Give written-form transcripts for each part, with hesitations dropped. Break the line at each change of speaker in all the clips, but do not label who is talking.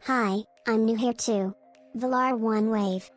Hi, I'm new here too. Valar one wave.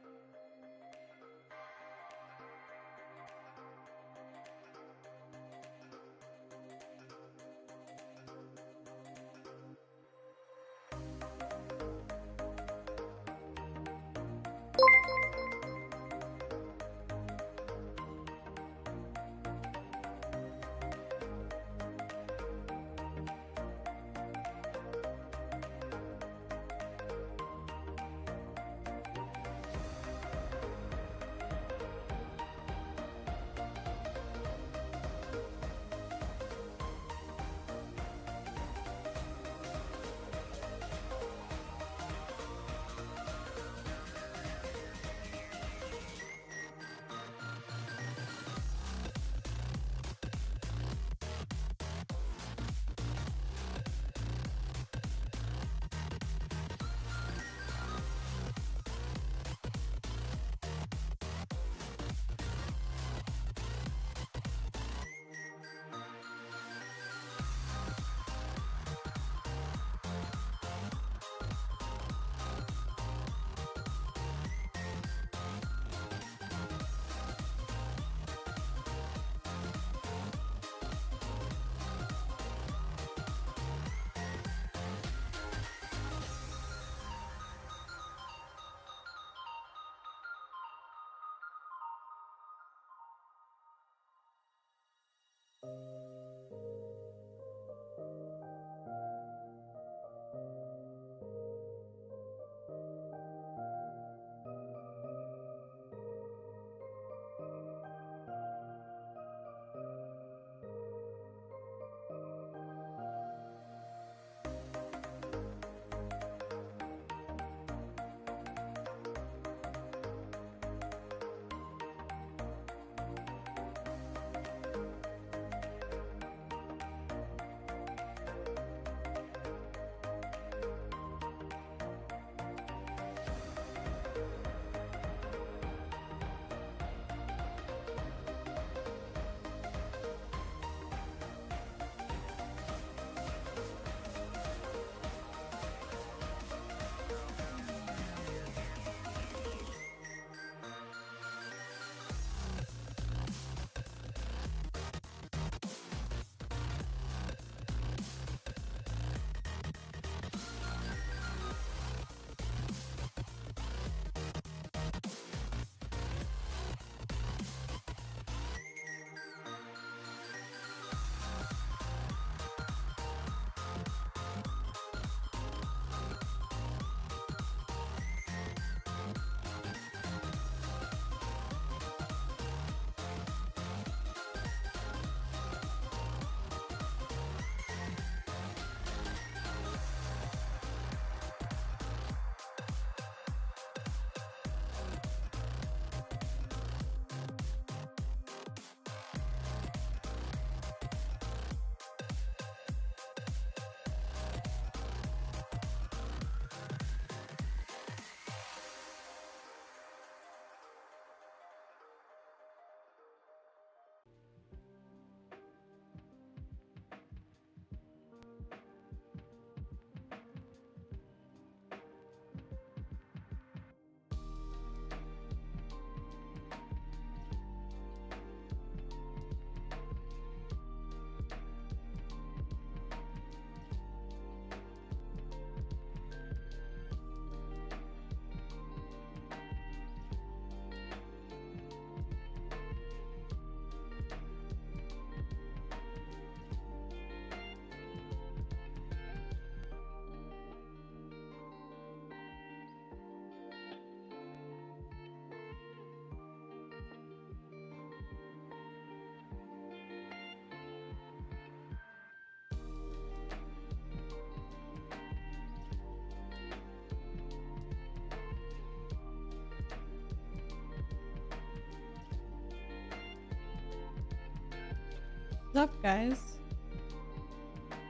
What's up, guys?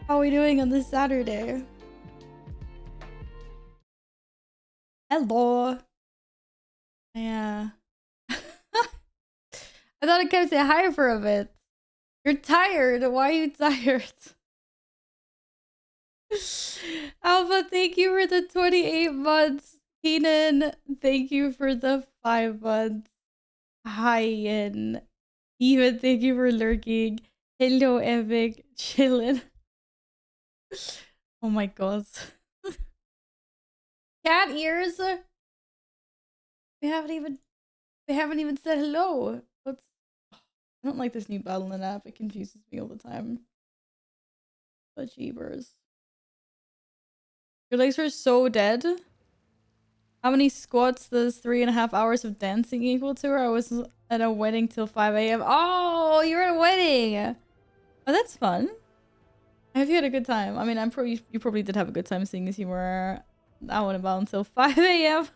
How are we doing on this Saturday? Hello. Yeah. I thought I kept saying hi for a bit. You're tired. Why are you tired? Alpha, thank you for the 28 months. Keenan, thank you for the 5 months. Hyan, Even, thank you for lurking. Hello, Epic, chillin'. Oh my god. Cat ears. We haven't even said hello. Let's. I don't like this new battling app. It confuses me all the time. But jeebers. Your legs are so dead. How many squats does 3.5 hours of dancing equal to? I was at a wedding till 5 a.m. Oh, you're at a wedding. Oh, that's fun. I hope you had a good time. I mean, you probably did have a good time seeing as you were out and about until 5 a.m.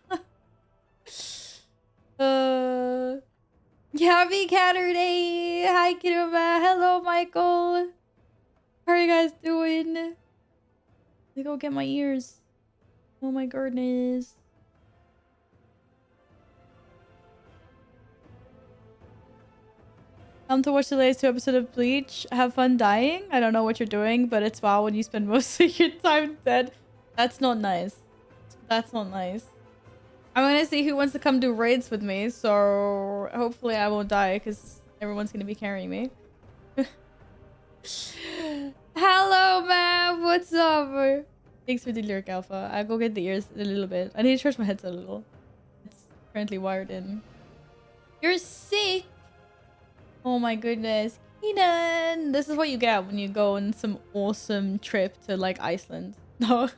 Happy Saturday. Hi, Kiruma. Hello, Michael. How are you guys doing? Let me go get my ears. Oh my goodness. Come to watch the latest 2 episodes of Bleach. Have fun dying. I don't know what you're doing, but it's wow when you spend most of your time dead. That's not nice. That's not nice. I'm gonna see who wants to come do raids with me, so hopefully I won't die because everyone's gonna be carrying me. Hello, ma'am. What's up? Thanks for the lyric, Alpha. I'll go get the ears in a little bit. I need to charge my headset a little. It's currently wired in. You're sick. Oh my goodness. Keenan! This is what you get when you go on some awesome trip to like Iceland. No.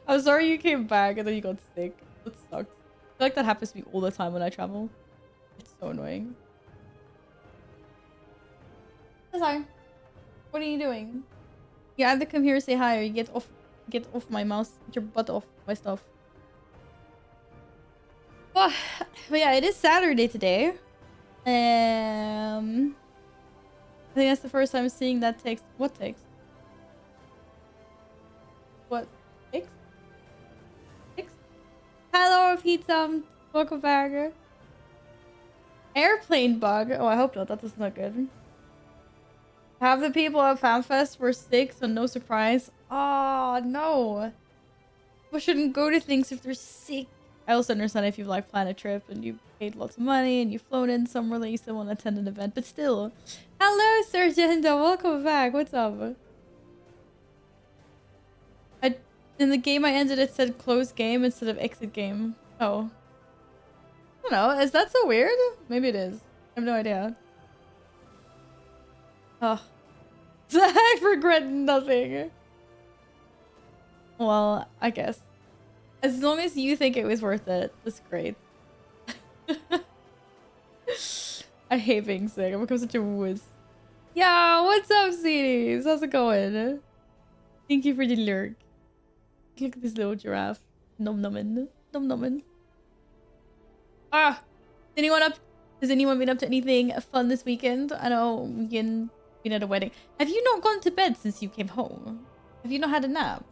I'm sorry you came back and then you got sick. That sucks. I feel like that happens to me all the time when I travel. It's so annoying. Sorry. What are you doing? You either come here and say hi or you get off my mouse. Get your butt off my stuff. Oh, but yeah, it is Saturday today. I think that's the first time seeing that text. What text? What text? Text? Hello, pizza. Welcome back. Airplane bug. Oh, I hope not. That is not good. Half the people at FanFest were sick, so no surprise. Oh no. People shouldn't go to things if they're sick. I also understand if you've like planned a trip and you paid lots of money and you've flown in somewhere that you still want to attend an event, but still. Hello, Sergeant. Welcome back. What's up? In the game I ended, it said close game instead of exit game. Oh. I don't know. Is that so weird? Maybe it is. I have no idea. Oh. I regret nothing. Well, I guess. As long as you think it was worth it, that's great. I hate being sick. I'm becoming such a wuss. Yeah, what's up, CDs? How's it going? Thank you for the lurk. Look at this little giraffe. Nom nomin. Nom nomin. Ah! Has anyone been up to anything fun this weekend? I know Yin been at a wedding. Have you not gone to bed since you came home? Have you not had a nap?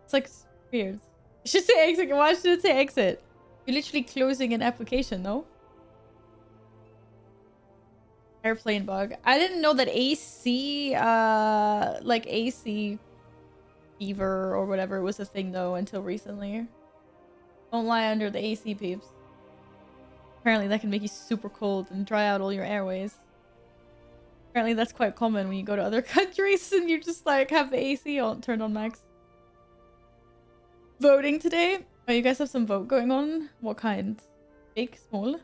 It's like weird. You should say exit. Why should it say exit? You're literally closing an application, no? Airplane bug. I didn't know that AC, like AC fever or whatever was a thing though until recently. Don't lie under the AC, peeps. Apparently that can make you super cold and dry out all your airways. Apparently that's quite common when you go to other countries and you just like have the AC on turned on max. Voting today? Oh, you guys have some vote going on? What kind? Big? Small?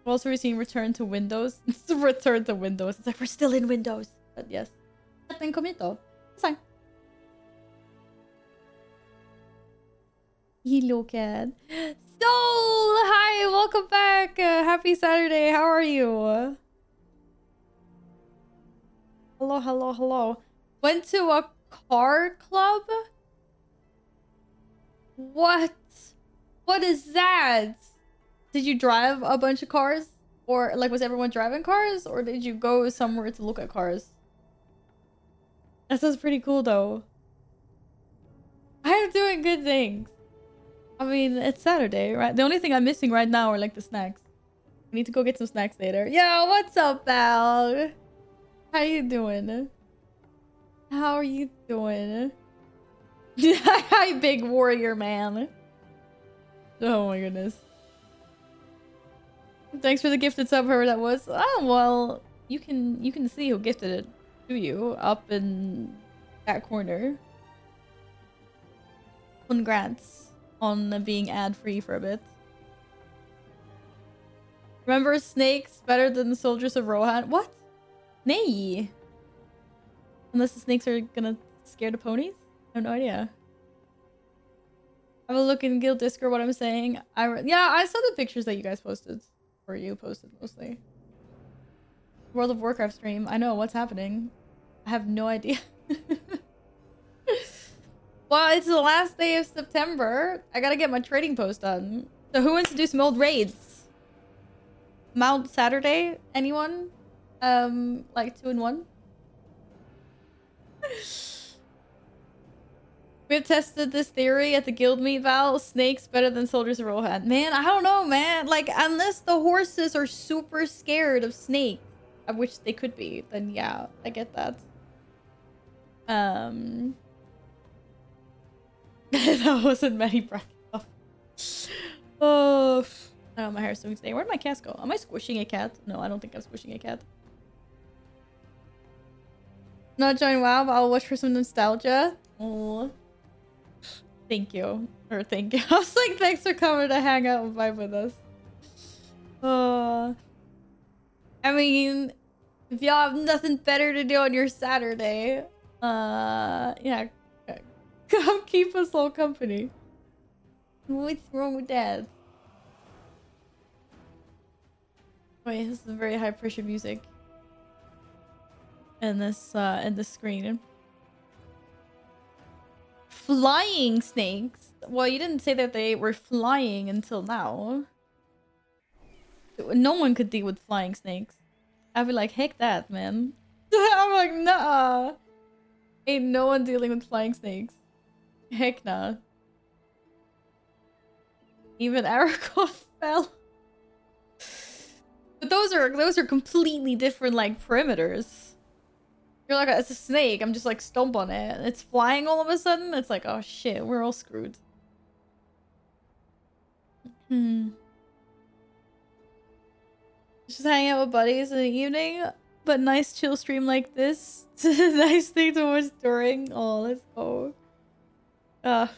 We're also receiving return to Windows. Return to Windows. It's like we're still in Windows. But yes. Then comito. It's fine. Hello, cat. Soul! Hi! Welcome back! Happy Saturday. How are you? Hello, hello, hello. Went to a car club? What? What is that? Did you drive a bunch of cars? Or like was everyone driving cars? Or did you go somewhere to look at cars? That sounds pretty cool though. I'm doing good things. I mean, it's Saturday, right? The only thing I'm missing right now are like the snacks. I need to go get some snacks later. Yo, what's up, pal? How you doing? How are you doing? Hi, big warrior man. Oh my goodness. Thanks for the gifted sub, whoever that was. Oh well, you can see who gifted it to you up in that corner. Congrats on being ad-free for a bit. Remember snakes better than the soldiers of Rohan? What? Nay. Unless the snakes are gonna scare the ponies? I have no idea. Have a look in Guild Discord what I'm saying. Yeah, I saw the pictures that you guys posted. Or you posted mostly. World of Warcraft stream. I know, what's happening? I have no idea. Well, it's the last day of September. I gotta get my trading post done. So who wants to do some old raids? Mount Saturday? Anyone? Like 2-in-1? We've tested this theory at the guild meet, Val. Snakes better than soldiers of Rohan. Man, I don't know, man. Like, unless the horses are super scared of snakes, of which they could be, then yeah, I get that. That wasn't many brackets. Oh, I know my hair's doing today. Where'd my cats go? Am I squishing a cat? No, I don't think I'm squishing a cat. Not join WoW, but I'll watch for some nostalgia. Oh. Thank you. Or thank you. I was like, thanks for coming to hang out and vibe with us. I mean, if y'all have nothing better to do on your Saturday, yeah, come keep us all company. What's wrong with that? Wait, this is very high pressure music. And this screen. Flying snakes? Well, you didn't say that they were flying until now. No one could deal with flying snakes. I'd be like, heck that, man. I'm like, nah. Ain't no one dealing with flying snakes. Heck nah. Even Arakoth fell. But those are completely different, like, perimeters. You're like, it's a snake. I'm just like, stomp on it. It's flying all of a sudden. It's like, oh shit, we're all screwed. Just hanging out with buddies in the evening. But nice chill stream like this. It's a nice thing to watch during. Oh, let's go. I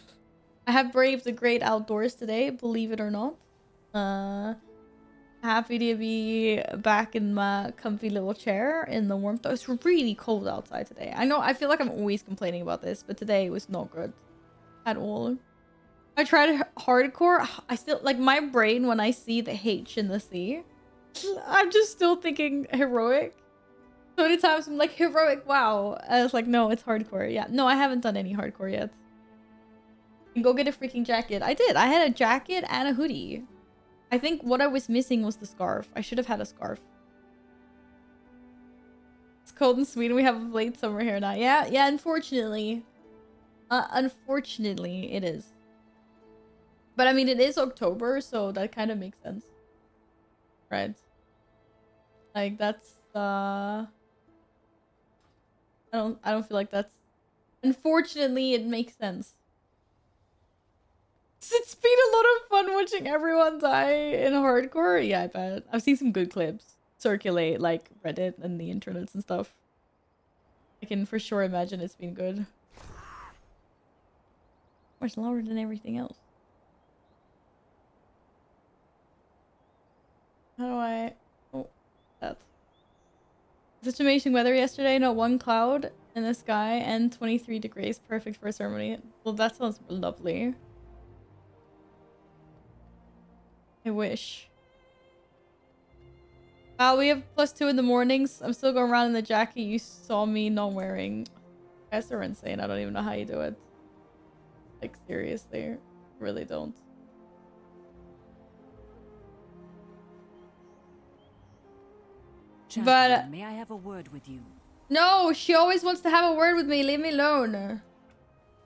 have braved the great outdoors today, believe it or not. Happy to be back in my comfy little chair in the warmth. It's really cold outside today. I know, I feel like I'm always complaining about this, but today was not good at all. I tried hardcore. I still, like, my brain, when I see the H in the C, I'm just still thinking heroic. So many times I'm like, heroic, wow. I was like, no, it's hardcore. Yeah, no, I haven't done any hardcore yet. And go get a freaking jacket. I did. I had a jacket and a hoodie. I think what I was missing was the scarf. I should have had a scarf. It's cold in Sweden. We have late summer here now. Yeah, unfortunately. Unfortunately, it is. But I mean, it is October, so that kind of makes sense. Right? Like, that's, I don't feel like that's... Unfortunately, it makes sense. It's been a lot of fun watching everyone die in hardcore. Yeah, I bet. I've seen some good clips circulate, like Reddit and the internets and stuff. I can for sure imagine it's been good. Much louder than everything else. How do I... Oh, that. Such amazing weather yesterday. Not one cloud in the sky and 23 degrees. Perfect for a ceremony. Well, that sounds lovely. I wish. We have +2 in the mornings. I'm still going around in the jacket you saw me not wearing. You guys are insane. I don't even know how you do it. Like, seriously. Really don't.
Champion,
but
may I have a word with you?
No, she always wants to have a word with me. Leave me alone. I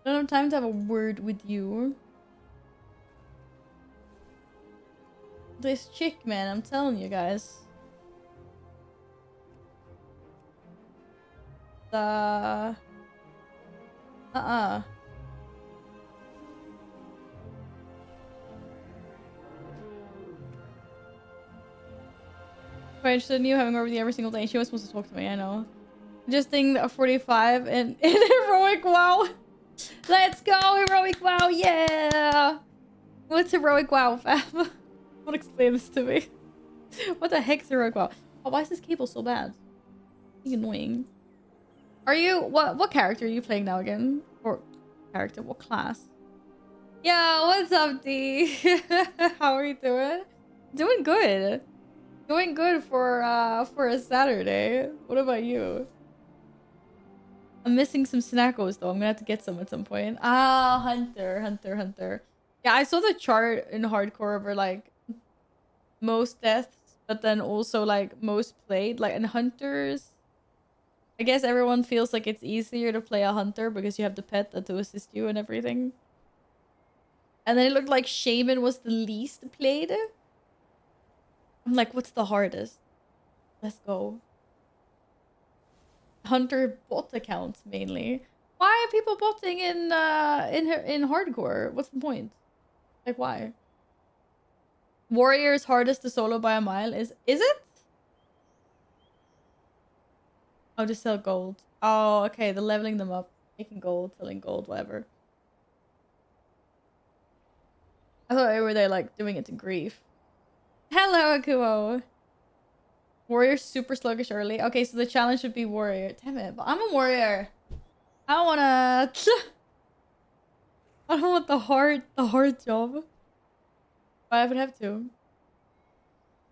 don't have time to have a word with you. This chick, man, I'm telling you guys. Quite interested in you, having worked with you every single day. She was supposed to talk to me, I know. Just think a 45 in heroic WoW. Let's go, heroic WoW, yeah! What's heroic WoW, fam? Don't explain this to me. What the heck's heroic WoW? Oh, why is this cable so bad? It's annoying. Are you what character are you playing now again? Or character, what class? Yo, what's up, D? How are you doing? Doing good. Doing good for a Saturday. What about you? I'm missing some snackos though. I'm gonna have to get some at some point. Ah, Hunter. Yeah, I saw the chart in hardcore over like most deaths, but then also like most played. Like in Hunters, I guess everyone feels like it's easier to play a Hunter because you have the pet that to assist you and everything. And then it looked like Shaman was the least played. I'm like, what's the hardest? Let's go. Hunter bot accounts mainly. Why are people botting in hardcore? What's the point? Like why? Warrior is hardest to solo by a mile. Is it? Oh, just sell gold. Oh, okay. The leveling them up, making gold, selling gold, whatever. I thought they were there like doing it to grief. Hello, Akuo. Warrior super sluggish early. Okay, so the challenge should be warrior. Damn it, but I'm a warrior. I don't wanna. I don't want the hard job. But I would have to.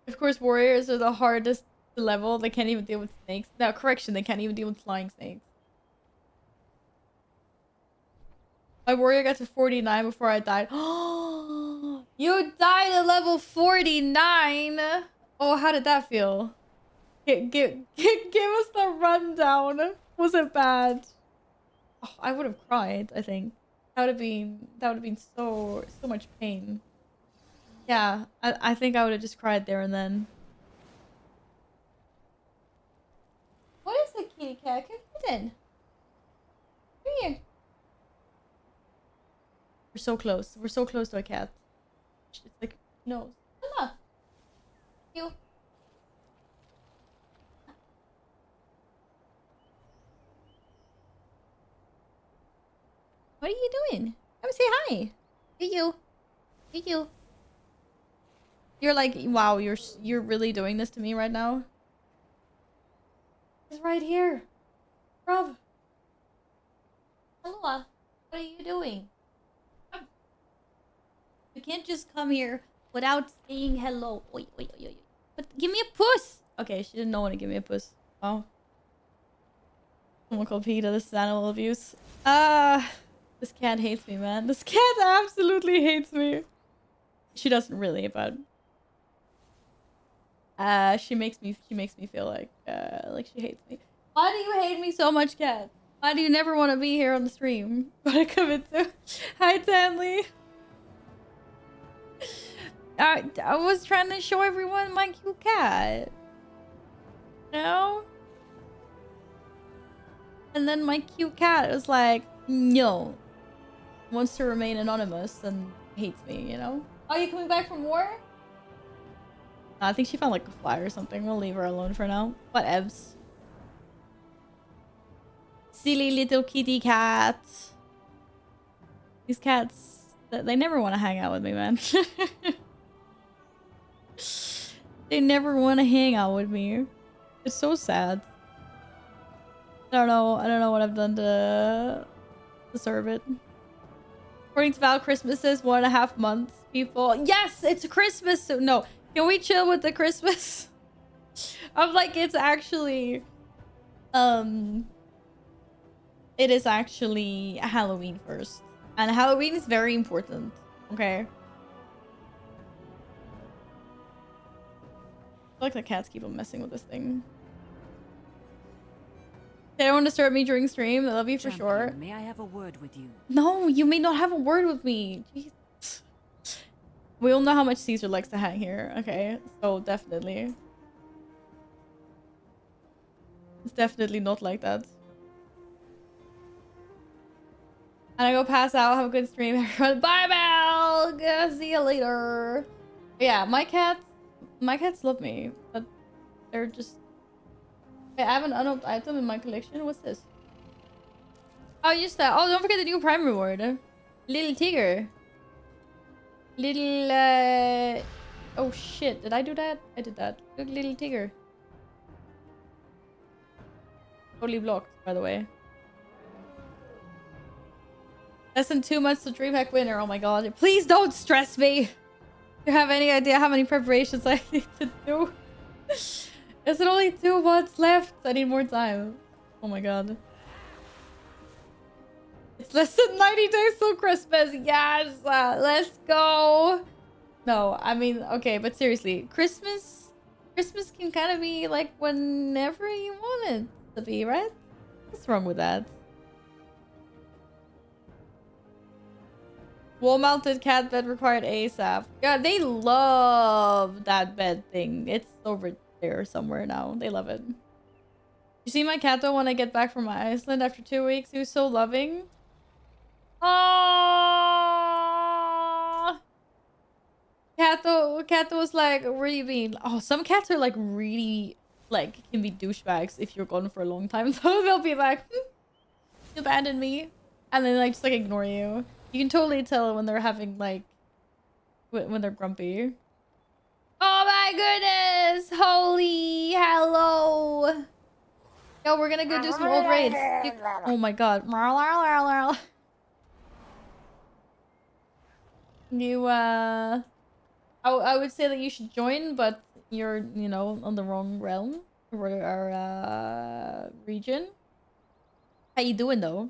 Of course, warriors are the hardest to level. They can't even deal with snakes. No, correction, they can't even deal with flying snakes. My warrior got to 49 before I died. Oh, you died at level 49. Oh, how did that feel? Give us the rundown. Was it bad? Oh, I would have cried, I think. That would have been so much pain. Yeah, I think I would have just cried there and then. What is the kitty cat? Come in. Come here. We're so close. We're so close to a cat. It's like, no. Come on. You. What are you doing? Come say hi. Hey you. Hey you. You're like, wow, you're really doing this to me right now? It's right here. Rob. Hello. What are you doing? You can't just come here without saying hello. Oi. But give me a puss. Okay, she didn't want to give me a puss. Oh. Someone called PETA. This is animal abuse. This cat hates me, man. This cat absolutely hates me. She doesn't really, but she makes me feel like she hates me. Why do you hate me so much, cat? Why do you never want to be here on the stream? What I commit to? Hi, Tanley. I was trying to show everyone my cute cat. You know? And then my cute cat was like, no. Wants to remain anonymous and hates me, you know? Are you coming back from war? I think she found like a fly or something. We'll leave her alone for now. Whatevs. Silly little kitty cat. These cats, they never want to hang out with me, man. They never want to hang out with me. It's so sad. I don't know what I've done to deserve it. According to Val, Christmas is 1.5 months, people. Yes, it's Christmas. So no, can we chill with the Christmas? I'm like, it's actually, it is actually Halloween first. And Halloween is very important. Okay. I feel like the cats keep on messing with this thing. They don't want to disturb me during stream. I love you for sure.
May I have a word with you?
No, you may not have a word with me. Jeez. We all know how much Caesar likes to hang here. Okay, so definitely. It's definitely not like that. And I go pass out. Have a good stream, everyone. Bye, Belle. See you later. But yeah, my cats love me, but they're just. Wait, I have an unopened item in my collection. What's this? Oh, just that. Oh, don't forget the new Prime reward. Little tiger. Little. Oh shit! Did I do that? I did that. Look, little tiger. Totally blocked, by the way. Less than 2 months to DreamHack winner. Oh my god. Please don't stress me. Do you have any idea how many preparations I need to do? Is it only 2 months left? I need more time. Oh my god. It's less than 90 days till Christmas. Yes! Let's go! No, I mean, okay, but seriously. Christmas can kind of be like whenever you want it to be, right? What's wrong with that? Wall-mounted cat bed required ASAP. Yeah, they love that bed thing. It's over there somewhere now. They love it. You see my cat though when I get back from Iceland after 2 weeks? He was so loving. Oh, Kato was like, where you been? Oh, some cats are like really like can be douchebags if you're gone for a long time. So they'll be like, you abandoned me, and then like just like ignore you. You can totally tell when they're having like when they're grumpy. Oh my goodness! Holy hello! Yo, we're gonna go do some old raids. Oh my god. You I would say that you should join, but you're, you know, on the wrong realm or region. How you doing though?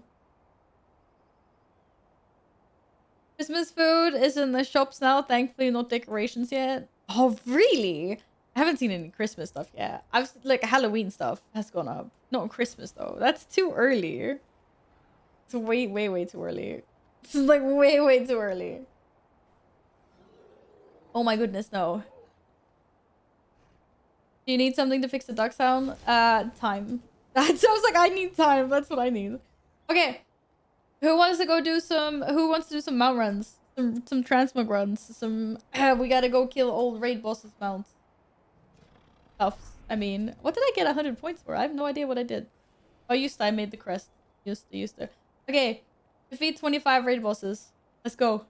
Christmas food is in the shops now. Thankfully, not decorations yet. Oh, really? I haven't seen any Christmas stuff yet. I've like Halloween stuff has gone up. Not Christmas though. That's too early. It's way, way, way too early. This is like way, way too early. Oh my goodness, no. Do you need something to fix the duck sound? Time. That sounds like I need time. That's what I need. Okay. Who wants to go do some... Who wants to do some mount runs? Some transmog runs. Some... we gotta go kill old raid bosses mounts. Stuffs. I mean... What did I get 100 points for? I have no idea what I did. Oh, I made the crest. Used to. Okay. Defeat 25 raid bosses. Let's go.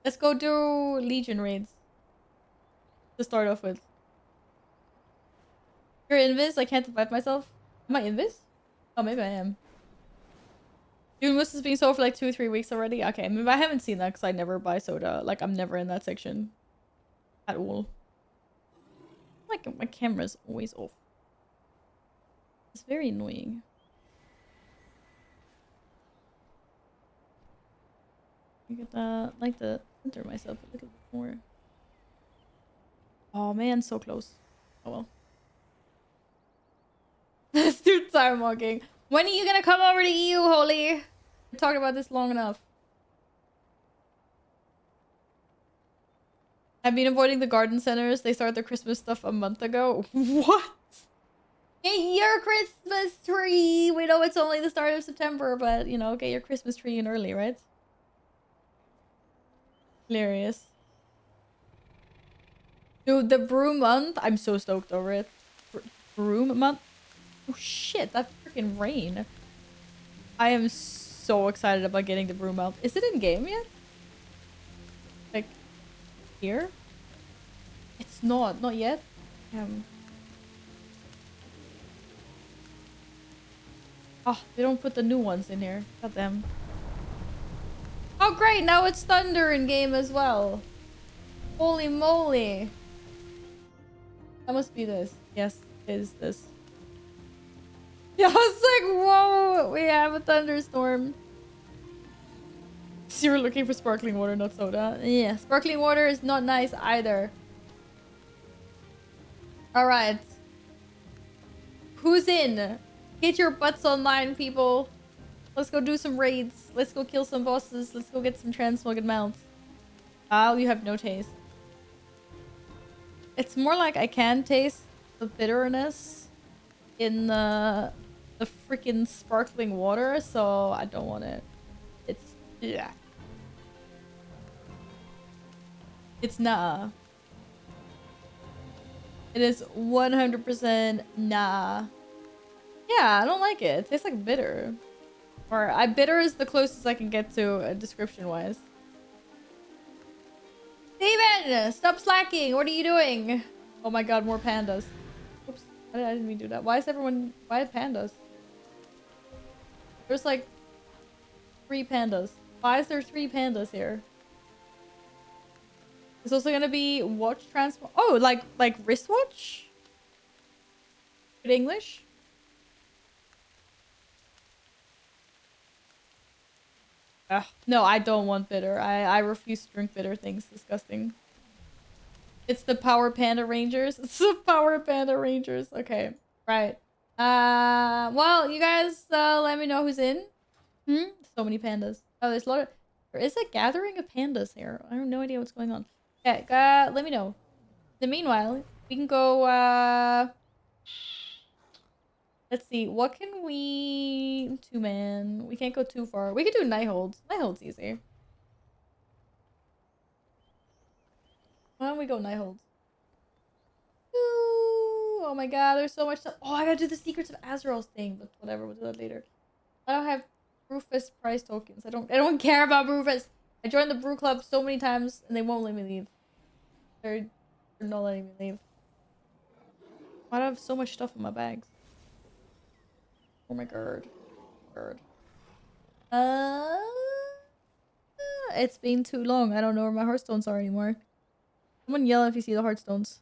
Let's go do Legion raids. To start off with. You're invis? I can't revive myself. Am I invis? Oh, maybe I am. Dune Moose has been sold for like 2 or 3 weeks already. Okay, maybe I haven't seen that because I never buy soda. Like, I'm never in that section. At all. Like, my camera's always off. It's very annoying. I could, like to center myself a little bit more. Oh man, so close. Oh well. Let's do time walking. When are you gonna come over to EU, Holy? We talked about this long enough. I've been avoiding the garden centers. They started their Christmas stuff a month ago. What? Get your Christmas tree! We know it's only the start of September, but you know, get your Christmas tree in early, right? Hilarious. Dude, the brew month. I'm so stoked over it. Brew month. Oh shit, that freaking rain. I am so excited about getting the brew month. Is it in game yet? Like here? It's not yet. Oh, they don't put the new ones in here. God damn. Oh great, now it's thunder in game as well. Holy moly. That must be this. Yes, it is this. Yeah, I was like, whoa, we have a thunderstorm. So you're looking for sparkling water, not soda. Yeah, sparkling water is not nice either. Alright. Who's in? Get your butts online, people. Let's go do some raids. Let's go kill some bosses. Let's go get some transmogged mounts. Oh, you have no taste. It's more like I can taste the bitterness in the the freaking sparkling water, so I don't want it. It's yeah. It's nah. It is 100% nah. Yeah, I don't like it. It tastes like bitter. Or bitter is the closest I can get to description wise. Steven! Stop slacking! What are you doing? Oh my god, more pandas. Oops. I didn't mean to do that. Why is everyone... Why pandas? There's like 3 pandas. Why is there 3 pandas here? It's also gonna be watch transform. Oh, like wristwatch? Good English? Ugh. No, I don't want bitter. I refuse to drink bitter things. Disgusting. It's the Power Panda Rangers. It's the Power Panda Rangers. Okay. Right. Well, you guys let me know who's in. So many pandas. Oh, there's a lot of... There is a gathering of pandas here. I have no idea what's going on. Okay, let me know. In the meanwhile, we can go, let's see. What can we... 2-man. We can't go too far. We could do Nightholds. Nightholds easy. Why don't we go Nightholds? Ooh, oh my god, there's so much stuff. Oh, I gotta do the Secrets of Azrael's thing, but whatever, we'll do that later. I don't have Rufus prize tokens. I don't care about Rufus. I joined the brew club so many times and they won't let me leave. They're not letting me leave. Why do I have so much stuff in my bags? Oh my god. It's been too long. I don't know where my heartstones are anymore. Someone yell if you see the heartstones.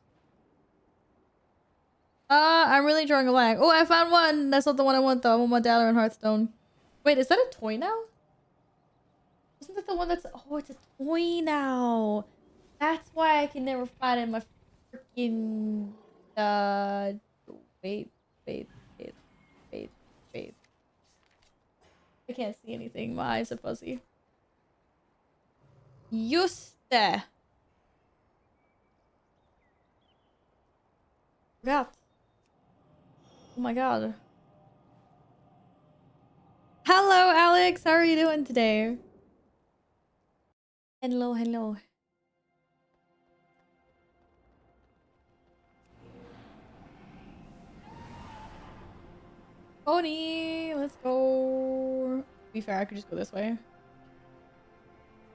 I'm really drawing a blank. Oh, I found one! That's not the one I want though. I want my Dalaran Hearthstone. Wait, is that a toy now? Isn't that the one that's... Oh, it's a toy now. That's why I can never find it in my freaking... Wait. I can't see anything. My eyes are fuzzy. Just det. Forgot. Oh my god. Hello, Alex. How are you doing today? Hello. Pony, let's go. To be fair, I could just go this way.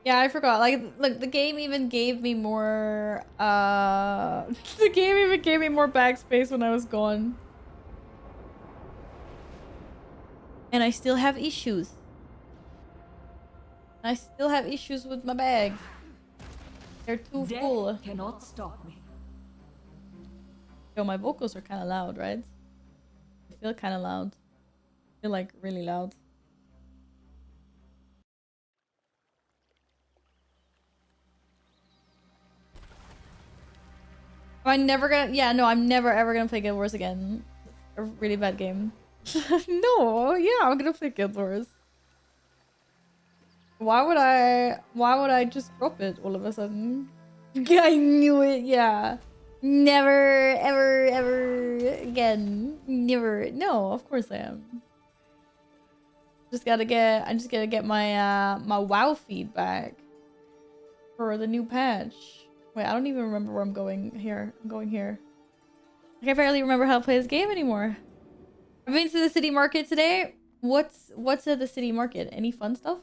Yeah, I forgot. Like, look, the game even gave me more, the game even gave me more backspace when I was gone. And I still have issues. I still have issues with my bags. They're too full.
Cannot stop me.
Yo, my vocals are kind of loud, right? I feel kind of loud. I feel like really loud. I'm never gonna... Yeah, no, I'm never ever gonna play Guild Wars again. A really bad game. No, yeah, I'm gonna play Guild Wars. Why would I just drop it all of a sudden? I knew it, yeah. Never, ever again. Never. No, of course I am. I just gotta get my my WoW feedback for the new patch. Wait, I don't even remember where I'm going here. I'm going here. I can barely remember how to play this game anymore. I've been to the city market today. What's at the city market? Any fun stuff?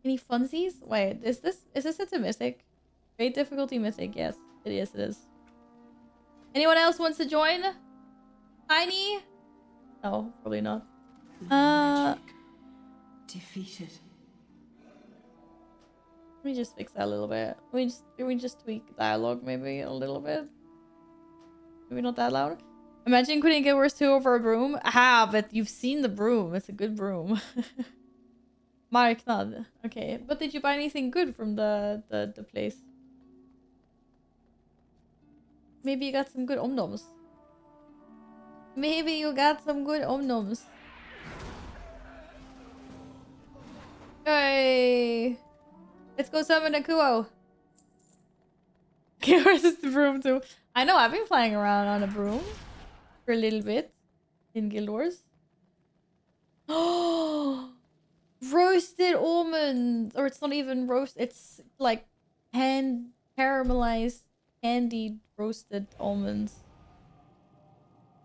Any funsies? Wait, is this a mythic? Great difficulty mythic, yes. It is. Anyone else wants to join? Tiny? No, probably not.
Magic. Defeated.
Let me just fix that a little bit. Can we just tweak dialogue maybe a little bit? Maybe not that loud. Imagine quitting Guild Wars 2 over a broom. Ah, but you've seen the broom. It's a good broom. Marknad. Okay, but did you buy anything good from the place? Maybe you got some good omnoms. Maybe you got some good omnoms. Hey, let's go summon a Kuo. Okay, where's this broom too? I know, I've been flying around on a broom. for a little bit in Guild Wars. Oh, roasted almonds, or it's not even roast. It's like hand caramelized, candied roasted almonds.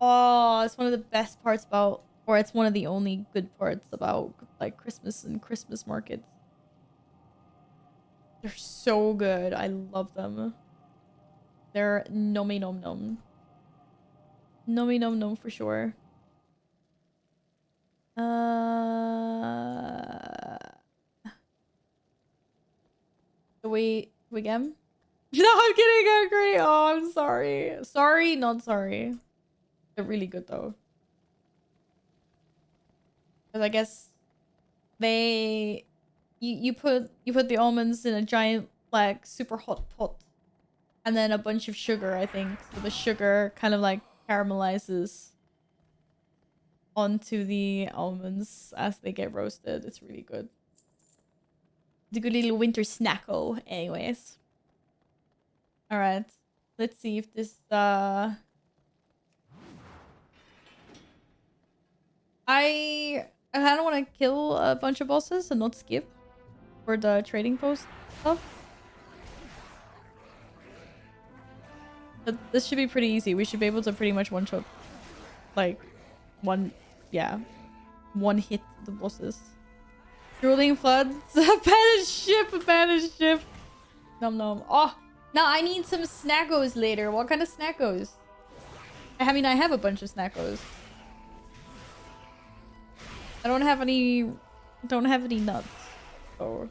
Oh, it's one of the best parts about, or it's one of the only good parts about like Christmas and Christmas markets. They're so good. I love them. They're nummy nom nom. Nummy nom nom for sure. We again? No, I'm kidding. I agree. Oh, I'm sorry. Sorry, not sorry. They're really good though. Because I guess they, you put the almonds in a giant like super hot pot, and then a bunch of sugar. I think so. The sugar kind of like caramelizes onto the almonds as they get roasted. It's really good. It's a good little winter snacko, anyways. All right, let's see if this I kind of want to kill a bunch of bosses and not skip for the trading post stuff. But this should be pretty easy. We should be able to pretty much one-shot, like, one hit the bosses. Drooling floods. Abandoned ship! Abandoned ship! Nom nom. Oh! Now I need some snackos later. What kind of snackos? I mean, I have a bunch of snackos. I don't have any nuts. So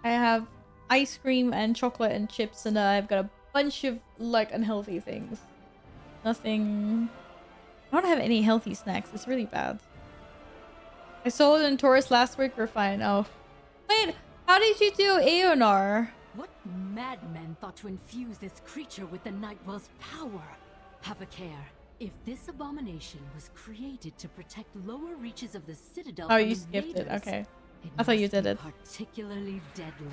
I have ice cream and chocolate and chips, and I've got a bunch of like unhealthy things. Nothing. I don't have any healthy snacks. It's really bad. I sold it in Taurus last week. We're fine. Oh, wait. How did you do Aeonar?
What madman thought to infuse this creature with the Nightwell's power? Have a care. If this abomination was created to protect lower reaches of the Citadel
Oh,
from
you skipped it.
invaders,
Okay.
it
I thought you
must
did
be
it.
particularly deadly.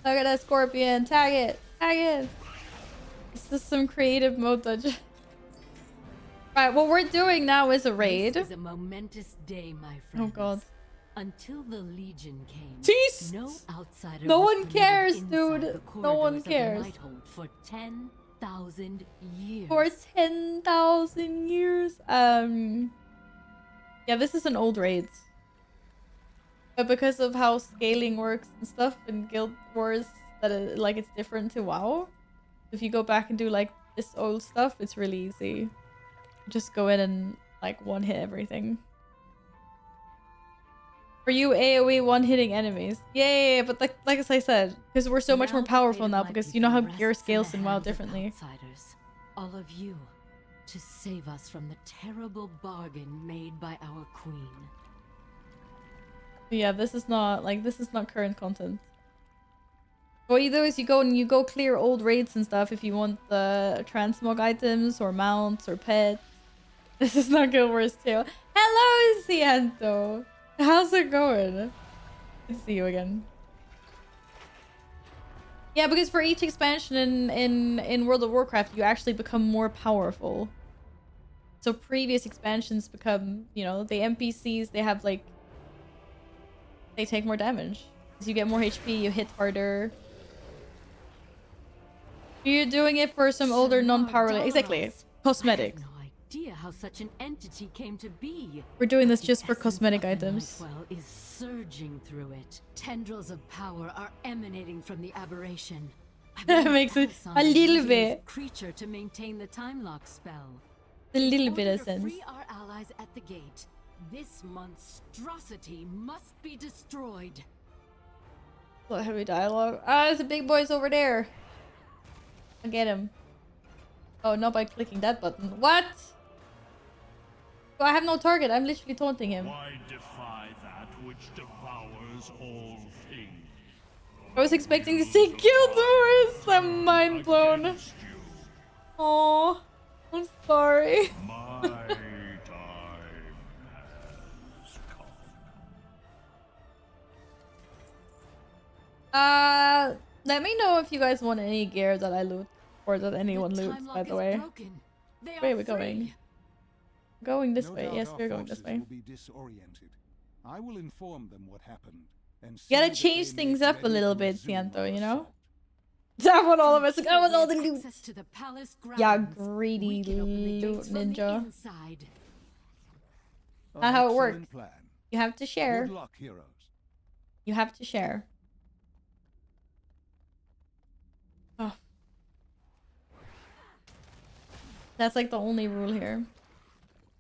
Look at that scorpion. Tag it. Tag it. This is some creative mode dodge. Right, what we're doing now is a raid.
This is a momentous day, my friends.
Oh god.
Until the Legion came,
Jeez!
no outsider
No
was
one
permitted
cares,
inside
dude.
the
No one
corridors of the
cares.
Nighthold for 10,000 years.
For 10,000 years. Yeah, this is an old raid. But because of how scaling works and stuff in Guild Wars, that it's different to WoW. If you go back and do like this old stuff, it's really easy. Just go in and like one hit everything. For you, AoE one-hitting enemies. Yeah, but like as I said, because we're so much more powerful now, because you know how gear scales in WoW differently.
Outsiders, all of you, to save us from the terrible bargain made by our queen.
But yeah, this is not current content. What you do is you go clear old raids and stuff if you want the transmog items or mounts or pets. This is not Guild Wars 2. Hello, Ciento. How's it going? Good to see you again. Yeah, because for each expansion in World of Warcraft, you actually become more powerful. So previous expansions become, you know, the NPCs, they have like, they take more damage. As you get more HP, you hit harder. You're doing it for some older non-power, exactly, cosmetics.
Idea how such an entity came to be.
We're doing this
The
just for
essence
cosmetic
of the
items.
Nightwell is surging through it. Tendrils of power are emanating from the aberration.
That makes it a little bit.
Creature to maintain the time lock spell.
A little
In
bit
order
of
to
sense.
free our allies at the gate, this monstrosity must be destroyed.
What heavy dialogue? Ah, there's the big boys over there. I'll get him. Oh, not by clicking that button. What? Oh, I have no target. I'm literally taunting him.
Why defy that which devours all things?
I was expecting to see Guild Wars. I'm mind blown.
Against you,
Oh, I'm sorry.
my time has come.
Let me know if you guys want any gear that I loot or that anyone
The
loots,
time
by
lock
the
is
way.
broken. They
Where
are
are we going?
free.
Going this
No
way.
doubt
Yes,
our
we're going this
forces
way.
will be disoriented. I will inform them what happened and
You gotta
see that
change
they
things
make
up a
ready
little
to
bit,
resume
Siento,
our
you know?
assault.
I want all of
From
us to
here,
go with
we
all the
have
loot.
access to the palace
Yeah,
grounds.
greedy
We can open the
loot
gates from the
ninja.
inside.
Not how it works.
Excellent plan.
You have to share.
Good luck, heroes.
You have to share. Oh. That's like the only rule here.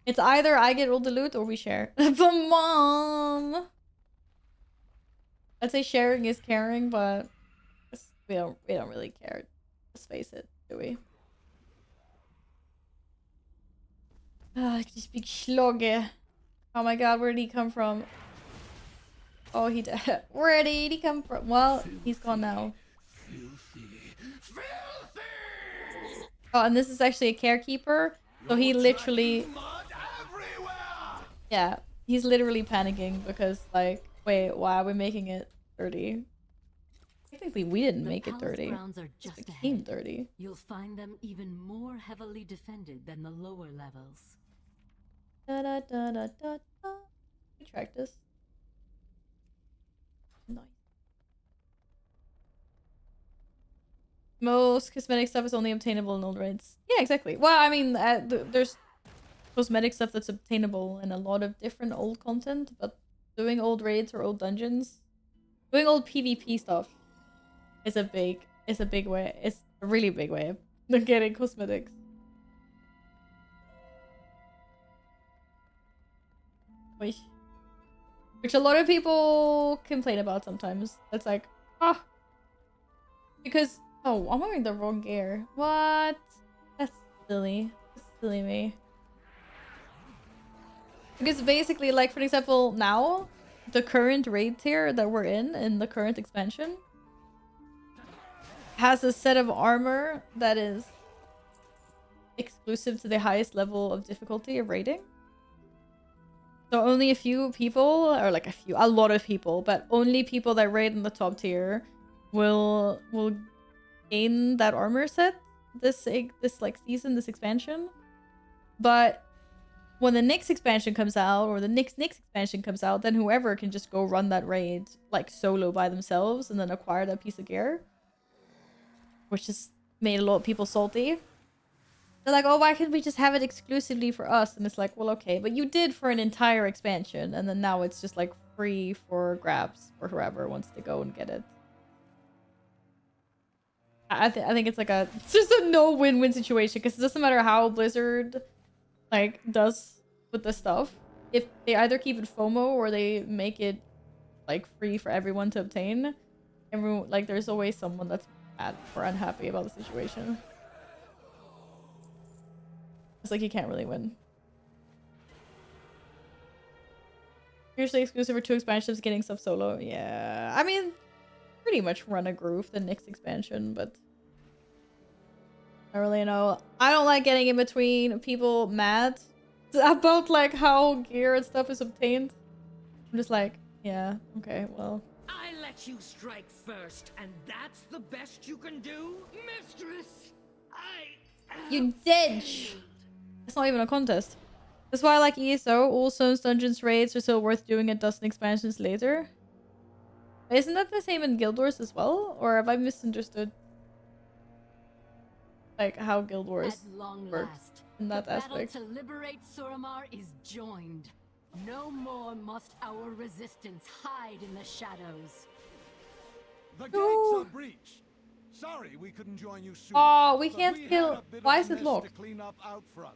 It's either I get all the loot or we share. But mom! I'd say sharing is caring, but we don't really care. Let's face it, do we? Ah, this big slugger. Oh my god, where did he come from? Oh, he did. Where did he come from? Well, he's gone now. Oh, and this is actually a carekeeper. So he literally... Yeah, he's literally panicking because, like, wait, why are we making it 30? Technically, we didn't make it 30.
Grounds are
It
just
became
ahead.
30.
You'll find them even more heavily defended than the lower levels.
Da da da da da da. We track this. Nice. Most cosmetic stuff is only obtainable in old raids. Yeah, exactly. Well, I mean, there's cosmetic stuff that's obtainable in a lot of different old content, but doing old raids or old dungeons, doing old PvP stuff is a big way. It's a really big way of getting cosmetics. Which a lot of people complain about sometimes. It's like, ah, because oh, I'm wearing the wrong gear. What? That's silly. That's silly me. Because basically, like for example, now the current raid tier that we're in the current expansion has a set of armor that is exclusive to the highest level of difficulty of raiding. So only a few people, or like a lot of people, but only people that raid in the top tier will gain that armor set this like season, this expansion. But when the next expansion comes out, or the next expansion comes out, then whoever can just go run that raid like solo by themselves and then acquire that piece of gear, which has made a lot of people salty. They're like, oh, why can't we just have it exclusively for us? And it's like, well, okay, but you did for an entire expansion, and then now it's just like free for grabs for whoever wants to go and get it. I think it's like it's just a no win-win situation, because it doesn't matter how Blizzard like does with the stuff. If they either keep it FOMO or they make it like free for everyone to obtain, everyone, like there's always someone that's mad or unhappy about the situation. It's like you can't really win. Usually exclusive for 2 expansions, getting stuff solo. Yeah, I mean, pretty much run a groove the next expansion, but I don't really know. I don't like getting in between people mad about like how gear and stuff is obtained. I'm just like, yeah, okay, well.
I let you strike first, and that's the best you can do? Mistress,
You did! It's not even a contest. That's why I like ESO. All Zones, Dungeons, Raids are still worth doing a dozen expansions later. Isn't that the same in Guild Wars as well? Or have I misunderstood like how Guild Wars
At long
works
last,
in that
the
aspect?
battle to liberate Srream is joined. No more must our resistance hide in the shadows.
The gates
No.
are breached. Sorry we couldn't join you soon.
Oh, we
but
can't
had
kill.
a bit of
Why
a
is it
mess
locked?
to clean up out front.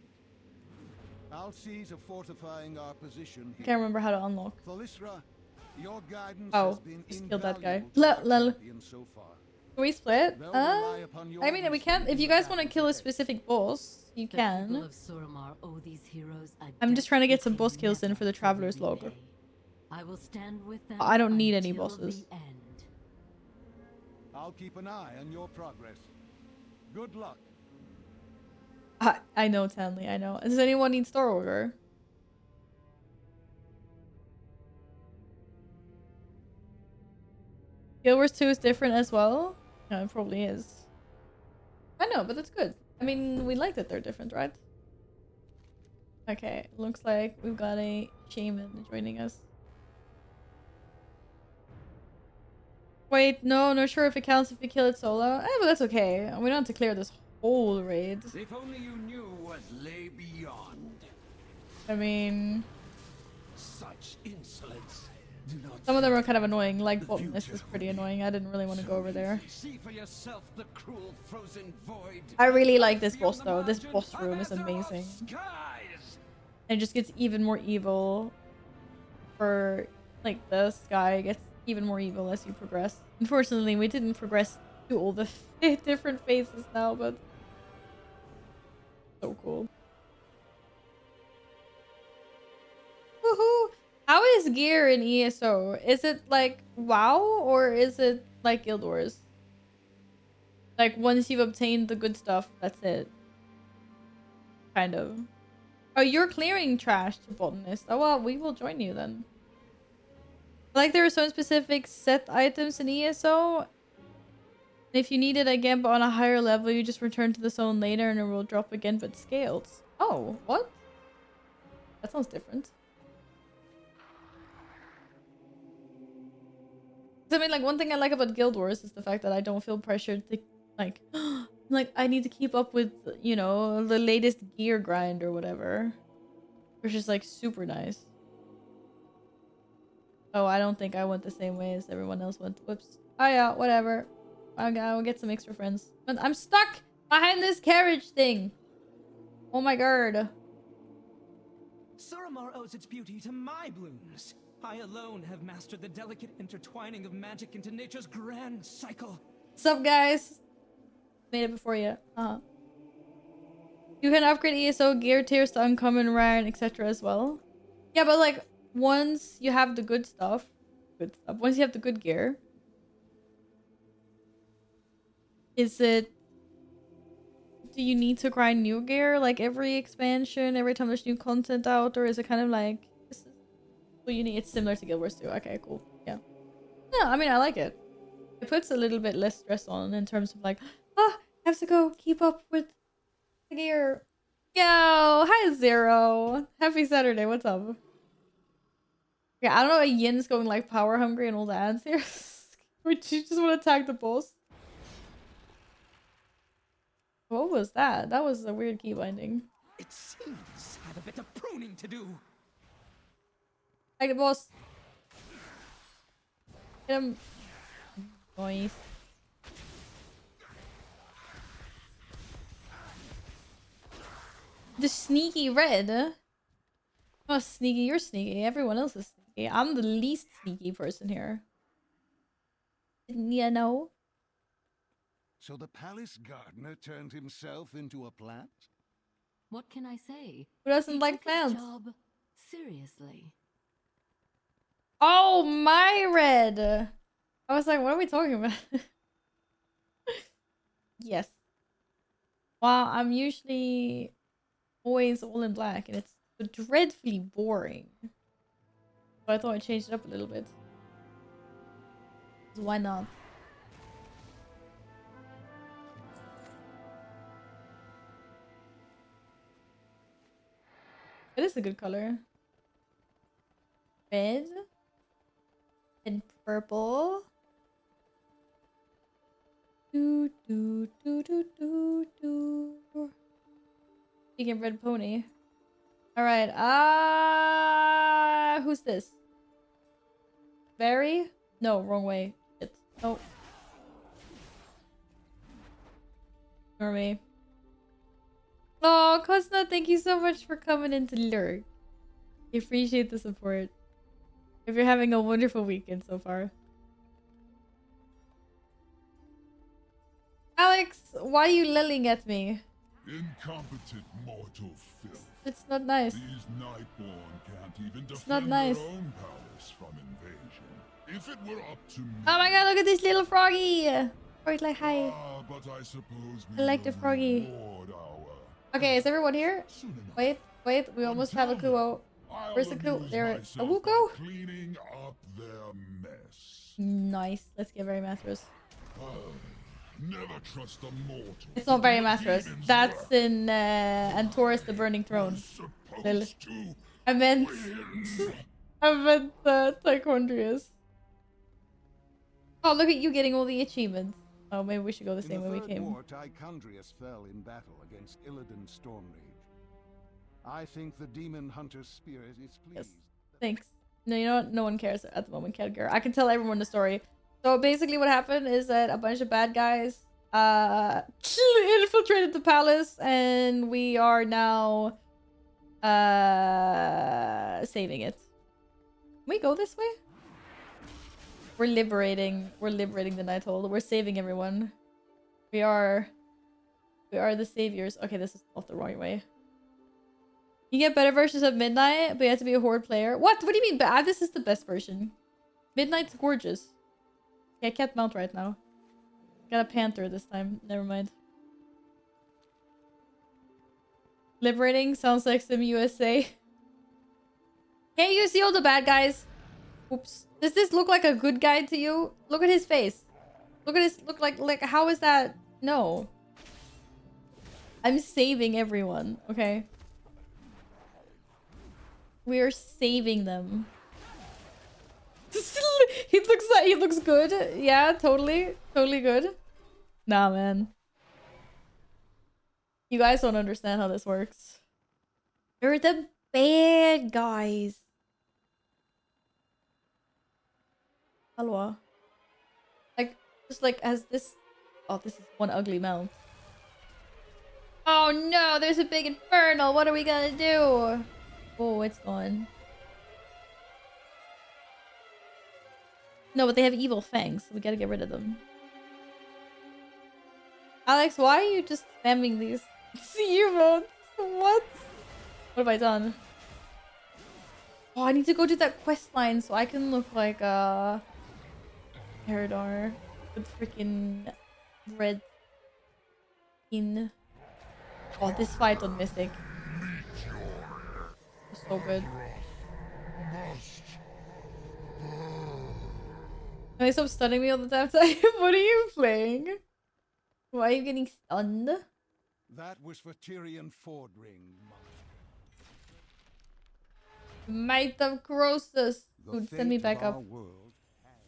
I'll see to fortifying our position
I
here.
can't remember how to unlock.
Thalisra, your guidance
Oh,
has been
just killed that guy.
invaluable to our
Lol.
champion so far.
Can we split?
They'll rely upon your
I mean, we
wisdom
can. If
in
you
the
guys want to
battles
kill a
ahead.
specific boss, you
The people
can.
of Srreim owe these heroes a
I'm just trying to
debt
get some
they
boss kills in
never
for the
could
Traveler's Log.
repay. I will stand with them.
I don't need any
until
bosses.
the end.
I'll keep an eye on your progress. Good luck.
I know, Tanley. I know. Does anyone need Star Order? Guild Wars 2 is different as well? No, it probably is. I know, but that's good. I mean, we like that they're different, right? Okay, looks like we've got a shaman joining us. Wait, no, not sure if it counts if we kill it solo. But that's okay. We don't have to clear this whole raid.
If only you knew what lay beyond.
I mean,
Such insolence. Do not
some of them
think
are kind of annoying. Like,
the
Botanist
future
is pretty
will be
annoying. I didn't really want to go over there.
See for yourself the cruel frozen void.
I really like this
Beyond
boss
the
though. This
margin
boss
of
room is
Azeroth's
amazing.
skies.
And it just gets even more evil. For like the sky gets even more evil as you progress. Unfortunately, we didn't progress to all the different phases now, but so cool. Woohoo! How is gear in ESO? Is it like WoW or is it like Guild Wars? Like once you've obtained the good stuff, that's it. Kind of. Oh, you're clearing trash to Botanist. Oh well, we will join you then. Like there are some specific set items in ESO. If you need it again but on a higher level, you just return to the zone later and it will drop again but scaled. Oh, what? That sounds different. I mean, like one thing I like about Guild Wars is the fact that I don't feel pressured to like like I need to keep up with, you know, the latest gear grind or whatever. Which is like super nice. Oh, I don't think I went the same way as everyone else went. Whoops. Oh yeah, whatever. I'll get some extra friends. But I'm stuck behind this carriage thing. Oh my god.
Srream owes its beauty to my blooms. I alone have mastered the delicate intertwining of magic into nature's grand cycle.
What's up, guys? Made it before you. You can upgrade ESO gear tiers to uncommon, rare, and etc. as well. Yeah, but like once you have the good stuff, once you have the good gear, is it? Do you need to grind new gear like every expansion, every time there's new content out, or is it kind of like this is what you need? It's similar to Guild Wars 2. Okay, cool. Yeah. Yeah, I mean, I like it. It puts a little bit less stress on in terms of like, I have to go keep up with the gear. Yo, hi Zero. Happy Saturday. What's up? Yeah, I don't know why Yin's going like power hungry and all the ads here. Would you just want to attack the boss? What was that? That was a weird key binding.
It seems I have a bit of pruning to do.
Like the boss. Get him. Noise. The sneaky red. Oh, sneaky, you're sneaky. Everyone else is sneaky. I'm the least sneaky person here. Didn't you know?
So the palace gardener turned himself into a plant?
What can I say?
Who doesn't
He
like
took his
plants?
job seriously.
Oh, my red. I was like, what are we talking about? Yes. Well, I'm usually always all in black and it's dreadfully boring. But I thought I'd change it up a little bit. So why not? It is a good color. Red. And purple. Do do do do do do. Speaking of red pony. Alright, who's this? Barry? No, wrong way. Shit. Oh. Ignore me. Oh, Cosna, thank you so much for coming in to lurk. I appreciate the support. If you're having a wonderful weekend so far. Alex, why are you lilling at me?
Incompetent mortal filth.
It's not nice.
These Nightborn can't even
It's not
defend
nice.
their own palace from invasion. If it were up to me...
Oh my god, look at this little froggy! Froggy's like, hi.
but I suppose
I like the
will
froggy.
reward our
Okay, is everyone here?
soon enough.
Wait, we almost have a Kuo.
I'll
Where's the Kuo?
amuse
There, a
myself
Wuko?
by cleaning up their mess.
Nice. Let's get very Mathros.
Never trust a mortal.
It's not very Matros. That's in Antorus the Burning Throne. Lil.
Supposed to
I meant
win.
I meant Tychondrius. Oh, look at you getting all the achievements. Oh, maybe we should go the
In
same
the
way we
Third
came.
War, Tychondrius fell in battle against Illidan's Stormrage. I think the demon hunter's spirit is pleased.
Thanks. No, you know what? No one cares at the moment, Kedgar. I can tell everyone the story. So basically what happened is that a bunch of bad guys infiltrated the palace, and we are now saving it. Can we go this way? We're liberating the Nighthold. We're saving everyone. We are the saviors. Okay, this is off the wrong way. You get better versions of Midnight, but you have to be a Horde player. What? What do you mean bad? This is the best version. Midnight's gorgeous. Yeah, I can't mount right now. Got a Panther this time. Never mind. Liberating sounds like some USA. Can't you see all the bad guys? Oops. Does this look like a good guy to you? Look at his face. Look at his... Look like how is that? No. I'm saving everyone. Okay. We are saving them. He looks good. Yeah, totally good. Nah, man. You guys don't understand how this works. You're the bad guys. Halwa. Like, just like as this... Oh, this is one ugly mount. Oh no, there's a big infernal. What are we gonna do? Oh, it's gone. No, but they have evil fangs, so we gotta get rid of them. Alex, why are you just spamming these emotes? What? What have I done? Oh, I need to go to that quest line so I can look like Herodar with freaking red skin. Oh, this fight on Mystic is so good. Can I stop stunning me all the time? What are you playing? Why are you getting stunned?
That was for Tyrion Fordring.
Might of Croesus. Dude, send me back up.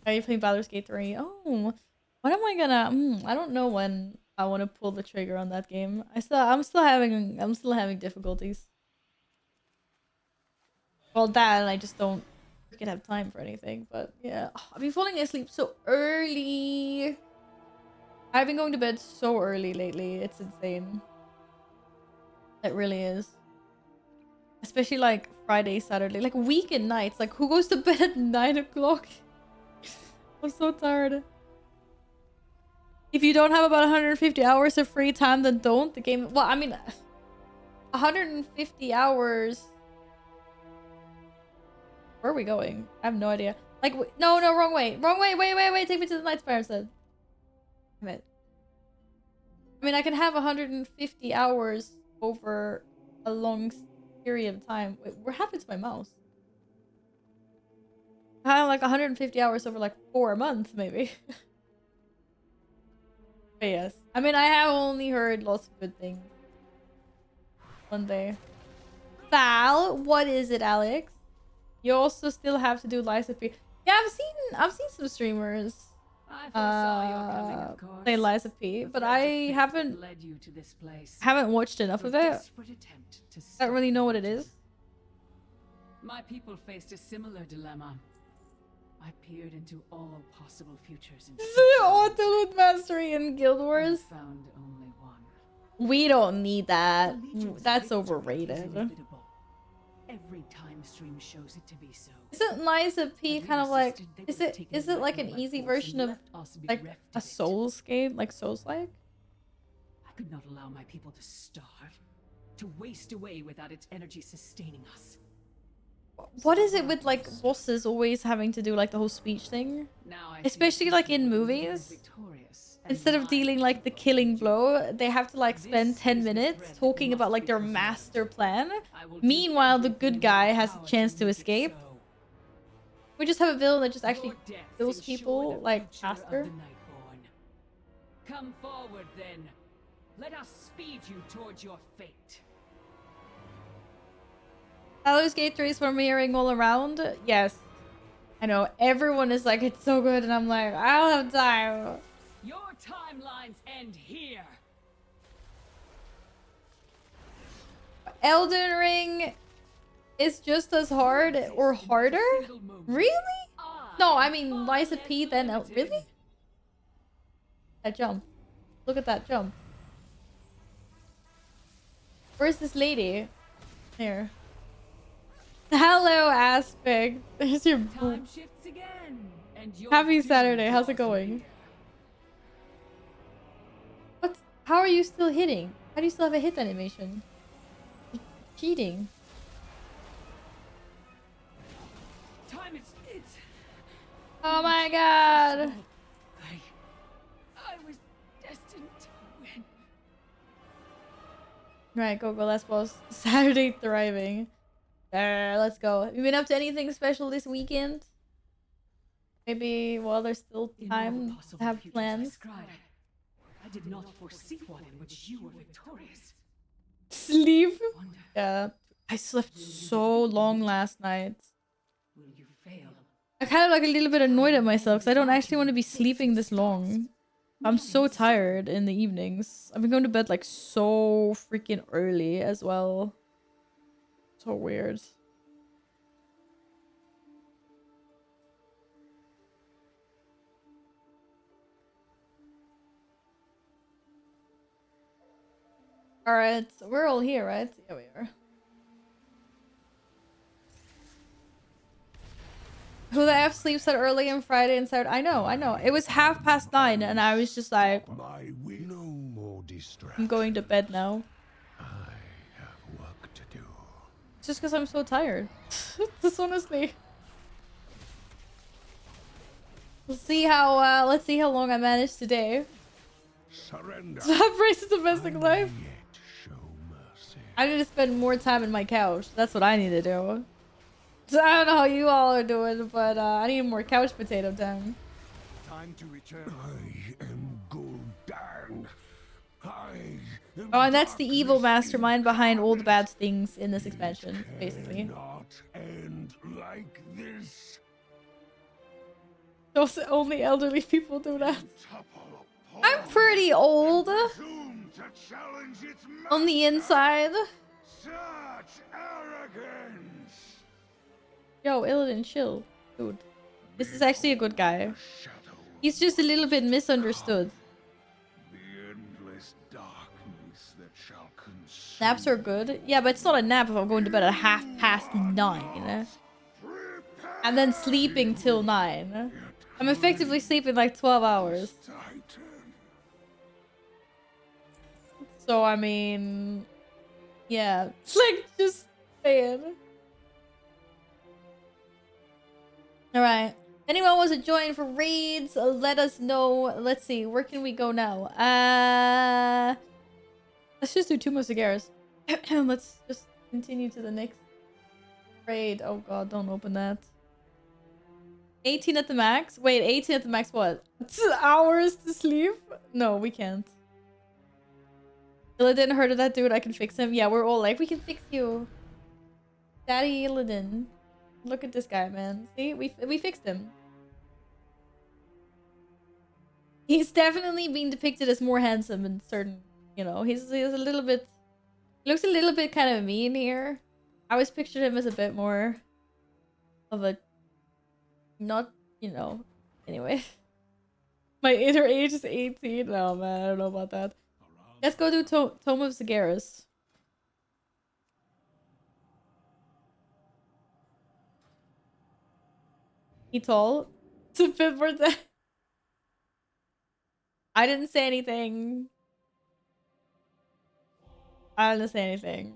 Are you playing Baldur's Gate 3? Oh, when am I gonna? I don't know when I want to pull the trigger on that game. I'm still having difficulties. Well, that and I just don't have time for anything. But yeah, I've been falling asleep so early. I've been going to bed so early lately. It's insane. It really is. Especially like Friday, Saturday, like weekend nights. Like, who goes to bed at 9 o'clock? I'm so tired. If you don't have about 150 hours of free time, then don't. The game... Well, I mean... 150 hours... Where are we going? I have no idea. Like, no, wrong way. Wrong way. Wait. Take me to the Nightspire instead. Damn it. I mean, I can have 150 hours over a long period of time. Wait, what happened to my mouse? I have like 150 hours over like 4 months, maybe. But yes. I mean, I have only heard lots of good things. One day. Val, what is it, Alex? You also still have to do Lies of P. Yeah, I've seen some streamers play Lies of P, but I haven't watched enough of it. I don't really know what it is.
My people faced a similar dilemma. I peered into all possible futures and
Auto mastery in Guild Wars.
found only one.
We don't need that. That's overrated.
Every time Srream shows it to be so.
Isn't Lies of P kind of like... Is it like an easy version of like a Souls game? Like Souls-like?
I could not allow my people to starve. To waste away without its energy sustaining us.
What is it with like bosses always having to do like the whole speech thing? Especially like in movies. Instead of dealing like the killing blow, they have to like spend 10 minutes talking about like their master plan. Meanwhile, the good guy has a chance to escape. We just have a villain that just actually kills people like faster.
Come forward, then. Let us speed you towards your fate.
Baldur's Gate 3 is premiering all around? Yes. I know, everyone is like, it's so good, and I'm like, I don't have time.
Your timelines end here.
Elden Ring is just as hard or harder? Really? No, I mean, Liza P then really? That jump. Look at that jump. Where's this lady? Here. Hello, Aspect. There's your
Time shifts again. And
Happy Saturday. How's it going? What? How are you still hitting? How do you still have a hit animation? You're cheating.
Time is it's
Oh my god.
I was destined to win.
Right, go let's boss. Saturday thriving. There, let's go. Have you been up to anything special this weekend? Maybe while there's still time to have plans.
I did not foresee one in which you were victorious.
Sleep? Yeah. I slept so long last night.
Will you fail?
I'm kind of like a little bit annoyed at myself because I don't actually want to be sleeping this long. I'm so tired in the evenings. I've been going to bed like so freaking early as well. So weird. Alright, so we're all here, right? Yeah, we are. Who the F sleeps that early on Friday and Saturday? I know. It was 9:30 and I was just like,
My will. No more distraction.
I'm going to bed now.
I have work to do.
It's just because I'm so tired. Just honestly. Let's see how long I manage today.
Surrender.
That braces domestic life.
Yet show mercy.
I need to spend more time in my couch. That's what I need to do. So I don't know how you all are doing, but I need more couch potato time.
Time to return. I am Gul'dan.
Oh, and that's the evil mastermind behind all the bad things in this expansion, basically.
Not end like this.
Those only elderly people do that. I'm pretty old on the inside.
Such arrogance.
Yo, Illidan, chill, dude. This is actually a good guy. He's just a little bit misunderstood.
The endless darkness that shall consume.
Naps are good. Yeah, but it's not a nap if I'm going to bed at 9:30. And then sleeping till 9. I'm effectively sleeping like 12 hours. So, I mean... yeah. It's like, just saying. Alright. Anyone wants to join for raids? Let us know. Let's see. Where can we go now? Let's just do 2 more cigars. Let's just continue to the next raid. Oh god, don't open that. 18 at the max? Wait, 18 at the max what? 2 hours to sleep? No, we can't. Illidan, heard of that dude? I can fix him. Yeah, we're all like, we can fix you. Daddy Illidan. Look at this guy, man. See? We fixed him. He's definitely being depicted as more handsome in certain, you know, he's a little bit... He looks a little bit kind of mean here. I always pictured him as a bit more of a... not, you know... Anyway. My inner age is 18. No, man, I don't know about that. Let's go do Tome of Cigaris. He tall? It's a bit more than... I didn't say anything. I didn't say anything.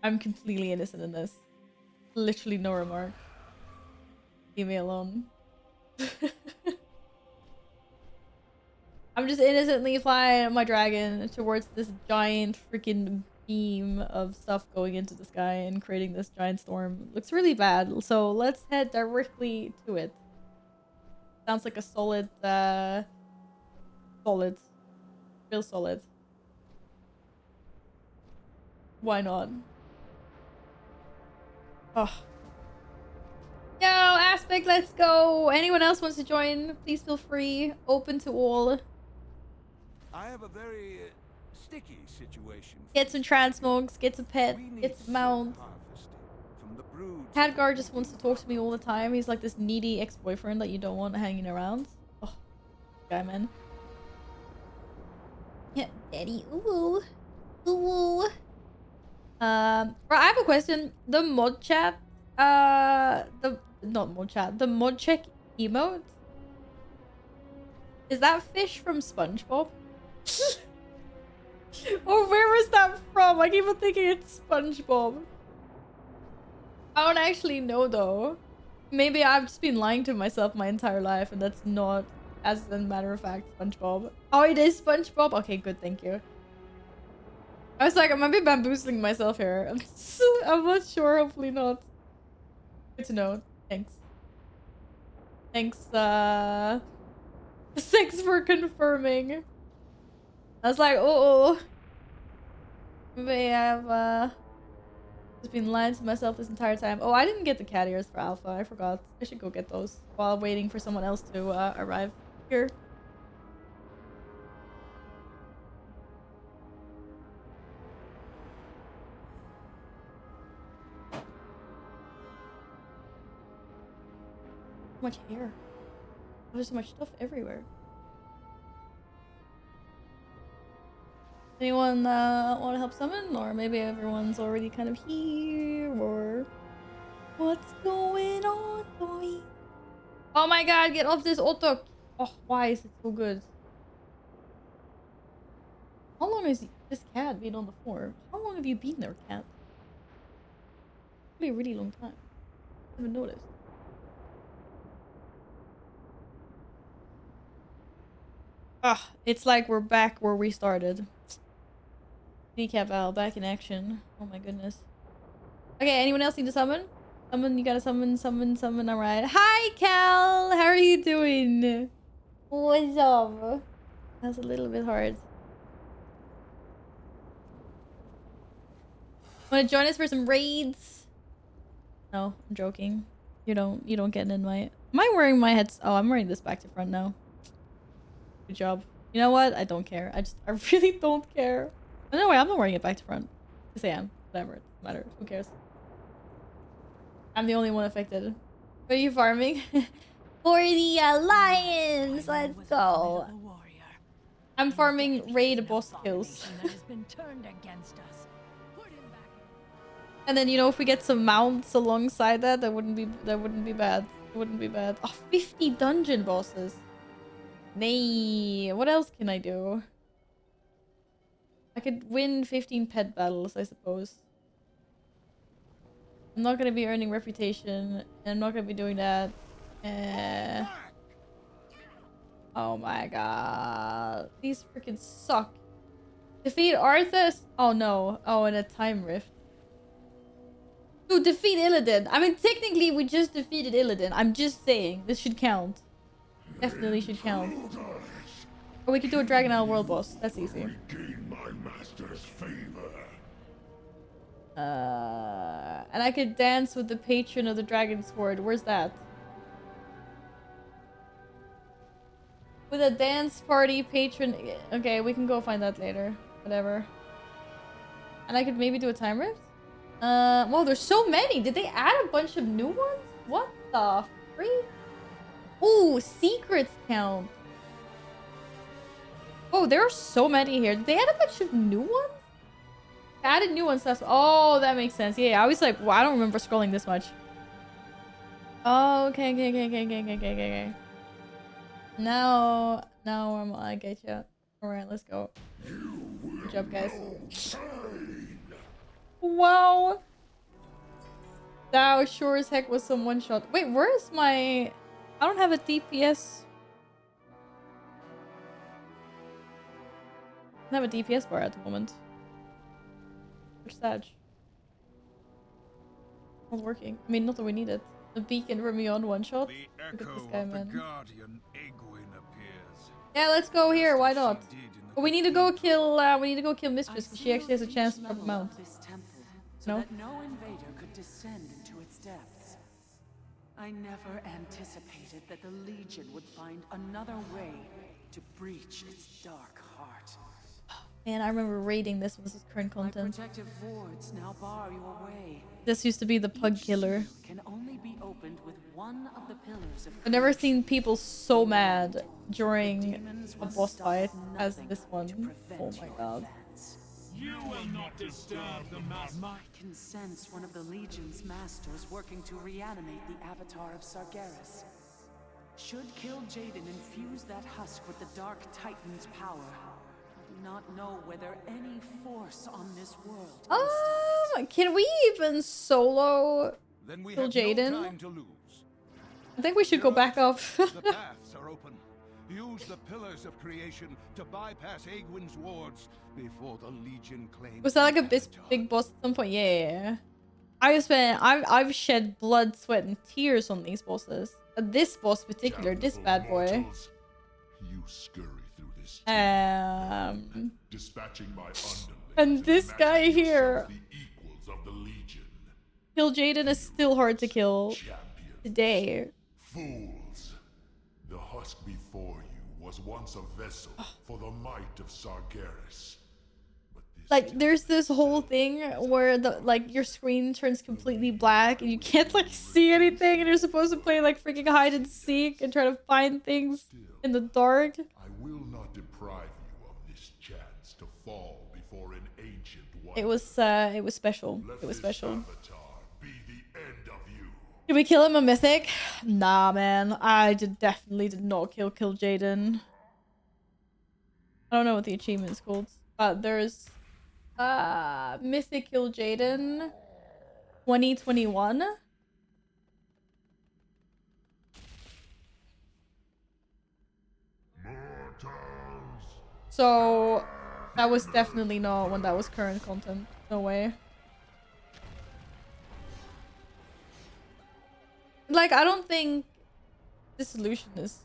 I'm completely innocent in this. Literally no remark. Leave me alone. I'm just innocently flying my dragon towards this giant freaking beam of stuff going into the sky and creating this giant storm. Looks really bad, so let's head directly to it. Sounds like a solid, solid. Real solid. Why not? Oh. Yo, Aspect, let's go! Anyone else wants to join? Please feel free. Open to all.
I have a very sticky situation.
Get some transmogs, get some pet, get some mount. Khadgar just wants to talk to me all the time. He's like this needy ex-boyfriend that you don't want hanging around. Oh, guy, man. Yeah, daddy. Ooh. Ooh. I have a question. The mod chat, not mod chat, the mod check emote. Is that fish from SpongeBob? Or where is that from? I keep on thinking it's SpongeBob. I don't actually know though. Maybe I've just been lying to myself my entire life and that's not, as a matter of fact, SpongeBob. Oh, it is SpongeBob? Okay, good, thank you. I was like, I might be bamboozling myself here. I'm not sure, hopefully not. Good to know. Thanks. Thanks, thanks for confirming. I was like, oh. Maybe I've, just been lying to myself this entire time. Oh, I didn't get the cat ears for Alpha. I forgot. I should go get those while waiting for someone else to arrive here. So much hair. There's so much stuff everywhere. Anyone want to help summon? Or maybe everyone's already kind of here, or what's going on, boy? Oh my god, get off this auto. Oh, why is it so good? How long has this cat been on the floor? How long have you been there, cat? Probably a really long time. I haven't noticed. Ah, it's like we're back where we started. Decap Al back in action. Oh my goodness. Okay, anyone else need to summon? Summon, you gotta summon. Alright. Hi, Cal! How are you doing? What's up? That's a little bit hard. Wanna join us for some raids? No, I'm joking. You don't get an invite. Am I wearing my heads? Oh, I'm wearing this back to front now. Good job. You know what? I don't care. I really don't care. Oh, no way, I'm not wearing it back to front. Yes, I am. Whatever. It doesn't matter. Who cares? I'm the only one affected. What are you farming? For the lions! Let's go! I'm farming raid boss kills. And then, you know, if we get some mounts alongside that, that wouldn't be bad. It wouldn't be bad. Oh, 50 dungeon bosses. Nay. What else can I do? I could win 15 pet battles, I suppose. I'm not gonna be earning reputation, and I'm not gonna be doing that. Oh my god. These freaking suck. Defeat Arthas? Oh no. Oh, and a time rift. To defeat Illidan. I mean, technically, we just defeated Illidan. I'm just saying. This should count. Definitely should count. Or we could do a Dragon Isle world boss. That's easy. And I could dance with the patron of the Dragon Sword. Where's that? With a dance party patron. Okay, we can go find that later. Whatever. And I could maybe do a time rift? Well, there's so many. Did they add a bunch of new ones? What the freak? Ooh, secrets count. Oh, there are so many here. Did they add a bunch of new ones? They added new ones. Oh, that makes sense. Yeah, I was like, well, I don't remember scrolling this much. Oh, okay. Now I get you. Alright, let's go. Good job, guys. Wow. That sure as heck was some one-shot. Wait, where is my... I don't have a DPS. I don't have a DPS bar at the moment. Which Sag? Not working. I mean, not that we need it. The beacon Remion one-shot. Look at this guy, man. Yeah, let's go here. Why not? But we need to go kill. We need to go kill Mistress because she actually has a chance to drop him out.
This temple so
No.
that no invader could descend into its depths. I never anticipated that the Legion would find another way to breach its dark heart.
Man, I remember raiding this was his current
My
content.
protective wards now bar your way.
This used to be the pug
Each
killer.
seal can only be opened with one of the pillars of
I've never
creation.
seen people so mad during
Demons
a
will
boss
stop
fight as
nothing
this
to
one.
prevent
Oh my
your
god.
advance.
You will not disturb the mass.
I can sense one of the Legion's masters working to reanimate the avatar of Sargeras. Should Kill Jaden infuse that husk with the Dark Titan's power, I do not know whether any force on this world can stop it.
Can we even solo
Then we
Kill
have
Jaden?
no time to lose.
I think we should go back off.
The paths are open. Use the pillars of creation to bypass Aegwyn's wards before the Legion claims.
Was that like a
the avatar.
big boss at some point? Yeah. I've shed blood, sweat, and tears on these bosses. This boss in particular, this bad boy.
Mortals, you scurry through this dispatching my underlings
And this guy
imagining
here.
yourself the equals of the Legion.
Kill Jaden is still hard to kill
Champion.
today.
Fools. The husk before you was once a vessel for the might of Sargeras. But this
Like, there's this whole thing where your screen turns completely black and you can't like see anything, and you're supposed to play like freaking hide and seek and try to find things in the dark.
I will not deprive you of this chance to fall before an ancient one.
It was special.
Let
It was
this
special.
avatar be the end of you.
Did we kill him a mythic? Nah, man. I definitely did not kill Jaden. I don't know what the achievement's called. There's Mythic Kill Jaden 2021.
Mortals.
So that was definitely not when that was current content. No way. Like, I don't think this solution is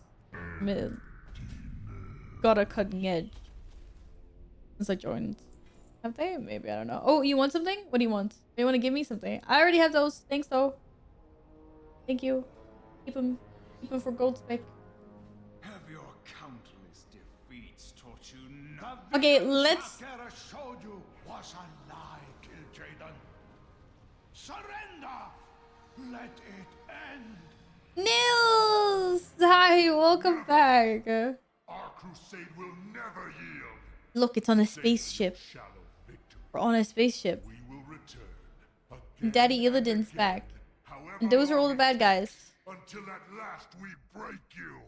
got a cutting edge since I joined. Have they? Maybe, I don't know. Oh, you want something? What do you want? You want to give me something? I already have those. Thanks though. Thank you. Keep them for gold spec.
Have your countless defeats taught you nothing?
Okay, let's...
Sargeras showed you was a lie, Kill Jaden. Surrender! Let it end!
Nils! Hi, welcome back.
Our crusade will never yield.
Look, it's on a spaceship.
Shallow victory.
We're on a spaceship.
We will return.
And Daddy Illidan's back.
However
And those are all the
long
bad
it
guys.
takes, until at last we break you.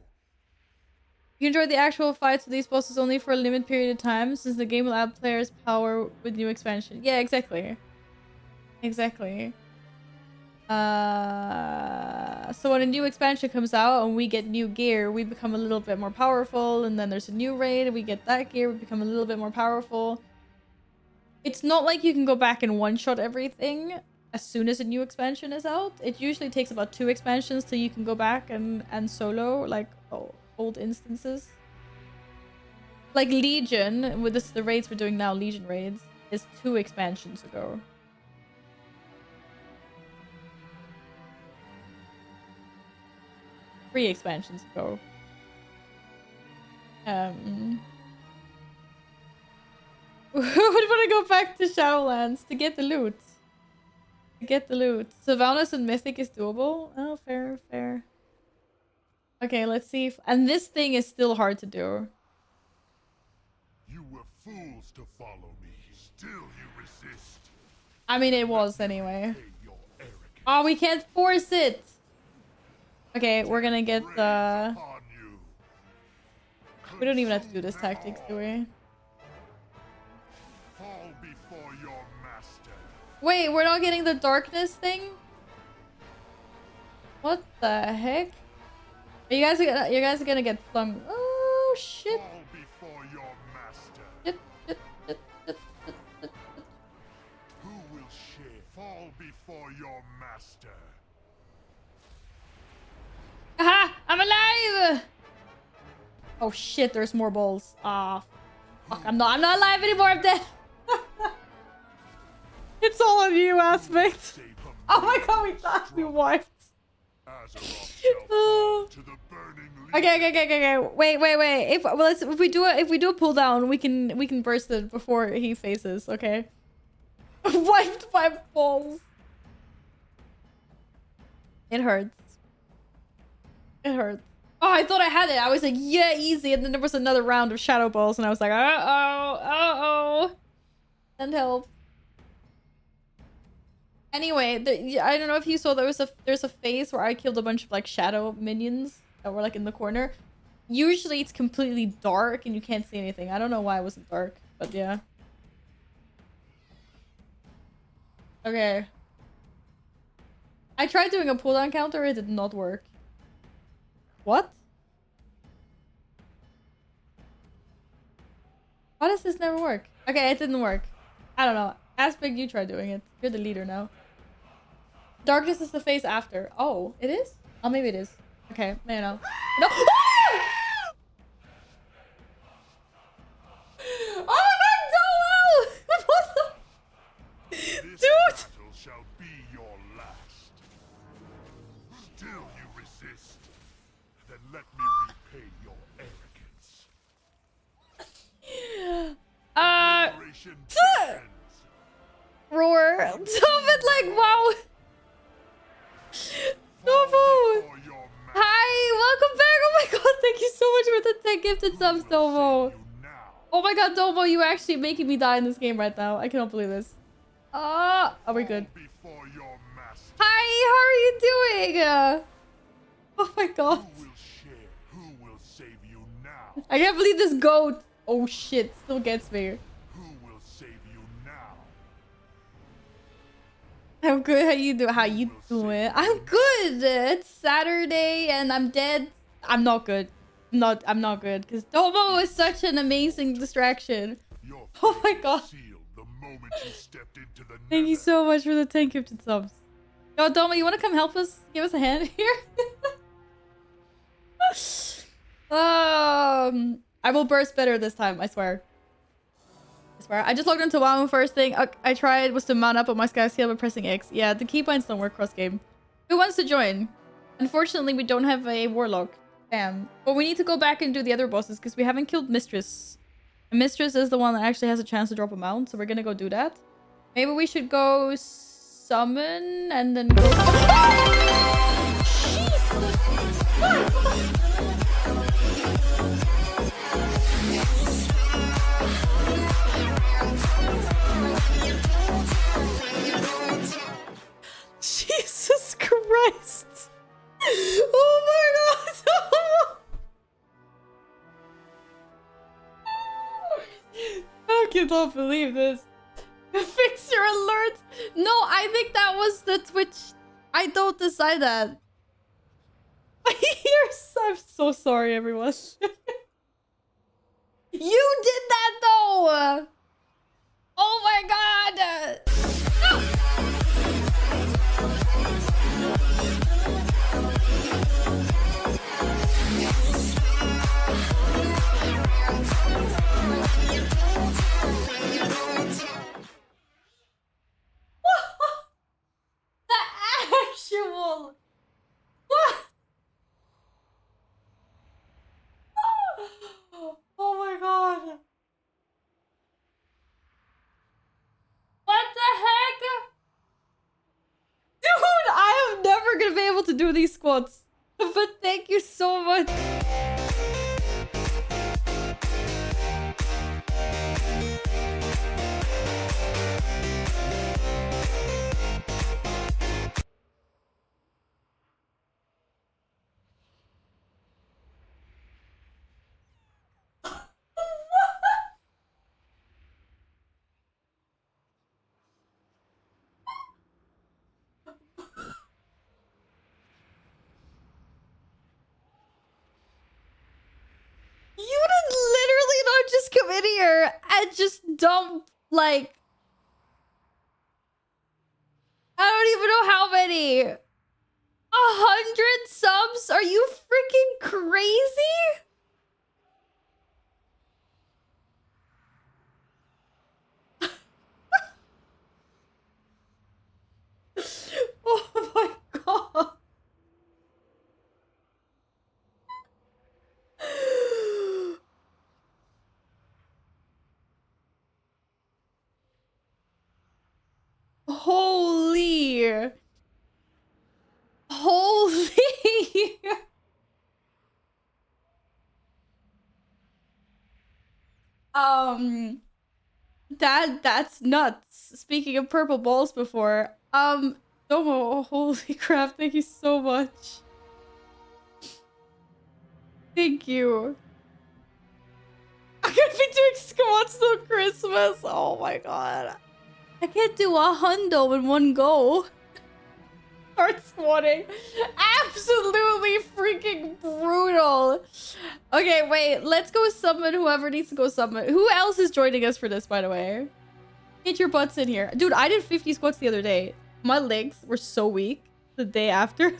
You enjoy the actual fights with these bosses only for a limited period of time, since the game will add players' power with new expansion. Yeah, exactly. Exactly. So when a new expansion comes out and we get new gear, we become a little bit more powerful, and then there's a new raid and we get that gear, we become a little bit more powerful. It's not like you can go back and one-shot everything as soon as a new expansion is out. It usually takes about 2 expansions till you can go back and solo, like, old instances. Like Legion, with the raids we're doing now, Legion raids, is 2 expansions ago. Three expansions ago. Would want to go back to Shadowlands to get the loot. To get the loot. Sylvanas and Mythic is doable. Oh, fair, fair. Okay, let's see if... And this thing is still hard to do.
You were fools to follow me. Still you resist.
I mean, it was anyway.
Pay your arrogance.
Oh, we can't force it! Okay, we're gonna get the...
Upon you.
We don't even have to do this tactics, do we?
Fall before your master.
Wait, we're not getting the darkness thing? What the heck? You guys are gonna get flung. Oh shit!
Fall before your master.
Shit, shit, shit, shit, shit, shit.
Who will share? Fall before your master.
Aha! I'm alive! Oh shit, there's more balls. Ah. Fuck, I'm not alive anymore, I'm dead. It's all on you, Aspect. Oh my god, we thought we wiped. Okay. Wait. If we do a pull down, we can burst it before he faces, okay? Wiped by balls. It hurts. It hurts. Oh, I thought I had it. I was like, yeah, easy. And then there was another round of shadow balls, and I was like, uh-oh. And help. Anyway, I don't know if you saw there's a phase where I killed a bunch of like shadow minions that were like in the corner. Usually it's completely dark and you can't see anything. I don't know why it wasn't dark, but yeah. Okay. I tried doing a pulldown counter, it did not work. What? Why does this never work? Okay, it didn't work. I don't know. Aspect, you try doing it. You're the leader now. Darkness is the phase after. Oh, it is? Oh, maybe it is. Okay, no. No! Oh my god, Dolo! What the... Dude!
Shall be your last. Still you resist. Then let me repay your arrogance.
Roar. Stop it, like, wow. Novo. Hi, welcome back. Oh my god, thank you so much for the 10 gifted subs, Domo. Oh my god, Domo, you actually making me die in this game right now. I cannot believe this. Are we good? Hi, how are you doing? Oh my god.
Who will save you now?
I can't believe this goat. Oh shit, still gets me.
Who will save you now?
I'm good. How you doing? I'm good. It's Saturday and I'm dead. I'm not good. I'm not good because Domo is such an amazing distraction. Oh my god. Thank you so much for the 10 gifted subs. Yo, Domo, you want to come help us? Give us a hand here? I will burst better this time, I swear. I just logged into WoW. First thing I tried was to mount up on my sky scale by pressing X. Yeah, the keybinds don't work cross game. Who wants to join? Unfortunately, we don't have a warlock. Damn. But we need to go back and do the other bosses because we haven't killed Mistress. And Mistress is the one that actually has a chance to drop a mount, so we're gonna go do that. Maybe we should go summon and then go... Jesus Christ! Oh my god! I cannot believe this. Fix your alert. No, I think that was the Twitch. I don't decide that. I'm so sorry, everyone. You did that though. Oh my god. The actual... What? Oh my god. What the heck? Dude, I am never gonna be able to do these squats. But thank you so much. You did literally not just come in here and just dump, like... I don't even know how many. 100 subs? Are you freaking crazy? That's nuts. Speaking of purple balls before, Domo, holy crap, thank you so much. Thank you. I'm gonna be doing squats till Christmas. Oh my god. I can't do a hundo in one go. Start squatting. Absolutely freaking brutal. Okay, wait. Let's go summon whoever needs to go summon. Who else is joining us for this, by the way? Get your butts in here. Dude, I did 50 squats the other day. My legs were so weak the day after.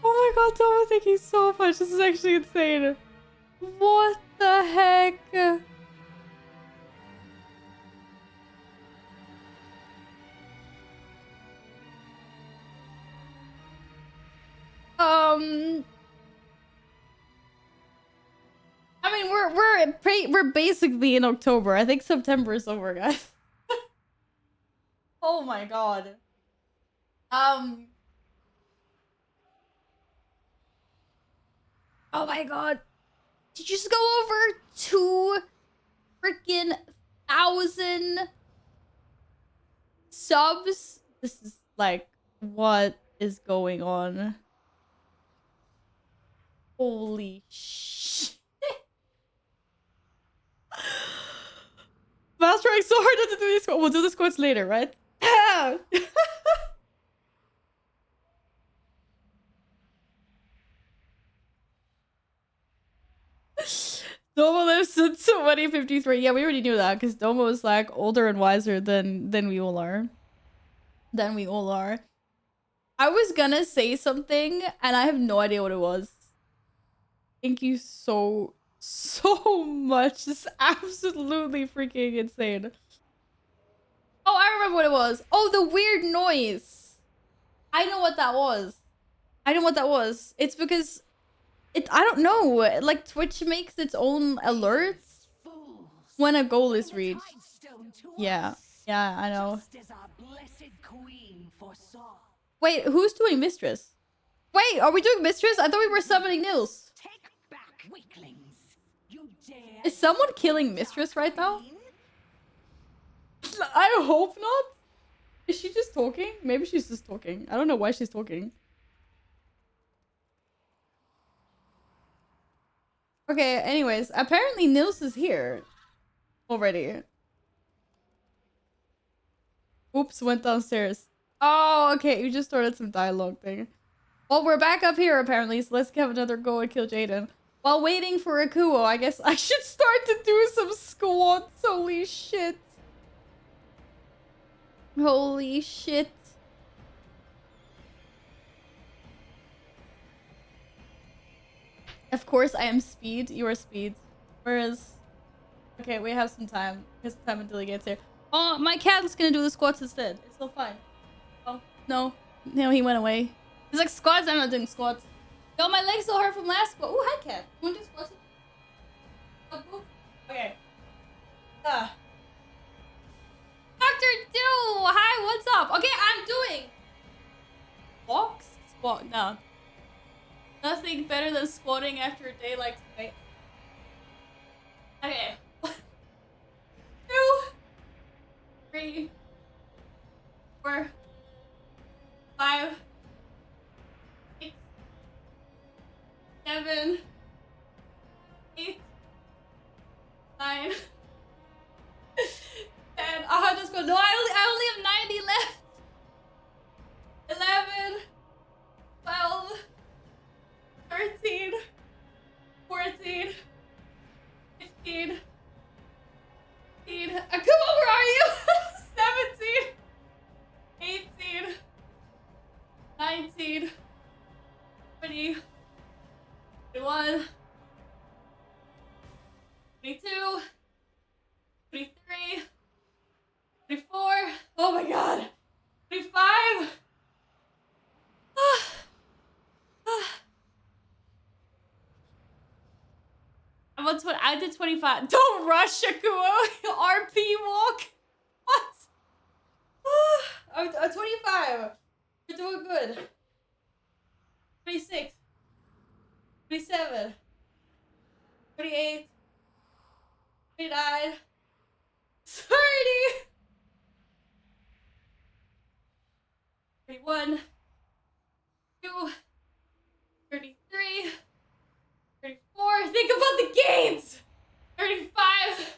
Oh my god, Thomas, thank you so much. This is actually insane. What the heck? I mean, we're basically in October. I think September is over, guys. Oh my god. Oh my god. Did you just go over 2,000 subs? This is like, what is going on? Holy shit. I was trying so hard not to do this. We'll do the squats later, right? Domo lives in 2053. Yeah, we already knew that because Domo is like older and wiser than we all are. I was gonna say something and I have no idea what it was. Thank you so much. It's absolutely freaking insane. Oh, I remember what it was. Oh, the weird noise. I know what that was. It's because I don't know. Like Twitch makes its own alerts when a goal is reached. Yeah, I know. Wait, who's doing Mistress? Wait, are we doing Mistress? I thought we were summoning Nils. Is someone killing Mistress right now? I hope not. Is she just talking? Maybe she's just talking. I don't know why she's talking. Okay, anyways, apparently Nils is here already. Oops, went downstairs. Oh, okay, you just started some dialogue thing. Well, we're back up here apparently, so let's have another go and kill Jaden. While waiting for Akuo, I guess I should start to do some squats. Holy shit. Holy shit. Of course, I am speed. You are speed. Whereas... Okay, we have some time. We have some time until he gets here. Oh, my cat is gonna do the squats instead. It's so fine. Oh, no. No, he went away. He's like, squats? I'm not doing squats. Yo, my legs still hurt from last squat. Oh, hi, cat. You wanna do squats? Okay. Dr. Do! Hi, what's up? Okay, I'm doing... Walks? Squat, no. Nothing better than squatting after a day like today. Okay. 2, 3, 4, 5, 6, 7, 8, 9, 10. Oh, just go. No, I only have 90 left. 11, 12, 13, 14, 15, 16. Come on, where are you? 17, 18, 19, 20, 21, 22, 23, 24. Oh my god. 25. I did 25. Don't rush, Akuo. RP walk. What? I'm 25. You're doing good. 26. 27. 28. 29, 30, 31, 2, 33, 34. Think about the gains. 35,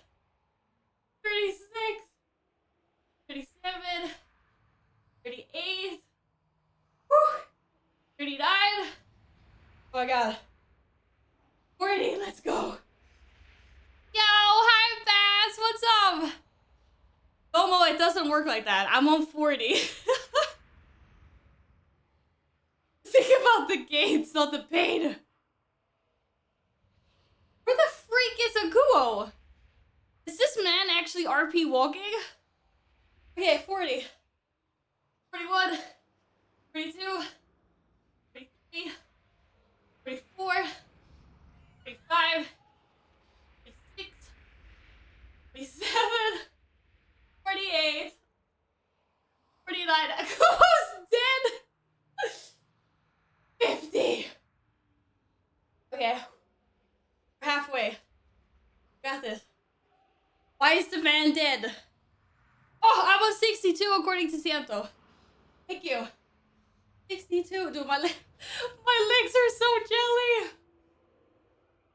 36, 37, 38, whew, 39. Oh my god. 40, let's go. Yo, hi Bass, what's up? Domo, it doesn't work like that. I'm on 40. Think about the gains, not the pain. Where the freak is Akuo? Is this man actually RP walking? Okay, 40. 41. 42. 43. 44. 45. 46. 47. 48. 49. Akuo's dead! 50. Okay. We're halfway. Got this. Why is the man dead? Oh, I'm on 62 according to Siento. Thank you. 62. Dude, my legs are so jelly.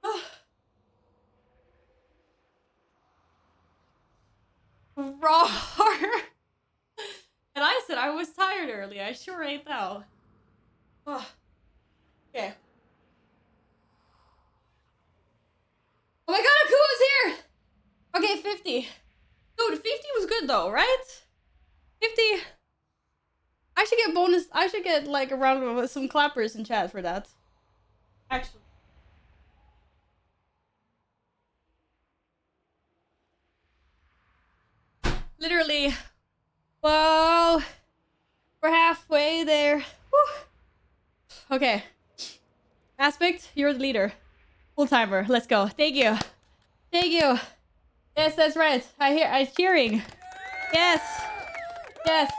Oh. Roar. And I said I was tired earlier. I sure ain't though. Oh. Okay. Oh my god, Akua's here! Okay, 50. Dude, 50 was good though, right? 50. I should get bonus. I should get like a round of some clappers in chat for that. Actually. Literally. Whoa. We're halfway there. Whew. Okay. Aspect, you're the leader. Full timer. Let's go. Thank you. Thank you. Yes, that's right. I'm cheering. Yes. Yes.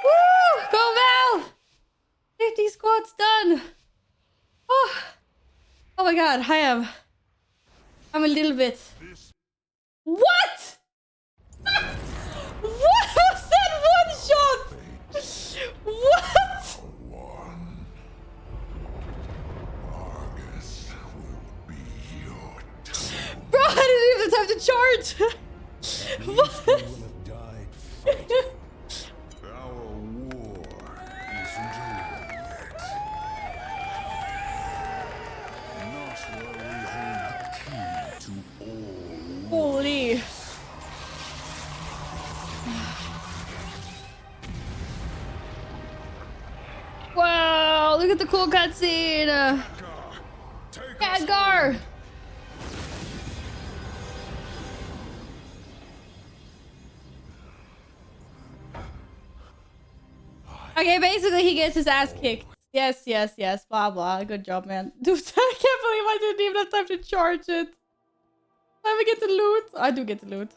Woo! Go Val! 50 squats done. Oh. Oh my god, I'm a little bit. What? What was that one shot? What? Bro, I didn't even have time to charge. What?
Our war is doomed. Not where we hold the key to all.
Holy. Wow, look at the cool cutscene. Khadgar. Okay, basically he gets his ass kicked. Yes, yes, yes. Blah, blah. Good job, man. Dude, I can't believe I didn't even have time to charge it. Time to get the loot. I do get the loot.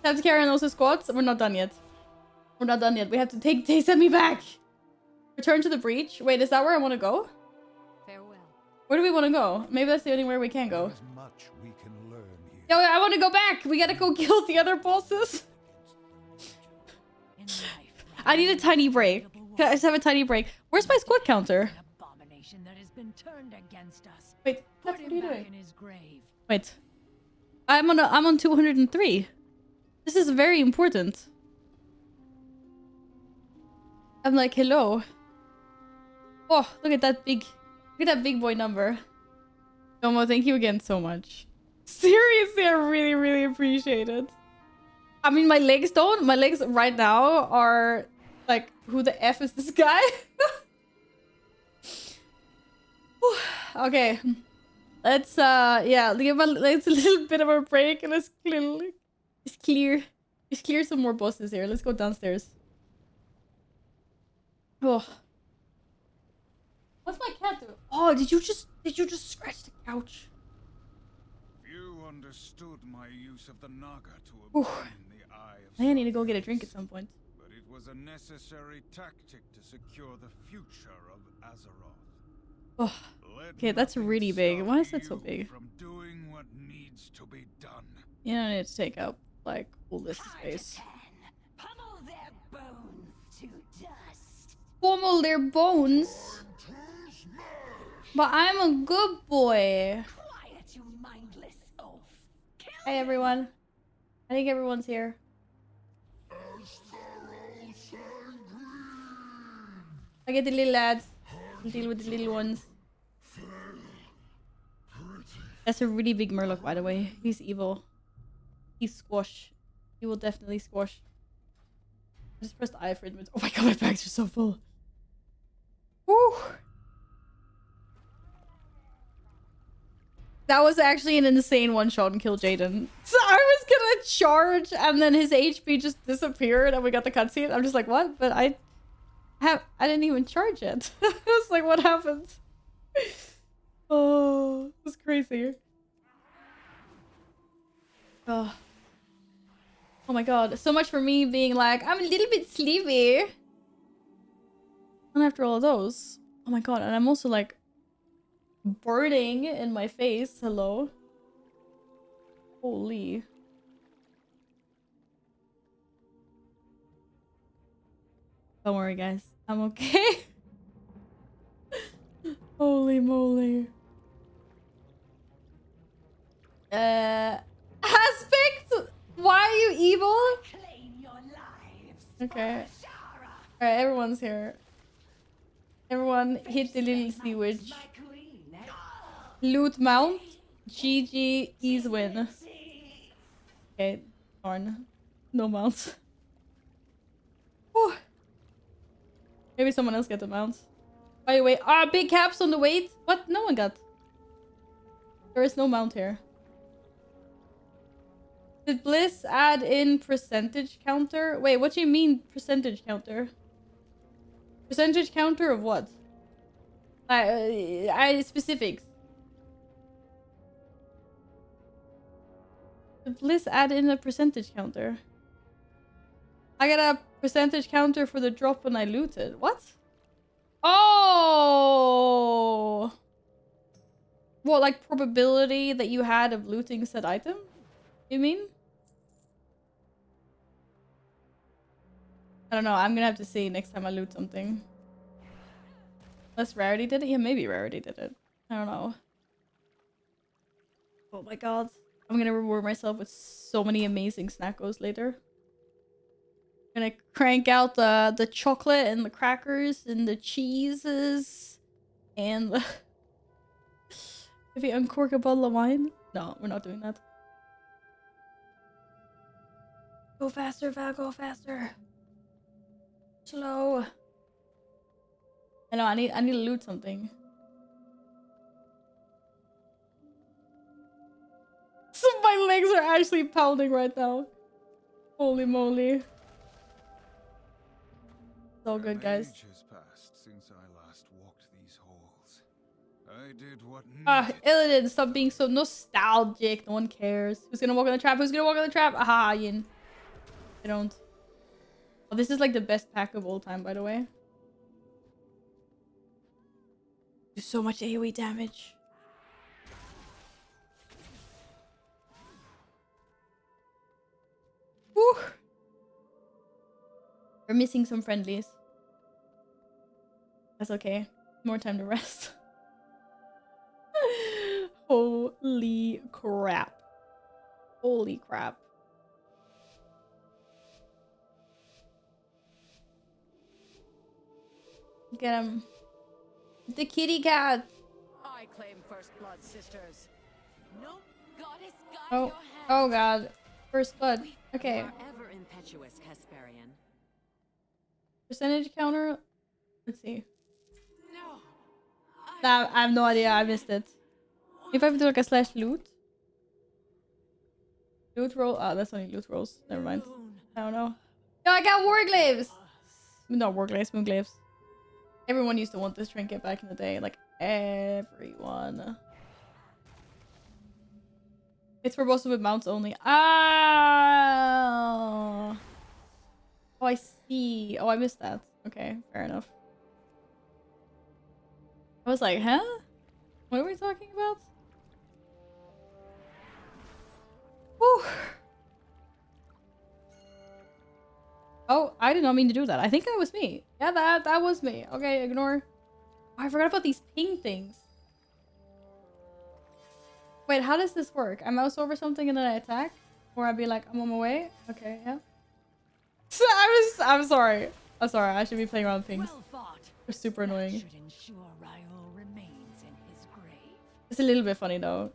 Have to carry on also squats. We're not done yet. We're not done yet. We have to take... They send me back. Return to the breach. Wait, is that where I want to go?
Farewell.
Where do we want to go? Maybe that's the only way we can go.
There's much we can learn here.
Yo, I want to go back. We gotta go kill the other bosses. I need a tiny break. Can I just have a tiny break? Where's my squad counter?
Abomination that has been turned against us.
Wait,
Put
what are
him
you
back
doing?
in his grave.
Wait. I'm on 203. This is very important. I'm like, hello. Oh, look at that big boy number. Domo, thank you again so much. Seriously, I really, really appreciate it. I mean, my legs don't. My legs right now are like, who the F is this guy? Okay. Let's, yeah, let's a little bit of a break and let's clear some more bosses here. Let's go downstairs. Oh. What's my cat doing? Oh, did you just scratch the couch?
You understood my use of the Naga to
Ooh.
obtain the Eye of
I need to go get a drink at some point.
But it was a necessary tactic to secure the future of Azeroth.
Oh. Okay, that's really big. Why is that so big?
From doing what needs needs to be done.
You don't need to take up like all this space.
Pummel their bones to dust.
Pummel their bones. But I'm a good boy.
Quiet, you mindless oaf.
Hi everyone. I think everyone's here. I get the little lads. I'll deal with the little ones. That's a really big Murloc, by the way. He's evil. He's squash. He will definitely squash. I just pressed I for it. Oh my god, my bags are so full. Woo! That was actually an insane one-shot and kill Jaden. So I was gonna charge and then his HP just disappeared and we got the cutscene. I'm just like, what? But I didn't even charge it. I was like, what happened? Oh, it was crazy. Oh. Oh my god. So much for me being like, I'm a little bit sleepy. And after all of those. Oh my god. And I'm also like burning in my face. Hello. Holy. Don't worry, guys. I'm okay. Holy moly. Aspect? Why are you evil?
Claim your lives.
Okay. Alright, everyone's here. Everyone hit the little sea witch.
My queen.
Loot mount. GG ease win. Okay, darn. No mounts. Whew. Maybe someone else get the mounts. By the way, big caps on the weight. What? No one got. There is no mount here. Did Bliss add in percentage counter? Wait, what do you mean percentage counter? Percentage counter of what? Specifics. Did Bliss add in a percentage counter? I got a percentage counter for the drop when I looted. What? Oh! What, like probability that you had of looting said item? You mean? I don't know. I'm gonna have to see next time I loot something. Unless Rarity did it? Yeah, maybe Rarity did it. I don't know. Oh my god. I'm gonna reward myself with so many amazing snackos later. I'm gonna crank out the chocolate and the crackers and the cheeses and the... Maybe uncork a bottle of wine? No, we're not doing that. Go faster, Val, go faster. Slow. I know, I need to loot something. So my legs are actually pounding right now. Holy moly. It's all good, guys.
Age has passed since I last walked these halls. I did what
Illidan, stop being so nostalgic. No one cares. Who's gonna walk on the trap? Who's gonna walk on the trap? Aha, Yin. I don't. Oh, this is like the best pack of all time, by the way. Do so much AoE damage. Woo! We're missing some friendlies. That's okay. More time to rest. Holy crap. Holy crap. Get him. The kitty cat.
I claim first blood, sisters. No goddess guide
Oh,
your hand.
oh god. First blood. Okay.
You are ever impetuous, Hesperian.
Percentage counter. Let's see.
No.
Nah, I have no idea. I missed it. If I have to do like a slash loot. Loot roll. Oh, that's only loot rolls. Never mind. I don't know. No, I got warglaves. Not warglaves, moonglaves. Everyone used to want this trinket back in the day. Like, everyone. It's for bosses with mounts only. Ah. Oh, I see. Oh, I missed that. Okay, fair enough. I was like, huh? What are we talking about? I did not mean to do that. I think that was me. Yeah, that was me. Okay, ignore. Oh, I forgot about these ping things. Wait, how does this work? I mouse over something and then I attack? Or I'd be like, I'm on my way? Okay, yeah. I'm sorry. I'm sorry. I should be playing around with pings. They're super annoying.
Should ensure Raoul remains in his grave.
It's a little bit funny though.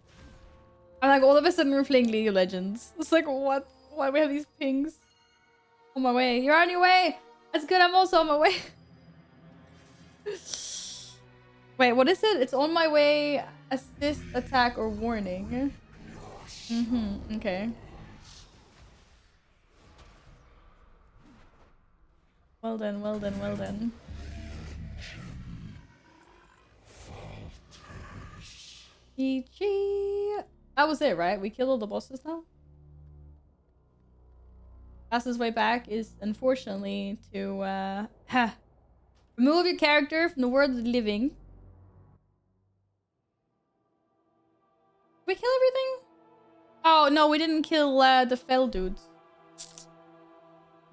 I'm like, all of a sudden we're playing League of Legends. It's like, what? Why do we have these pings? On my way. You're on your way! That's good, I'm also on my way. Wait, what is it? It's on my way, assist, attack, or warning. Okay. Well done, well done, well done. GG. That was it, right? We killed all the bosses now? Fastest way back is unfortunately to remove your character from the world of the living. Did we kill everything? Oh no, we didn't kill the fell dudes.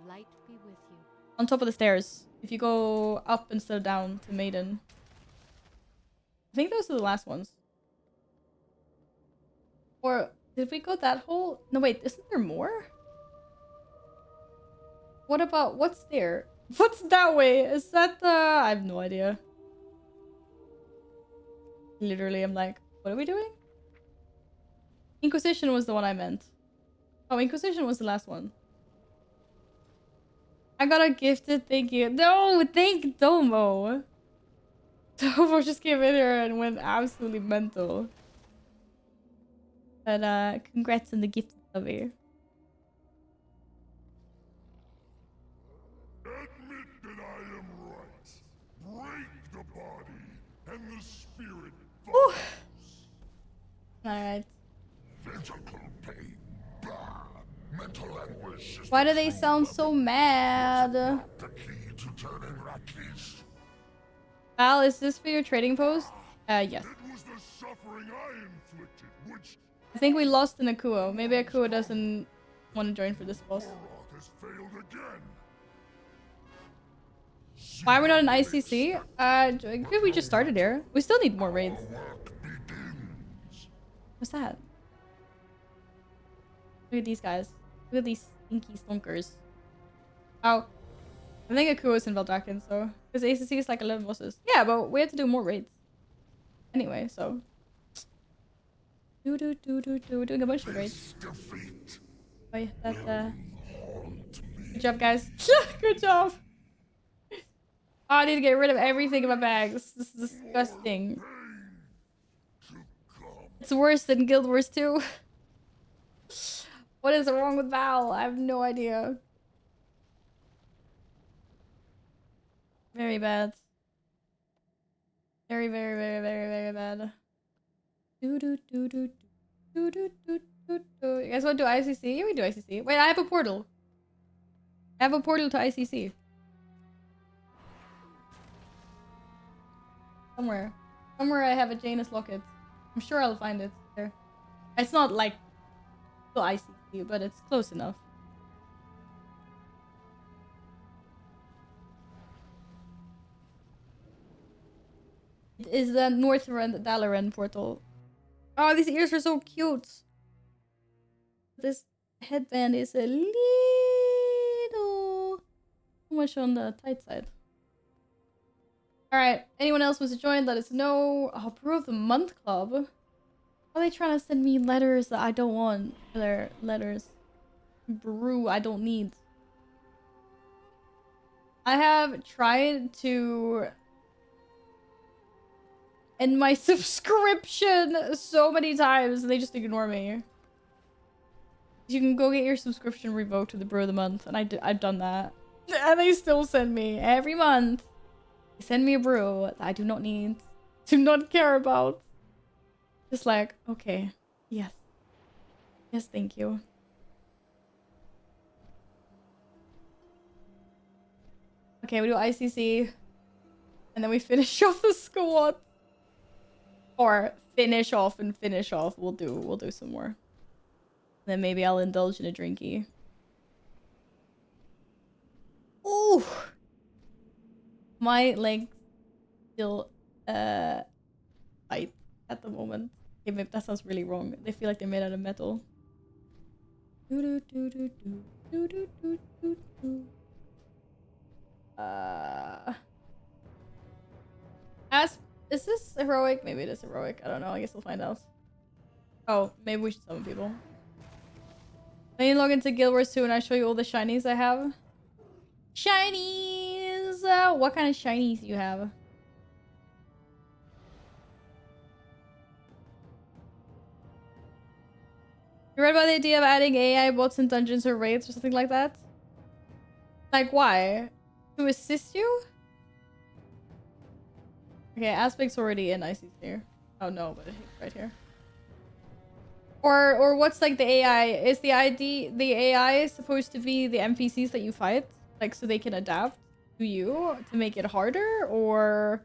Light be with you.
On top of the stairs. If you go up instead of down to Maiden. I think those are the last ones. Or did we go that whole? No wait, isn't there more? What about what's there? What's that way? Is that the? I have no idea. Literally, I'm like, what are we doing? Inquisition was the one I meant. Oh, Inquisition was the last one. I got a gifted, thank you. No, thank Domo. Domo just came in here and went absolutely mental. But congrats on the gift over here.
Admit that I am right. Break the body, and the spirit follows.
Alright.
Physical pain, bah, mental anguish.
Why do they sound so mad?
The key to turning Rakis.
Val, is this for your trading post? Yes.
It was the suffering I inflicted, which
I think we lost an Akuo. Maybe Akuo doesn't want to join for this boss.
has failed again.
Why are we not in ICC? Maybe we just started here. We still need more raids.
Work begins.
What's that? Look at these guys. Look at these stinky stonkers. Oh. I think Akuo is in Valdakin, so... Because ACC is like 11 bosses. Yeah, but we have to do more raids. Anyway, so... We're doing a bunch of raids. Oh yeah, that, Good job, guys. Good job! Oh, I need to get rid of everything in my bags. This is disgusting. It's worse than Guild Wars 2. What is wrong with Val? I have no idea. Very bad. Very, very, very, very, very bad. You guys want to do ICC? Yeah, we do ICC. Wait, I have a portal. I have a portal to ICC. Somewhere. Somewhere I have a Janus locket. I'm sure I'll find it there. It's not like the ICC, but it's close enough. It is the Northrend Dalaran portal. Oh, these ears are so cute. This headband is a little too much on the tight side. Alright, anyone else wants to join, let us know. Oh, Brew of the Month Club. Why are they trying to send me letters that I don't want? They're letters. Brew I don't need. I have tried to end my subscription so many times and they just ignore me. You can go get your subscription revoked to the Brew of the Month, and I've done that. And they still send me every month. They send me a brew that I do not need, do not care about. Just like, okay, yes. Yes, thank you. Okay, we do ICC. And then we finish off the squad. Or finish off and finish off. We'll do some more. Then maybe I'll indulge in a drinky. Ooh. My legs still fight at the moment. Okay, maybe that sounds really wrong. They feel like they're made out of metal. As is this heroic? Maybe it is heroic. I don't know. I guess we'll find out. Oh, maybe we should summon people. Let me log into Guild Wars 2 and I show you all the shinies I have. Shinies! What kind of shinies do you have? You read about the idea of adding AI bots in dungeons or raids or something like that? Like, why? To assist you? Okay, Aspect's already in IC's here. Oh no, but it's right here. Or what's like the AI? Is the AI supposed to be the NPCs that you fight? Like, so they can adapt to you to make it harder? Or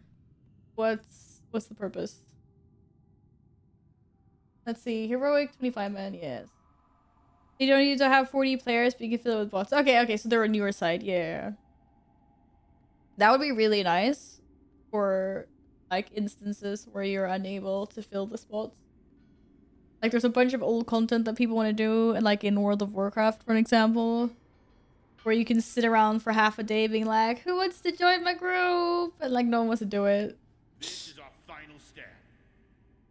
what's the purpose? Let's see. Heroic 25 man, yes. You don't need to have 40 players, but you can fill it with bots. Okay, so they're a newer side, yeah. That would be really nice for like instances where you're unable to fill the spots. Like there's a bunch of old content that people want to do, and like in World of Warcraft, for an example, where you can sit around for half a day being like, who wants to join my group? And like no one wants to do it.
This is our final stand.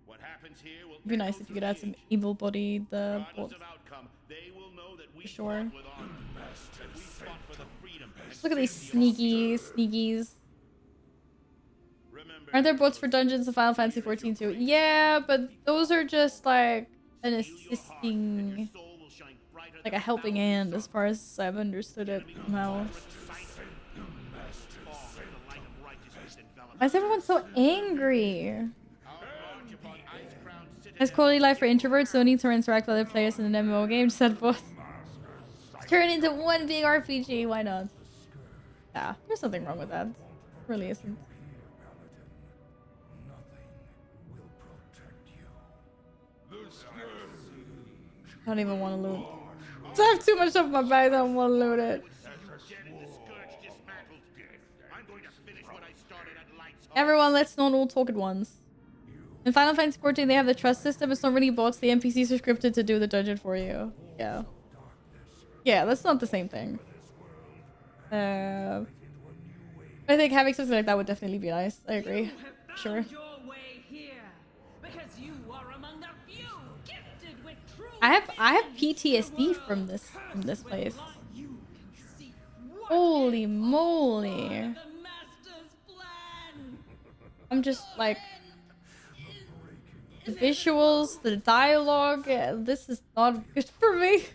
What happens here will
It'd be nice if you could add some evil-bodied bots. For sure. Look at these sneakies. Aren't there bots for dungeons in Final Fantasy 14 too? Yeah, but those are just like an assisting, like a helping hand as far as I've understood it now. Why is everyone so angry? Has quality life for introverts, so need to interact with other players in an MMO game. Just had both. Turn into one big RPG, why not? Yeah, there's something wrong with that. There really isn't. I don't even want to loot. I have too much of my bag, I don't want to loot it. Everyone, let's not all talk at once. In Final Fantasy 14, they have the trust system. It's not really bots. The NPCs are scripted to do the dungeon for you. Yeah. Yeah, that's not the same thing. I think having something like that would definitely be nice. I agree. Sure. I have PTSD from this place. Holy moly. I'm just like the visuals, the dialogue, this is not good for me.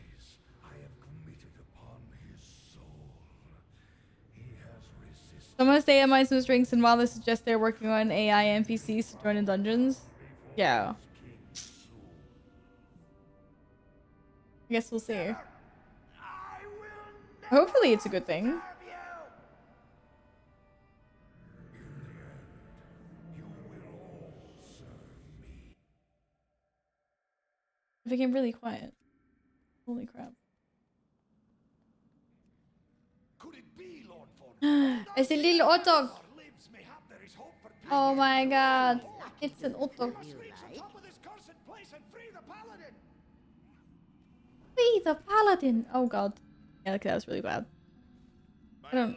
Someone say AI some strings and while this suggests they're working on AI NPCs to join in dungeons. Yeah. I guess we'll see. Hopefully it's a good thing. It became really quiet. Holy crap. It's a little Otto. Oh my god. It's an Otto. Free the paladin. Oh god. Yeah, that was really bad. I don't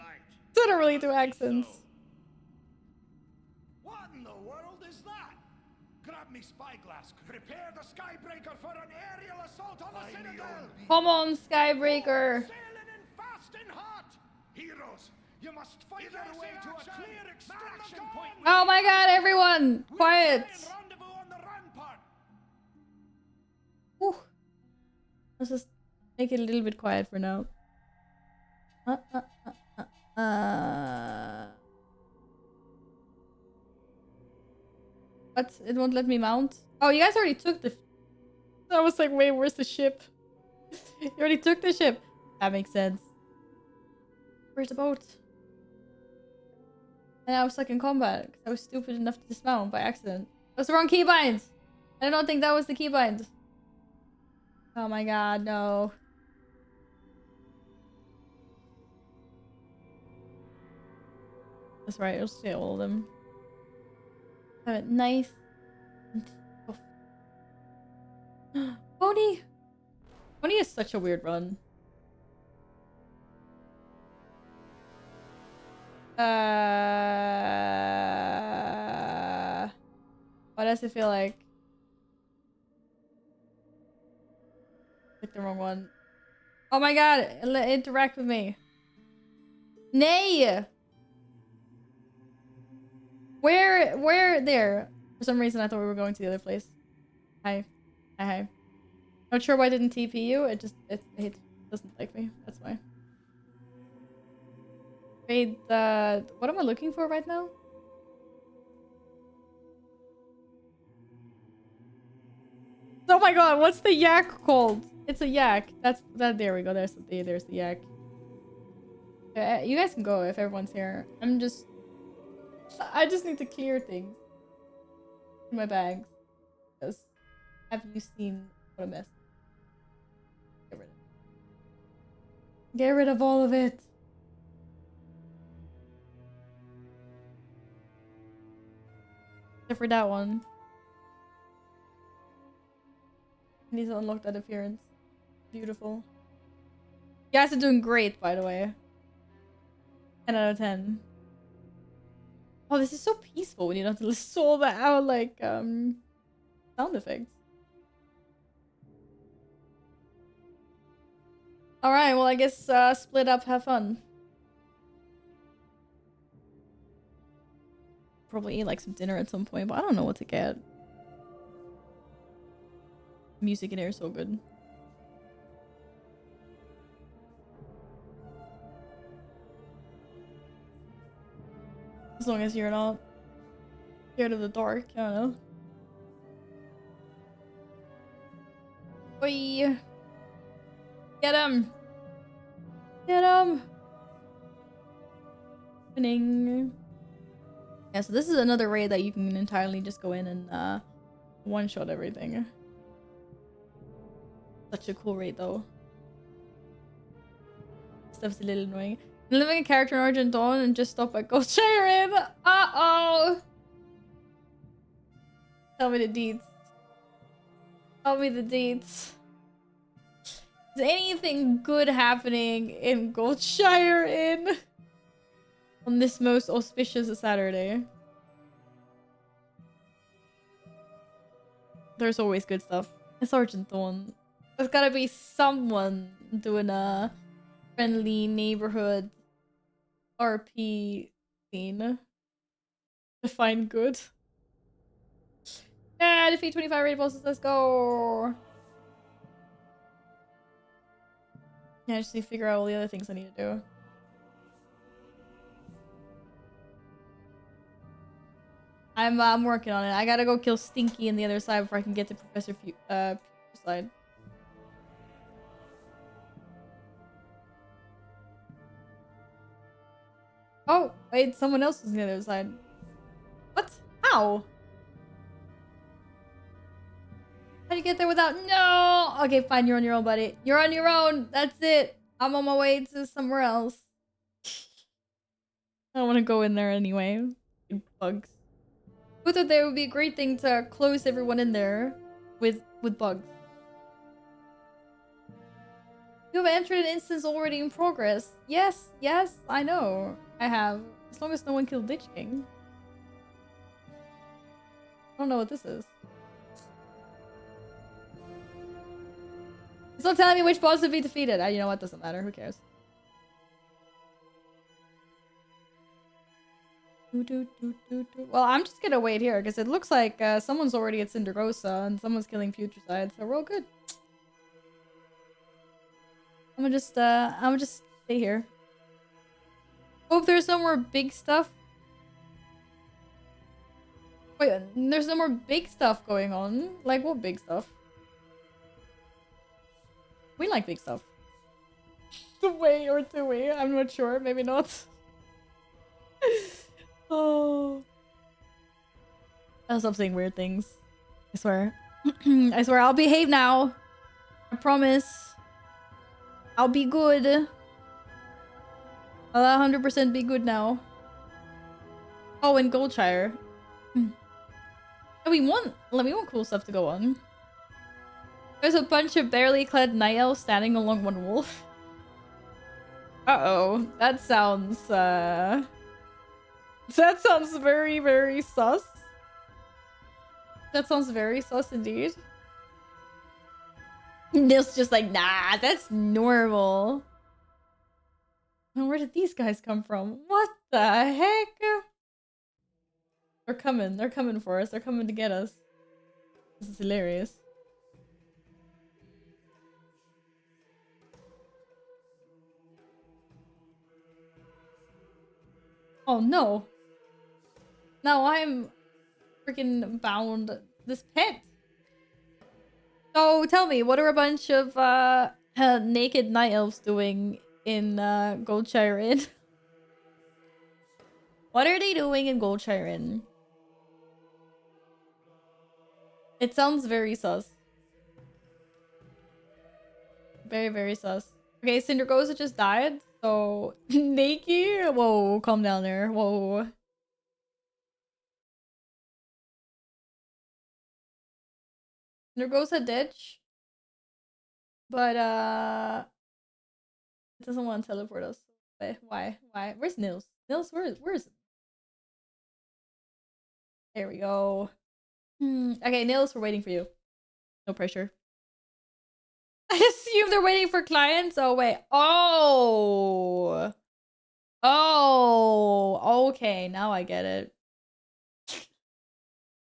really do accents.
What in the world is that? Grab me spyglass. Prepare the Skybreaker for an aerial assault on the Citadel.
Come on, Skybreaker.
Sailing in fast and hot. Heroes, you must fight your way to a clear extraction point.
Oh my god, everyone! Quiet! Whew. Let's just make it a little bit quiet for now. What? It won't let me mount? Oh, you guys already took the... I was like, wait, where's the ship? You already took the ship. That makes sense. Where's the boat? And I was stuck in combat because I was stupid enough to dismount by accident. That was the wrong keybind! I don't think that was the keybind. Oh my god, no. That's right, I'll say all of them. Have it nice and tough. Pony! Pony is such a weird run. Why does it feel like? Pick the wrong one. Oh my god! Interact with me. Nay! Where? There. For some reason, I thought we were going to the other place. Hi. Hi. Not sure why I didn't TP you. It doesn't like me. That's why. Wait, what am I looking for right now? Oh my god, what's the yak called? It's a yak. There we go. There's the yak. You guys can go if everyone's here. I just need to clear things in my bags. Because have you seen what a mess? Get rid of all of it. Except for that one. I need to unlock that appearance. Beautiful. You guys are doing great, by the way. 10 out of 10. Oh, this is so peaceful when you don't have to list all that out, like, sound effects. Alright, well, I guess, split up, have fun. Probably eat, like, some dinner at some point, but I don't know what to get. Music in here is so good. As long as you're not scared of the dark, I don't know. Oi! Get him! Get him! Winning. Yeah, so this is another raid that you can entirely just go in and one-shot everything. Such a cool raid though. Stuff's a little annoying. I'm living a character in Argent Dawn and just stop at Ghost Srream. Uh-oh! Tell me the deeds. Tell me the deeds. Is anything good happening in Goldshire Inn on this most auspicious Saturday? There's always good stuff. It's Argent Dawn. There's gotta be someone doing a friendly neighborhood RP scene to find good. Yeah, defeat 25 raid bosses. Let's go. Yeah, I just need to figure out all the other things I need to do. I'm working on it. I gotta go kill Stinky on the other side before I can get to Professor side. Oh, wait, someone else is on the other side. What? How? How do you get there without— No! Okay, fine, you're on your own, buddy. You're on your own. That's it. I'm on my way to somewhere else. I don't want to go in there anyway. Bugs. Who thought there would be a great thing to close everyone in there with bugs? You have entered an instance already in progress. Yes, I know. I have. As long as no one killed Lich King. I don't know what this is. It's not telling me which boss to be defeated. You know what? Doesn't matter. Who cares? Well, I'm just gonna wait here because it looks like someone's already at Cindergosa and someone's killing Futureside, so we're all good. I'm gonna just stay here. Hope there's no more big stuff. Wait, there's no more big stuff going on. Like, what big stuff? We like big stuff. Do we? I'm not sure. Maybe not. Oh. I'll stop saying weird things. I swear. I swear I'll behave now. I promise. I'll be good. I'll 100% be good now. Oh, in Goldshire. And we want cool stuff to go on. There's a bunch of barely clad night elves standing along one wolf. Uh-oh. That sounds very, very sus. That sounds very sus indeed. Nil's just like, nah, that's normal. Where did these guys come from? What the heck? They're coming for us. They're coming to get us. This is hilarious. Oh no. Now I'm freaking bound this pet. So tell me, what are a bunch of naked night elves doing in Goldshire Inn? What are they doing in Goldshire Inn? It sounds very sus. Very, very sus. Okay, Cindergoza just died, so naked? Whoa, calm down there. Whoa. Cindergoza ditch. But it doesn't want to teleport us. Why? Where's Nils? Nils, where's There we go. Okay, Nils, we're waiting for you. No pressure. I assume they're waiting for clients. Oh wait. Oh. Oh. Okay, now I get it.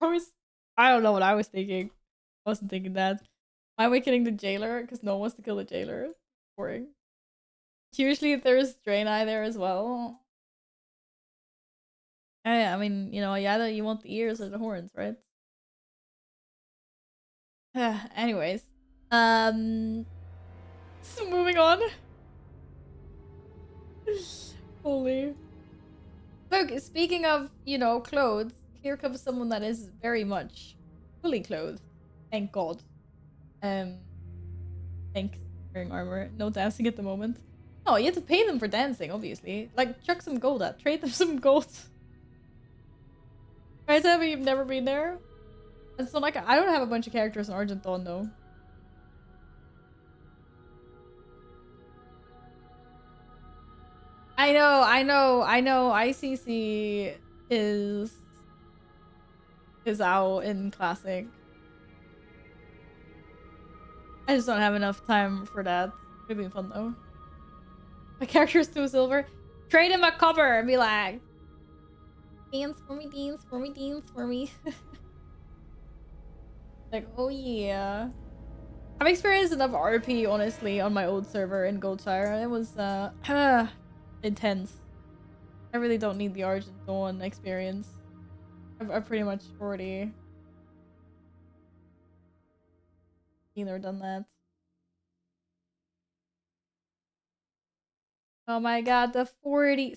I don't know what I was thinking. I wasn't thinking that. Why am I killing the jailer? Because no one wants to kill the jailer. Boring. Usually there's Draenei there as well. I mean, you know, either you want the ears or the horns, right? Anyways. So moving on. Holy. Look, speaking of, you know, clothes, here comes someone that is very much fully clothed. Thank God. Thanks. Wearing armor. No dancing at the moment. Oh, you have to pay them for dancing, obviously. Like, chuck some gold at. Trade them some gold. Right, Abby, you've never been there? It's not like I don't have a bunch of characters in Argent Dawn, though. I know. ICC is out in Classic. I just don't have enough time for that. It'd be fun though. My character's too silver. Trade him a copper and be like, dance for me, dance for me, dance for me. Like, oh yeah. I've experienced enough RP, honestly, on my old server in Goldshire. It was intense. I really don't need the Argent Dawn experience. I've pretty much already either done that. Oh my god, the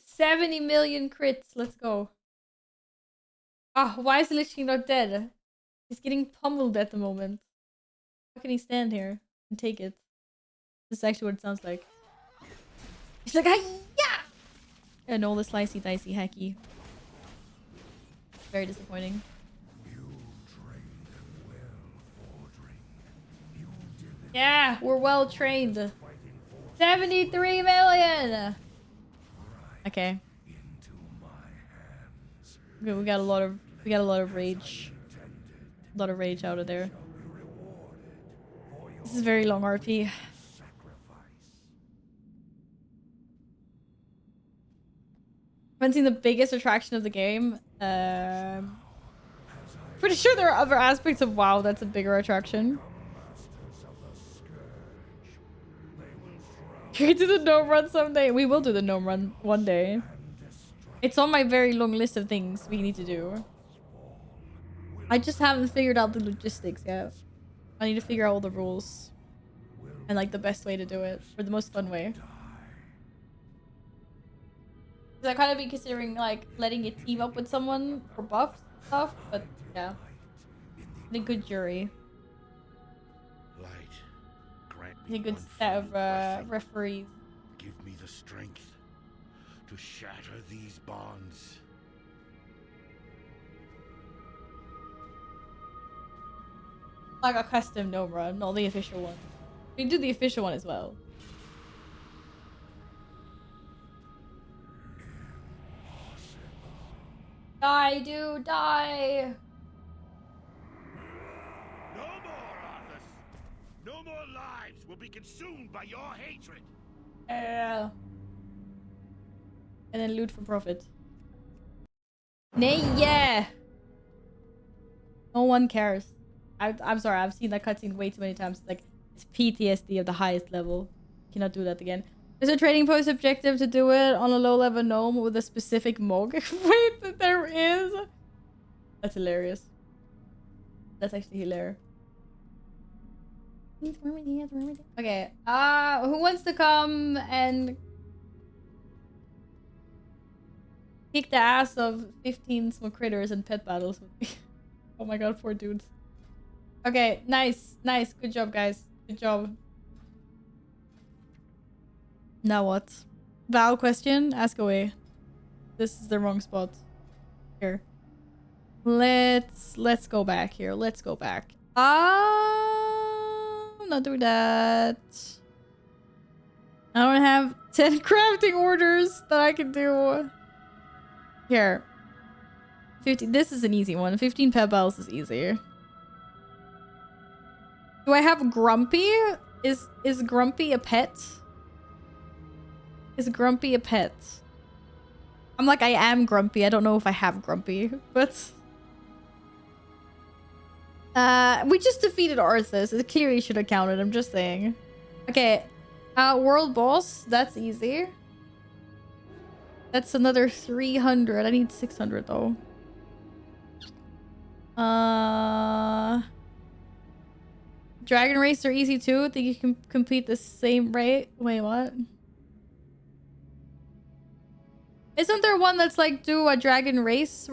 70 million crits. Let's go. Ah, why is the Lich King not dead? He's getting pummeled at the moment. How can he stand here and take it? This is actually what it sounds like. He's like, yeah! And all the slicey dicey hacky. Very disappointing. Yeah, we're well trained. 73 million. Okay. Okay, we got a lot of rage. A lot of rage out of there. This is very long RP. I haven't seen the biggest attraction of the game. Pretty sure there are other aspects of WoW that's a bigger attraction. Can we do the gnome run someday? We will do the gnome run one day. It's on my very long list of things we need to do. I just haven't figured out the logistics yet. I need to figure out all the rules. And like the best way to do it. Or the most fun way. Because I kind of be considering like letting it team up with someone for buffs and stuff. But yeah. A good jury. A good set of referees.
Give me the strength to shatter these bonds.
Like a custom gnome run, not the official one. We do the official one as well. Die, dude, die!
No more, Arthas! No more lives will be consumed by your hatred!
And then loot for profit. Nay, yeah! No one cares. I'm sorry, I've seen that cutscene way too many times. Like, it's PTSD of the highest level. Cannot do that again. There's a trading post objective to do it on a low-level gnome with a specific mog. Wait, there is? That's hilarious. That's actually hilarious. Okay, who wants to come and kick the ass of 15 small critters and pet battles with me? Oh my god, poor dudes. Okay, nice. Good job, guys. Good job. Now what? Val question? Ask away. This is the wrong spot. Here. Let's go back here. Let's go back. Not do that. I don't have 10 crafting orders that I can do. Here. 15. This is an easy one. 15 pet battles is easier. Do I have Grumpy? Is Grumpy a pet? Is Grumpy a pet? I'm like, I am Grumpy. I don't know if I have Grumpy, but... we just defeated Arthas. It clearly should have counted. I'm just saying. Okay. World boss. That's easy. That's another 300. I need 600 though. Dragon race are easy too. Think you can complete the same rate? Wait, what? Isn't there one that's like do a dragon race?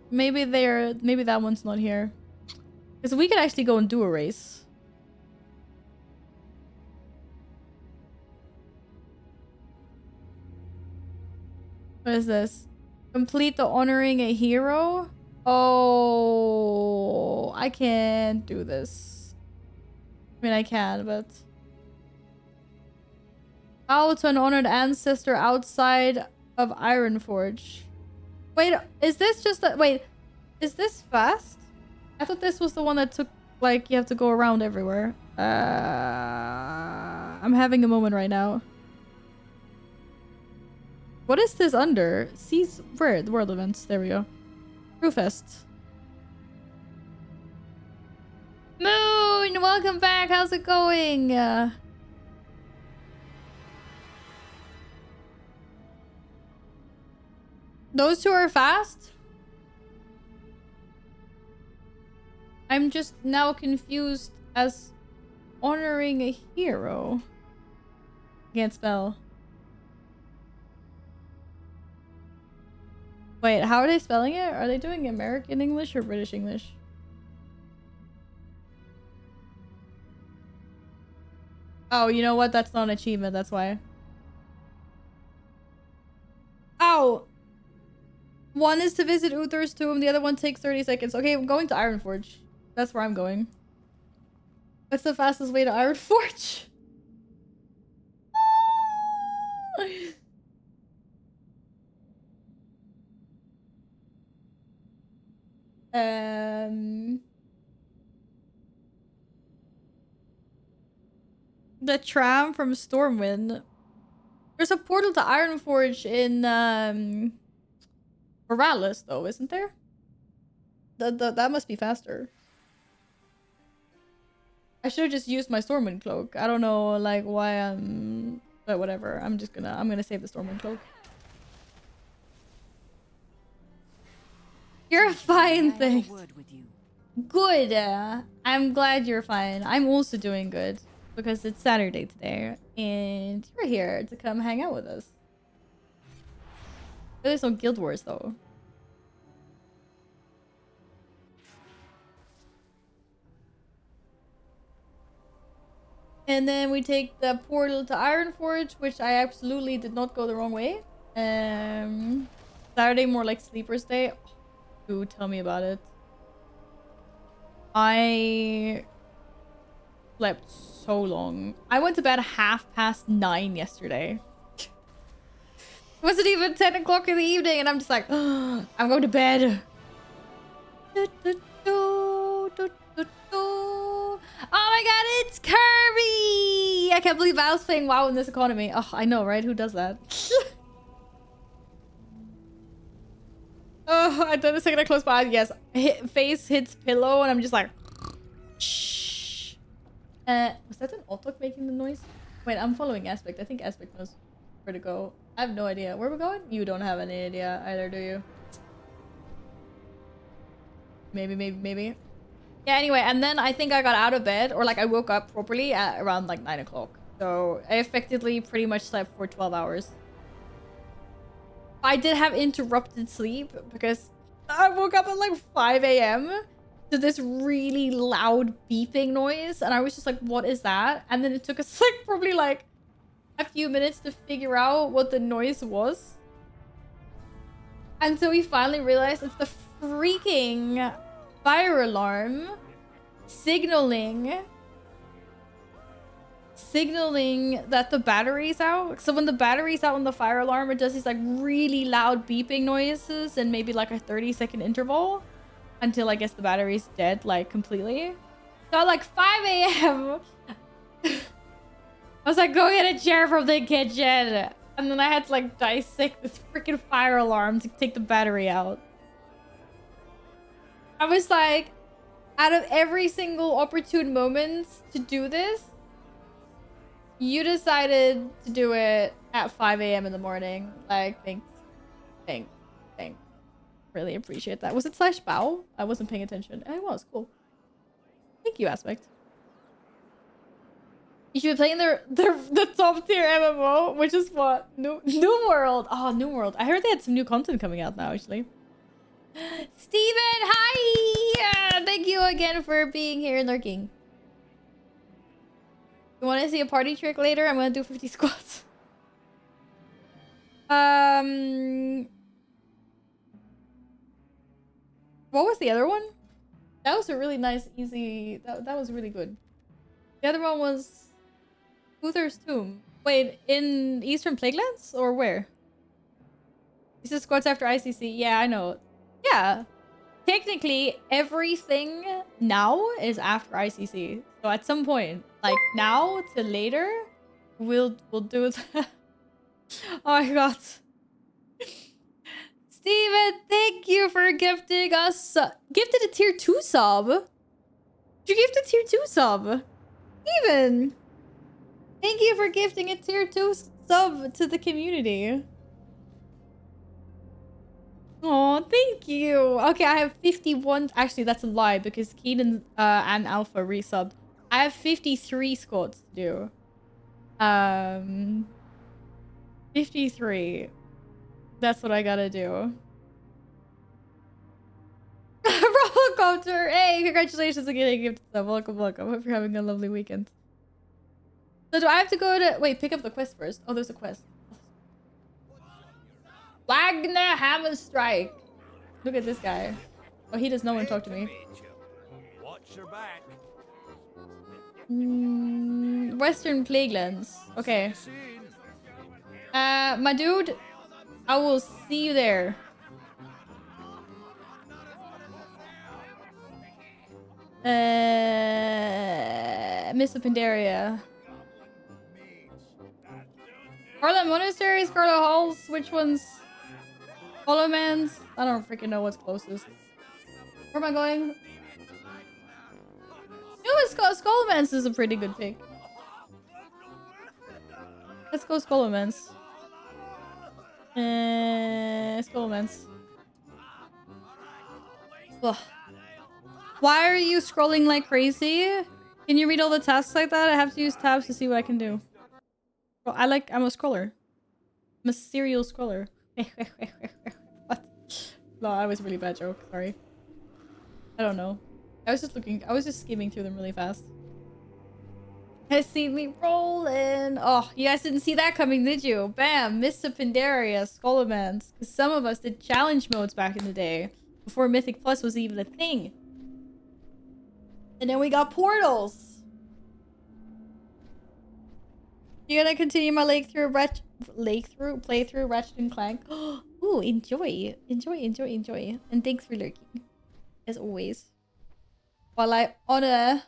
Maybe that one's not here. Because we could actually go and do a race. What is this? Complete the honoring a hero? Oh, I can't do this. I mean, I can, but... Bow to an honored ancestor outside of Ironforge. Wait, is this just a... Wait, is this fast? I thought this was the one that took, like, you have to go around everywhere. I'm having a moment right now. What is this under? Seas... Where? The world events. There we go. Brewfest. Moon! Welcome back! How's it going? Those two are fast? I'm just now confused as honoring a hero. Can't spell. Wait, how are they spelling it? Are they doing American English or British English? Oh, you know what? That's not an achievement. That's why. Oh! One is to visit Uther's tomb. The other one takes 30 seconds. Okay, I'm going to Ironforge. That's where I'm going. What's the fastest way to Ironforge? The tram from Stormwind. There's a portal to Ironforge in Morales, though, isn't there? That must be faster. I should have just used my Stormwind cloak. I don't know, like, why I'm... But whatever. I'm gonna save the Stormwind cloak. You're fine, thanks. Good. I'm glad you're fine. I'm also doing good. Because it's Saturday today. And you're here to come hang out with us. There's no Guild Wars, though. And then we take the portal to Ironforge, which I absolutely did not go the wrong way. Saturday more like Sleeper's Day. Ooh, tell me about it. I slept so long. I went to bed 9:30 yesterday. It wasn't even 10 o'clock in the evening, and I'm just like, oh, I'm going to bed. Oh my god, it's Kirby! I can't believe I was playing WoW in this economy. Oh, I know, right? Who does that? Oh, I done the second I close my eyes. Yes, face hits pillow, and I'm just like, shh. Was that an Autok making the noise? Wait, I'm following Aspect. I think Aspect knows where to go. I have no idea. Where we're going? You don't have any idea either, do you? Maybe. Yeah, anyway, and then I think I got out of bed, or like I woke up properly at around like 9 o'clock. So I effectively pretty much slept for 12 hours. I did have interrupted sleep because I woke up at like 5 a.m. to this really loud beeping noise. And I was just like, what is that? And then it took us like probably like a few minutes to figure out what the noise was. Until we finally realized it's the freaking fire alarm signaling that the battery's out. So when the battery's out on the fire alarm, it does these like really loud beeping noises and maybe like a 30-second interval until I guess the battery's dead like completely. So at like 5 a.m. I was like, go get a chair from the kitchen. And then I had to like dissect this freaking fire alarm to take the battery out. I was like, out of every single opportune moment to do this, you decided to do it at 5 a.m. in the morning. Like, thanks. Really appreciate that. Was it /bow? I wasn't paying attention. It was cool. Thank you, Aspect. You should be playing the top tier MMO, which is what? New World. Oh, New World. I heard they had some new content coming out now, actually. Steven, hi! Thank you again for being here and lurking. You want to see a party trick later? I'm gonna do 50 squats. What was the other one? That was a really nice, easy... That was really good. The other one was... Uther's Tomb. Wait, in Eastern Plaguelands? Or where? This is squats after ICC. Yeah, I know. Yeah. Technically, everything now is after ICC. So at some point, like now to later, we'll do that. Oh my god. Steven, thank you for gifting us. Gifted a tier 2 sub. You gifted a tier 2 sub. Steven. Thank you for gifting a tier 2 sub to the community. Oh, thank you. Okay, I have 51. Actually, that's a lie because Keaton and Alpha resubbed. I have 53 squats to do. 53. That's what I gotta do. Rollercoaster. Hey, congratulations on getting a gift. Welcome. Hope you're having a lovely weekend. So do I have to go to... Wait, pick up the quest first. Oh, there's a quest. Wagner Hammer Strike. Look at this guy. Oh, he does not want to talk to me.
Watch your back.
Western Plaguelands. Okay. My dude, I will see you there. Mr. Pandaria. Carla Monasteries, Carla Halls, which ones? Hollowmans? I don't freaking know what's closest. Where am I going? Skullmans is a pretty good pick. Let's go Skullmans. Skullmans. Ugh. Why are you scrolling like crazy? Can you read all the tasks like that? I have to use tabs to see what I can do. Well, I'm a scroller. I'm a serial scroller. What? No, that was a really bad joke. Sorry. I don't know. I was just skimming through them really fast. I see me rolling. Oh, you guys didn't see that coming, did you? Bam! Mr. Pandaria, Skullmans. Because some of us did challenge modes back in the day. Before Mythic Plus was even a thing. And then we got portals. You gonna continue my playthrough Ratchet and Clank? Ooh, enjoy. And thanks for lurking, as always. While I honor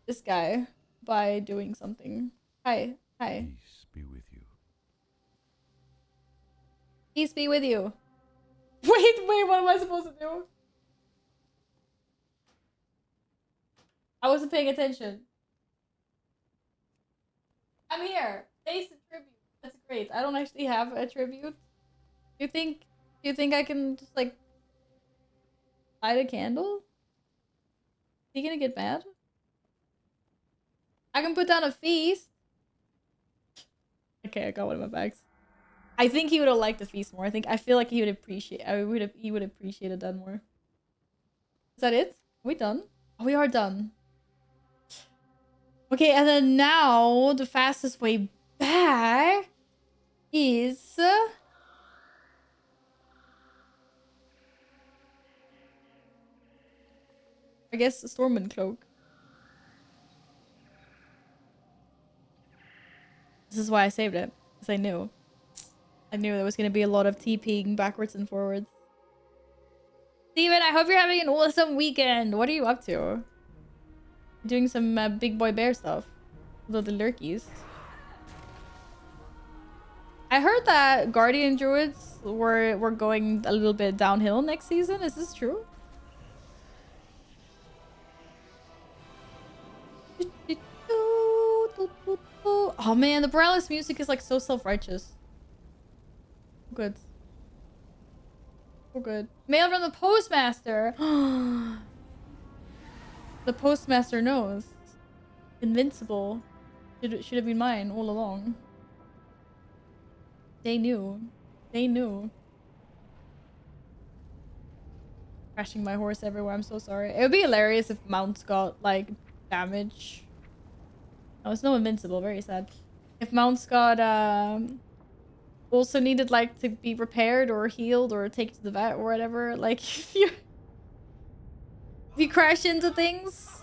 this guy by doing something. Hi.
Peace be with you.
Peace be with you. Wait, what am I supposed to do? I wasn't paying attention. I'm here. Taste a tribute. That's great. I don't actually have a tribute. Do you think I can just like light a candle? Is he gonna get mad? I can put down a feast. Okay, I got one of my bags. I think he would have liked the feast more. I feel like he would appreciate he would appreciate it done more. Is that it? Are we done? Oh, we are done. Okay, and then now the fastest way back is I guess a Stormwind Cloak. This is why I saved it, because I knew there was gonna be a lot of TPing backwards and forwards. Steven, I hope you're having an awesome weekend. What are you up to? Doing some big boy bear stuff. With the lurkies. I heard that Guardian Druids were going a little bit downhill next season. Is this true? Oh man, the Borellis music is like so self-righteous. Good. Oh good. Mail from the postmaster. The postmaster knows. Invincible. Should have been mine all along. They knew. Crashing my horse everywhere. I'm so sorry. It would be hilarious if mounts got like damage. Oh, it's no invincible. Very sad. If mounts got also needed like to be repaired or healed or taken to the vet or whatever. Like if you crash into things.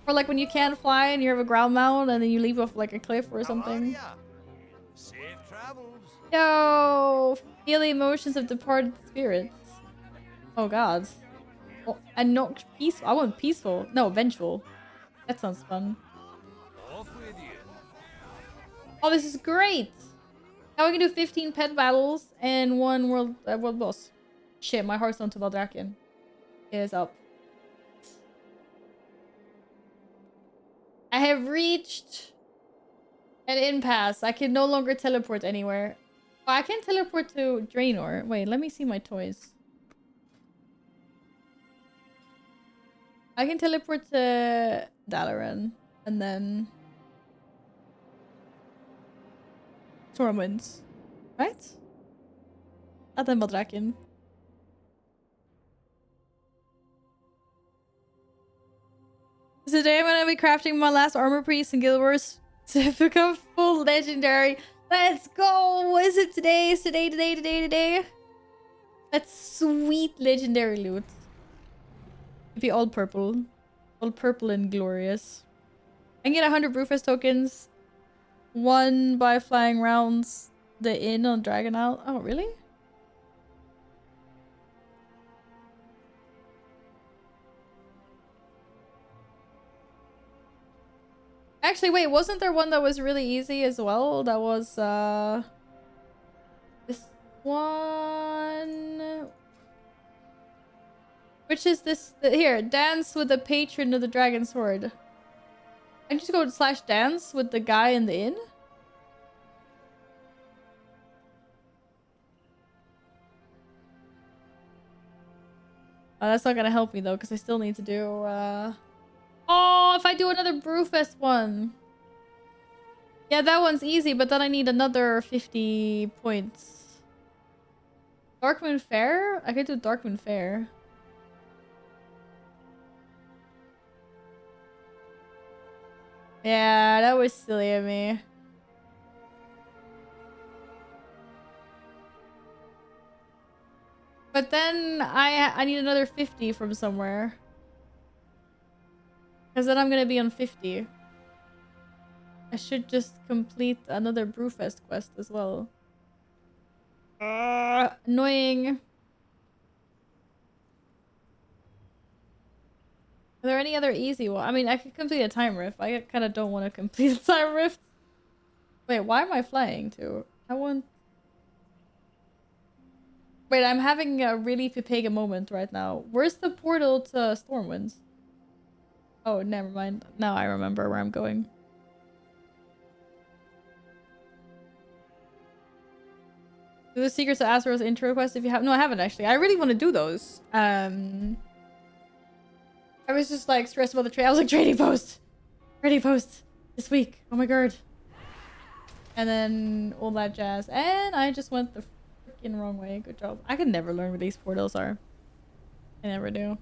Or like when you can't fly and you have a ground mount and then you leap off like a cliff or something.
Safe travels.
Yo, feel the emotions of departed spirits. Oh god. Oh, and not peaceful. I want peaceful. No, vengeful. That sounds fun.
Off with you.
Oh, this is great. Now we can do 15 pet battles and one world boss. Shit, my heartstone to Valdrakian is up. I have reached an impasse. I can no longer teleport anywhere. Oh, I can teleport to Draenor. Wait, let me see my toys. I can teleport to Dalaran and then Stormwinds, right? And then Valdrakian. Today I'm gonna be crafting my last armor piece in Guild Wars to become full legendary. Let's go! Is it today? Is today? That's sweet legendary loot. It'd be all purple. All purple and glorious. I can get 100 Brewfest tokens. 1 by flying rounds the inn on Dragon Isle. Oh, really? Actually, wait, wasn't there one that was really easy as well? That was, this one... Which is this? Here, dance with the patron of the dragon sword. I can just go / dance with the guy in the inn. Oh, that's not gonna help me though, because I still need to do, Oh, if I do another Brewfest one. Yeah, that one's easy, but then I need another 50 points. Darkmoon Fair? I could do Darkmoon Fair. Yeah, that was silly of me. But then I need another 50 from somewhere. Because then I'm gonna be on 50. I should just complete another Brewfest quest as well. Annoying. Are there any other easy ones? I mean, I could complete a time rift. I kind of don't want to complete a time rift. Wait, why am I flying to? I want... Wait, I'm having a really Pepega moment right now. Where's the portal to Stormwinds? Oh, never mind. Now I remember where I'm going. Do the Secrets of Azeroth's intro quest if you have... No, I haven't actually. I really want to do those. I was just like stressed about the trade. I was like, trading post this week. Oh my god. And then all that jazz. And I just went the freaking wrong way. Good job. I can never learn what these portals are. I never do.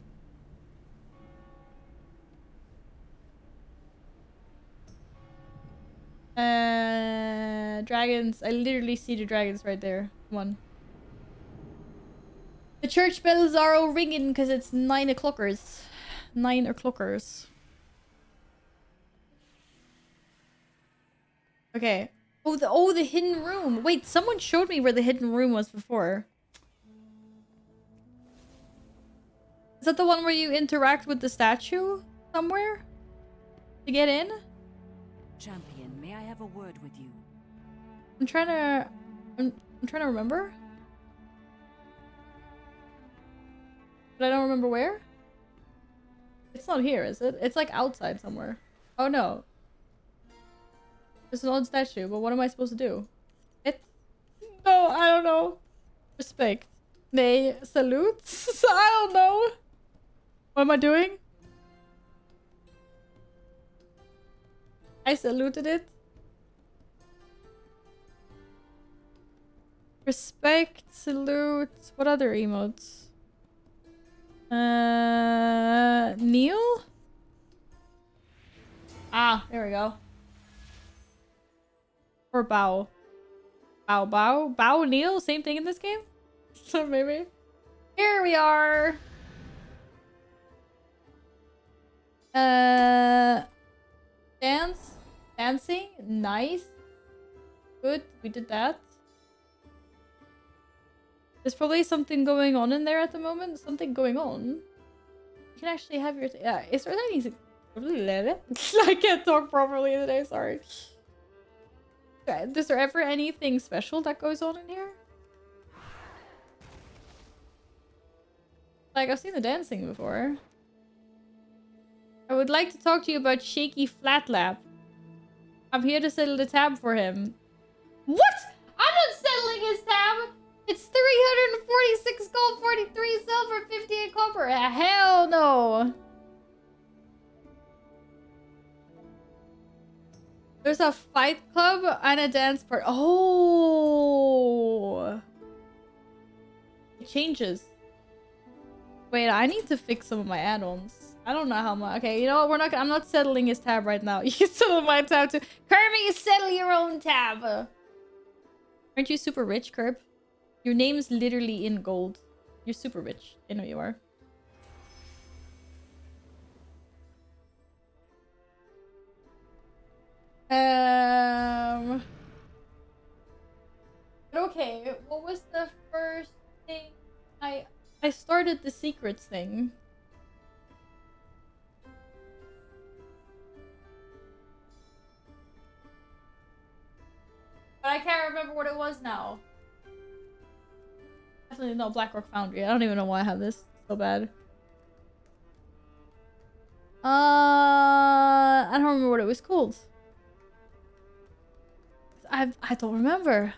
Dragons. I literally see the dragons right there. Come on. The church bells are all ringing because it's 9 o'clockers. 9 o'clockers. Okay. Oh, the hidden room. Wait, someone showed me where the hidden room was before. Is that the one where you interact with the statue somewhere to get in?
Champion, may I have a word with you?
I'm trying to remember. But I don't remember where. It's not here, is it? It's like outside somewhere. Oh no. There's an old statue, but what am I supposed to do? It? No, I don't know. Respect. Nay, salutes? I don't know. What am I doing? I saluted it. Respect, salute. What other emotes? Kneel? Ah, there we go. Or bow. Bow, kneel? Same thing in this game? So maybe. Here we are. Dancing? Nice. Good, we did that. There's probably something going on in there at the moment. Something going on. You can actually have your... Yeah, is there anything... I can't talk properly today, sorry. Is there ever anything special that goes on in here? Like, I've seen the dancing before. I would like to talk to you about Shaky Flatlap. I'm here to settle the tab for him. What? I'm not settling his tab! It's 346 gold, 43 silver, 58 copper. Hell no! There's a fight club and a dance part. Oh! It changes. Wait, I need to fix some of my add-ons. I don't know how much. Okay, you know what? I'm not settling his tab right now. You can settle my tab too. Kirby, you settle your own tab. Aren't you super rich, Kirb? Your name's literally in gold. You're super rich. I know you are. Okay, what was the first thing? I started the secrets thing. But I can't remember what it was now. Definitely not Blackrock Foundry. I don't even know why I have this so bad. I don't remember what it was called. I don't remember.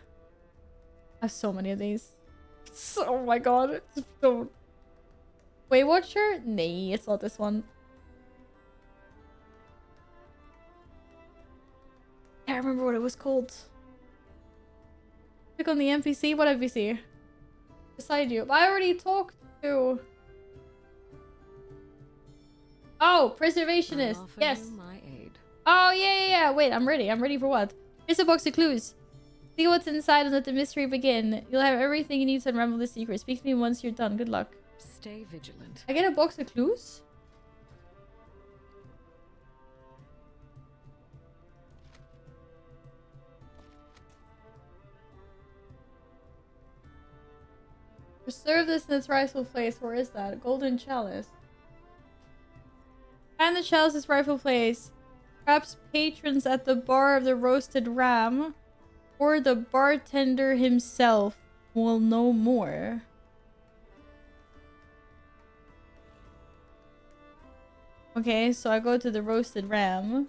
I have so many of these. Oh my god. Just don't. Weight Watcher? Nay, it's not this one. I can't remember what it was called. Click on the NPC. What NPC? Beside you. I already talked to... Oh, Preservationist. Yes. Oh, yeah. Wait, I'm ready. I'm ready for what? Here's a box of clues. See what's inside and let the mystery begin. You'll have everything you need to unravel the secret. Speak to me once you're done. Good luck.
Stay vigilant.
I get a box of clues? Preserve this in its rightful place. Where is that? Golden chalice. Find the chalice's rightful place. Perhaps patrons at the bar of the roasted ram or the bartender himself will know more. Okay, so I go to the roasted ram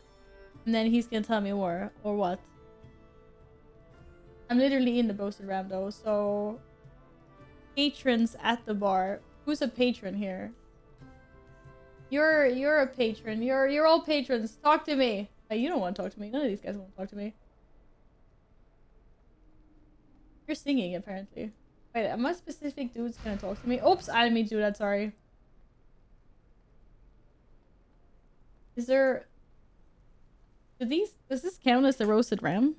and then he's gonna tell me more. Or what? I'm literally in the roasted ram though, so patrons at the bar. Who's a patron here? You're a patron. You're all patrons. Talk to me. Hey, you don't want to talk to me. None of these guys want to talk to me. You're singing apparently. Wait, am a specific dude's gonna talk to me? Oops, I didn't mean to do that. Sorry. Is there? Does this count as the roasted ram?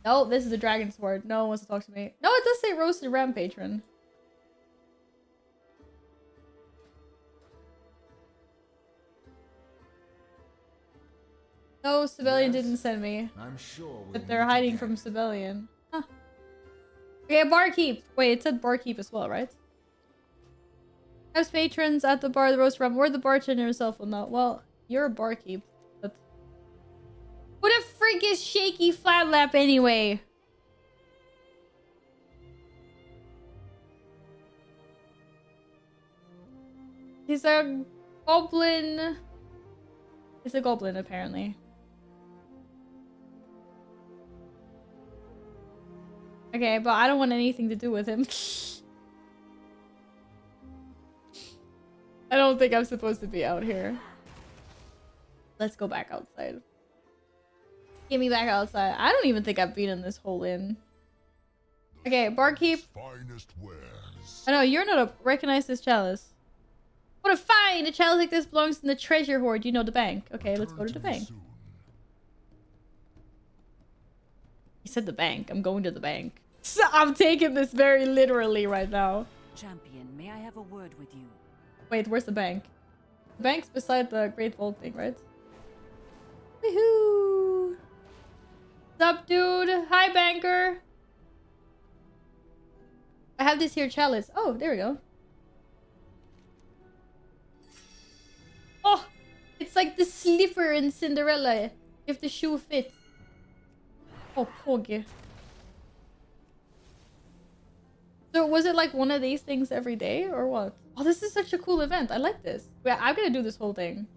No, this is a dragon sword. No one wants to talk to me. No, it does say roasted ram patron. No, Civilian didn't send me.
I'm sure
But they're hiding from Civilian. Huh. Okay, barkeep. Wait, it said barkeep as well, right? As patrons at the bar, the roast rum, or the bartender himself will know. Well, you're a barkeep. But who the freak is Shaky Flatlap anyway? He's a goblin. He's a goblin, apparently. Okay, but I don't want anything to do with him. I don't think I'm supposed to be out here. Let's go back outside. Get me back outside. I don't even think I've been in this whole inn. Okay, barkeep.
Finest wares.
I know, you're not a... Recognize this chalice. What a find! A chalice like this belongs in the treasure hoard. You know, the bank. Okay, let's go to the bank. He said the bank. I'm going to the bank. So I'm taking this very literally right now.
Champion, may I have a word with you?
Wait, where's the bank? The bank's beside the Great Vault thing, right? Woohoo! What's up, dude? Hi, banker! I have this here chalice. Oh, there we go. Oh! It's like the slipper in Cinderella. If the shoe fits. Oh, pog. So was it like one of these things every day or what? Oh, this is such a cool event. I like this. Yeah, I'm gonna do this whole thing.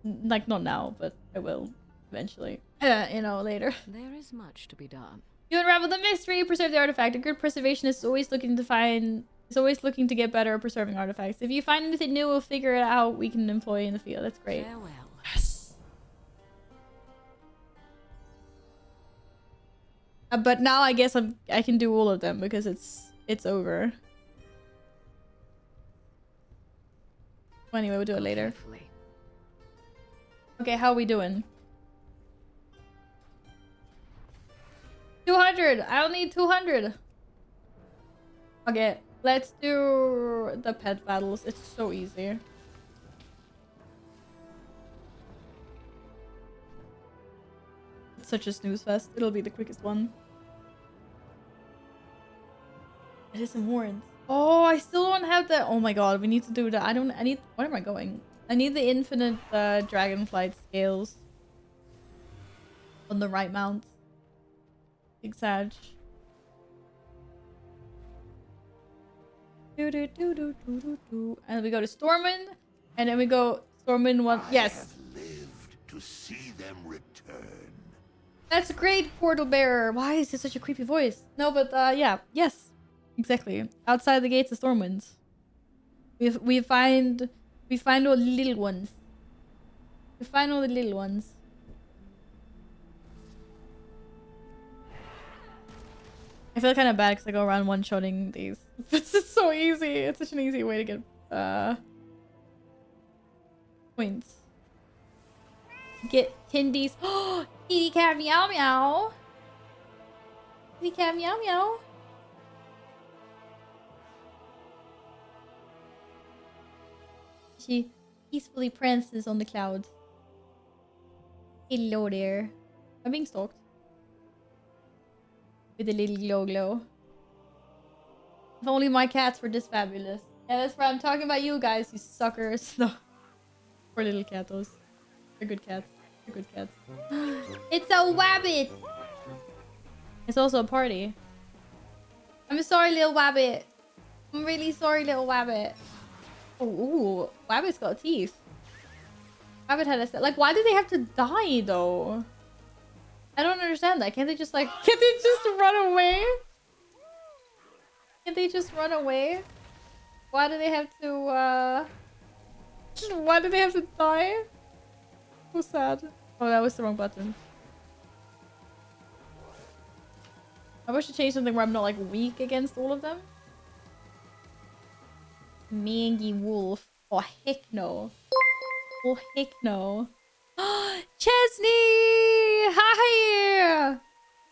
Like, not now, but I will eventually. You know, later.
There is much to be done.
You unravel the mystery, preserve the artifact. A good preservationist is always looking to find... is always looking to get better at preserving artifacts. If you find anything new, we'll figure it out. We can employ in the field. That's great.
Farewell.
Yes. But now I guess I can do all of them because it's over. Well, anyway, we'll do it later. Okay, how are we doing? 200! I'll need 200! Okay, let's do the pet battles. It's so easy. It's such a snooze fest. It'll be the quickest one. It isn't warrant. Oh, I still don't have that. Oh my god, we need to do that. I need... Where am I going? I need the infinite dragonflight scales. On the right mount. Big Sag. And then we go to Stormwind. And then we go Stormwind 1. Yes.
I have lived to see them return.
That's great, Portal Bearer. Why is it such a creepy voice? No, but yeah. Yes. Exactly. Outside the gates of Stormwind. We find all the little ones. We find all the little ones. I feel kind of bad because I go around one-shotting these. It's just so easy. It's such an easy way to get points. Get Tindies. Oh, kitty cat meow meow. Kitty cat meow meow. She peacefully prances on the clouds. Hello there. I'm being stalked. With a little glow. If only my cats were this fabulous. Yeah, that's why I'm talking about you guys, you suckers. No. Poor little catos. They're good cats. They're good cats. It's a wabbit! It's also a party. I'm sorry, little wabbit. I'm really sorry, little wabbit. Oh, ooh. Wabbit's got teeth. Wabbit had a set. Like, why did they have to die, though? I don't understand that. Can't they just, like... Can't they just run away? Can't they just run away? Why do they have to, Why do they have to die? So sad. Oh, that was the wrong button. I wish to change something where I'm not, like, weak against all of them. Mangy wolf. Oh, heck no. Oh, heck no. Chesney! Hi!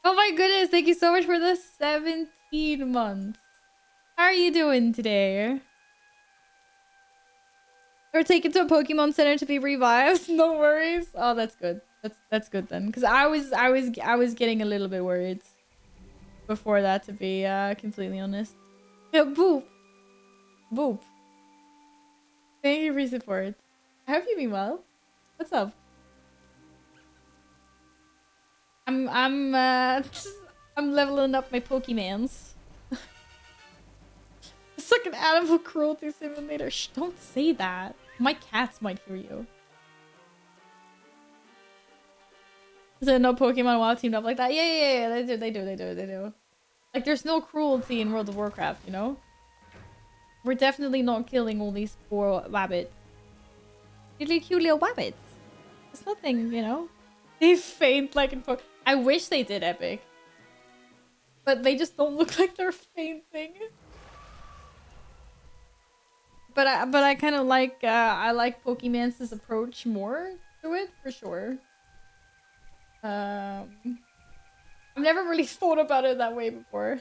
Oh my goodness, thank you so much for the 17 months. How are you doing today? Or taken to a Pokemon Center to be revived? No worries. Oh, that's good. That's good then. Because I was getting a little bit worried before that, to be completely honest. Yeah, boop. Boop. Thank you for your support. I hope you've been well. What's up? I'm leveling up my Pokemans. It's like an animal cruelty simulator. Shh, don't say that. My cats might hear you. Is there no Pokemon WoW teamed up like that? Yeah. They do. Like, there's no cruelty in World of Warcraft, you know? We're definitely not killing all these poor wabbits. Really cute little wabbits. It's nothing, you know? They faint like in Pokemon. I wish they did Epic. But they just don't look like they're fainting. But I kind of like I like Pokemon's approach more to it for sure. I've never really thought about it that way before.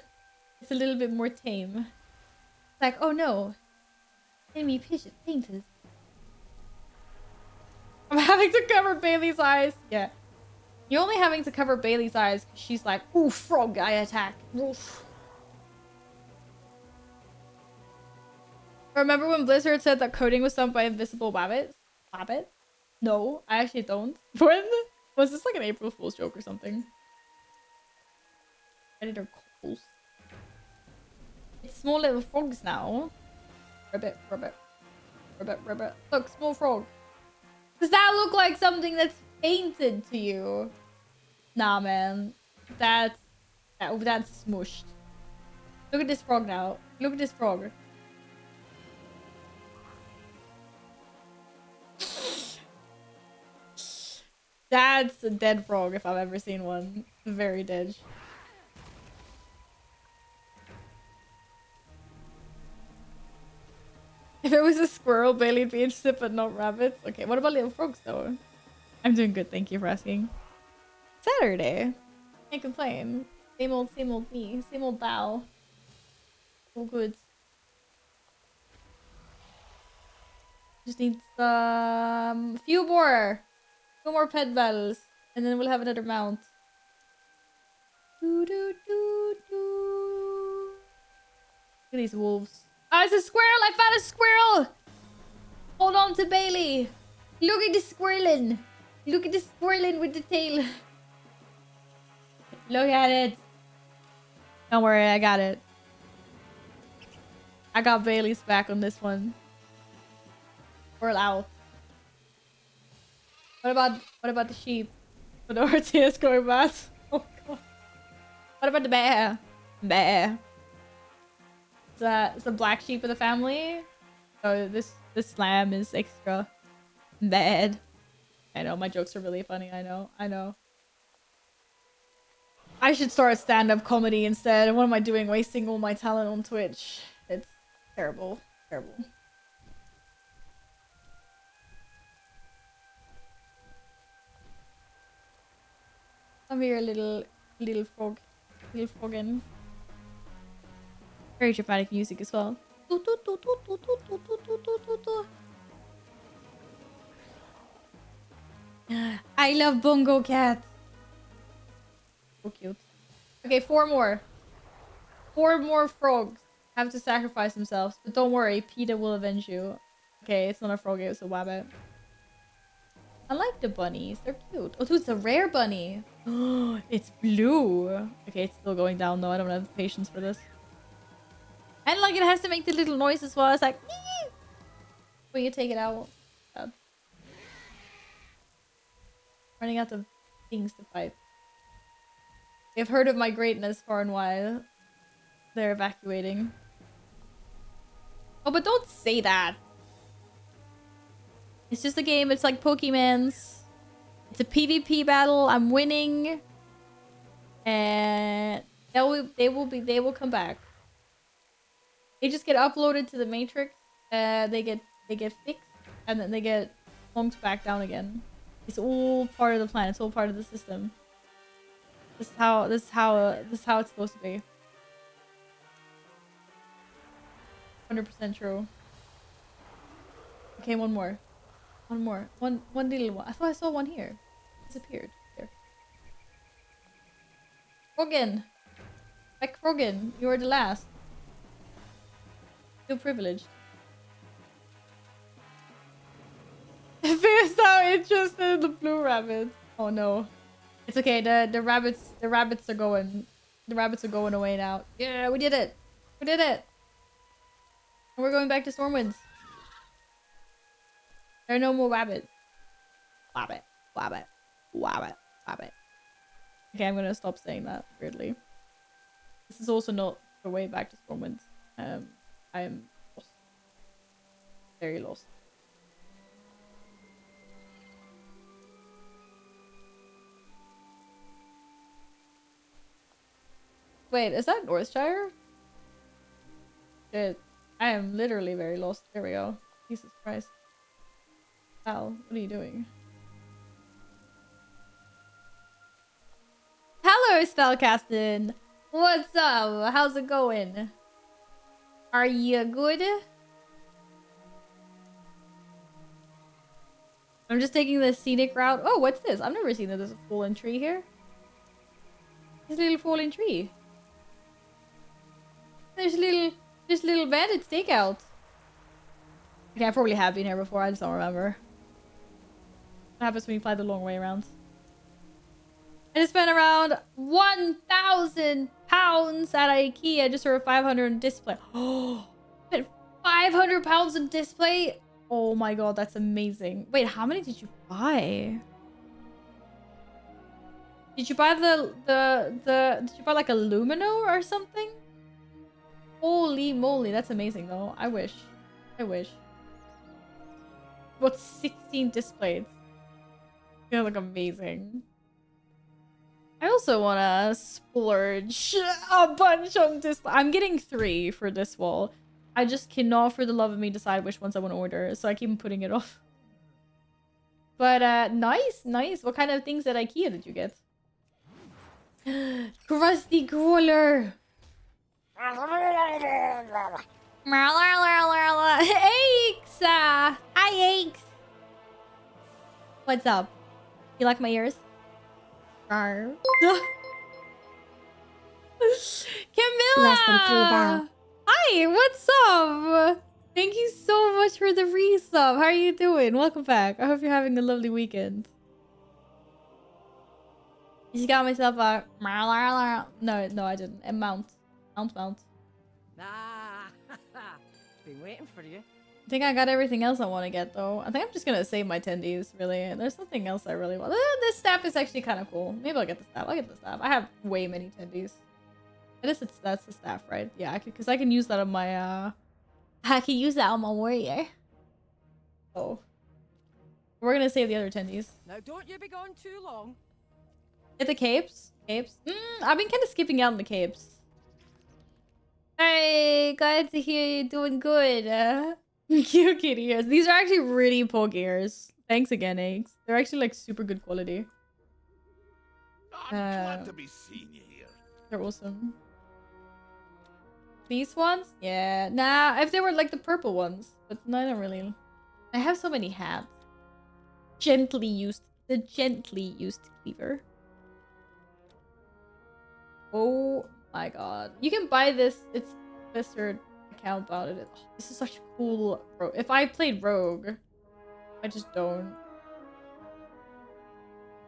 It's a little bit more tame. It's like, oh no, enemy painted. I'm having to cover Bailey's eyes. Yeah, you're only having to cover Bailey's eyes because she's like, ooh, frog, I attack. Oof. Remember when Blizzard said that coding was done by invisible wabbits? Wabbit? No, I actually don't. When? Was this like an April Fool's joke or something? Editor calls. It's small little frogs now. Ribbit. Look, small frog. Does that look like something that's painted to you? Nah, man. That's smushed. Look at this frog now. Look at this frog. That's a dead frog if I've ever seen one. Very dead. If it was a squirrel, Bailey'd be interested, but not rabbits. Okay, what about little frogs though? I'm doing good, thank you for asking. Saturday. Can't complain. Same old me. Same old Bao. All good. Just need some... few more pet battles, and then we'll have another mount. Look at these wolves. Oh, it's a squirrel! I found a squirrel! Hold on to Bailey. Look at the squirrelin. Look at the squirrelin with the tail. Look at it. Don't worry, I got it. I got Bailey's back on this one. Squirrel out. What about the sheep? But the RTS going bad. Oh god. What about the bear? Bear. It's a black sheep of the family. So this slam is extra bad. I know, my jokes are really funny. I know. I should start stand-up comedy instead. What am I doing? Wasting all my talent on Twitch. It's terrible. Terrible. Come here, little frog. Little froggin. Very dramatic music as well. I love Bongo Cat. So cute. Okay, 4 more. 4 more frogs have to sacrifice themselves. But don't worry, PETA will avenge you. Okay, it's not a frog, it's a wabbit. I like the bunnies. They're cute. Oh, dude, it's a rare bunny. Oh, it's blue. Okay, it's still going down though. I don't have the patience for this. And like it has to make the little noise as well. It's like when you take it out. God. Running out of things to fight. They've heard of my greatness far and wide. They're evacuating. Oh, but don't say that. It's just a game. It's like Pokemon's. It's a PvP battle. I'm winning. And they will come back. They just get uploaded to the Matrix. They get fixed, and then they get plunked back down again. It's all part of the plan. It's all part of the system. This is how it's supposed to be. 100% true. Okay, one more. One more. One little one. I thought I saw one here. Disappeared. Here. Froggen! Beck Froggen, you are the last. Feel privileged. Fierce now interested in the blue rabbits. Oh no. It's okay, the rabbits are going. The rabbits are going away now. Yeah, we did it! We did it! And we're going back to Stormwinds. There are no more rabbits. Wabbit. Wabbit. Wabbit. Wabbit. Okay, I'm gonna stop saying that, weirdly. This is also not the way back to Stormwinds. I am lost. Very lost. Wait, is that Northshire? Shit. I am literally very lost. There we go. Jesus Christ. Al, what are you doing? Hello, Spellcasting! What's up? How's it going? Are you good? I'm just taking the scenic route. Oh, what's this? I've never seen that there's a fallen tree here. There's a little fallen tree. There's a little bandit stakeout. Okay, I probably have been here before. I just don't remember. What happens when you fly the long way around? I just spent around 1,000 pounds at IKEA just for a 500 display. Oh, 500 pounds in display? Oh my god, that's amazing. Wait, how many did you buy? Did you buy did you buy like a Lumino or something? Holy moly, that's amazing though. I wish. I wish. What, 16 displays? They look amazing. I also want to splurge a bunch on display. I'm getting 3 for this wall. I just cannot for the love of me decide which ones I want to order, so I keep putting it off. But nice, nice. What kind of things at IKEA did you get? Krusty Crawler. Aches! Hi, Aches! What's up? You like my ears? Camilla!
Less than 3 thou.
Hi, what's up? Thank you so much for the resub. How are you doing? Welcome back. I hope you're having a lovely weekend. I just got myself a... No, I didn't. A mount. Mount.
Ah, been waiting for you.
I think I got everything else I want to get, though. I think I'm just gonna save my tendies, really. There's nothing else I really want. This staff is actually kind of cool. Maybe I'll get the staff. I'll get the staff. I have way many tendies. I guess that's the staff, right? Yeah, because I can use that on my, I can use that on my warrior. Oh. We're gonna save the other tendies.
Now don't you be gone too long.
Get the capes? Capes? I've been kind of skipping out on the capes. Hey, glad to hear you're doing good. Cute kitty ears. These are actually really poke ears. Thanks again, Eggs. They're actually like super good quality.
I'm glad to be seeing you here.
They're awesome. These ones? Yeah. Nah, if they were like the purple ones. But no, I don't really. I have so many hats. Gently used. The gently used cleaver. Oh my god. You can buy this. It's Blizzard account about it. Oh, this is such a cool... If I played Rogue, I just don't.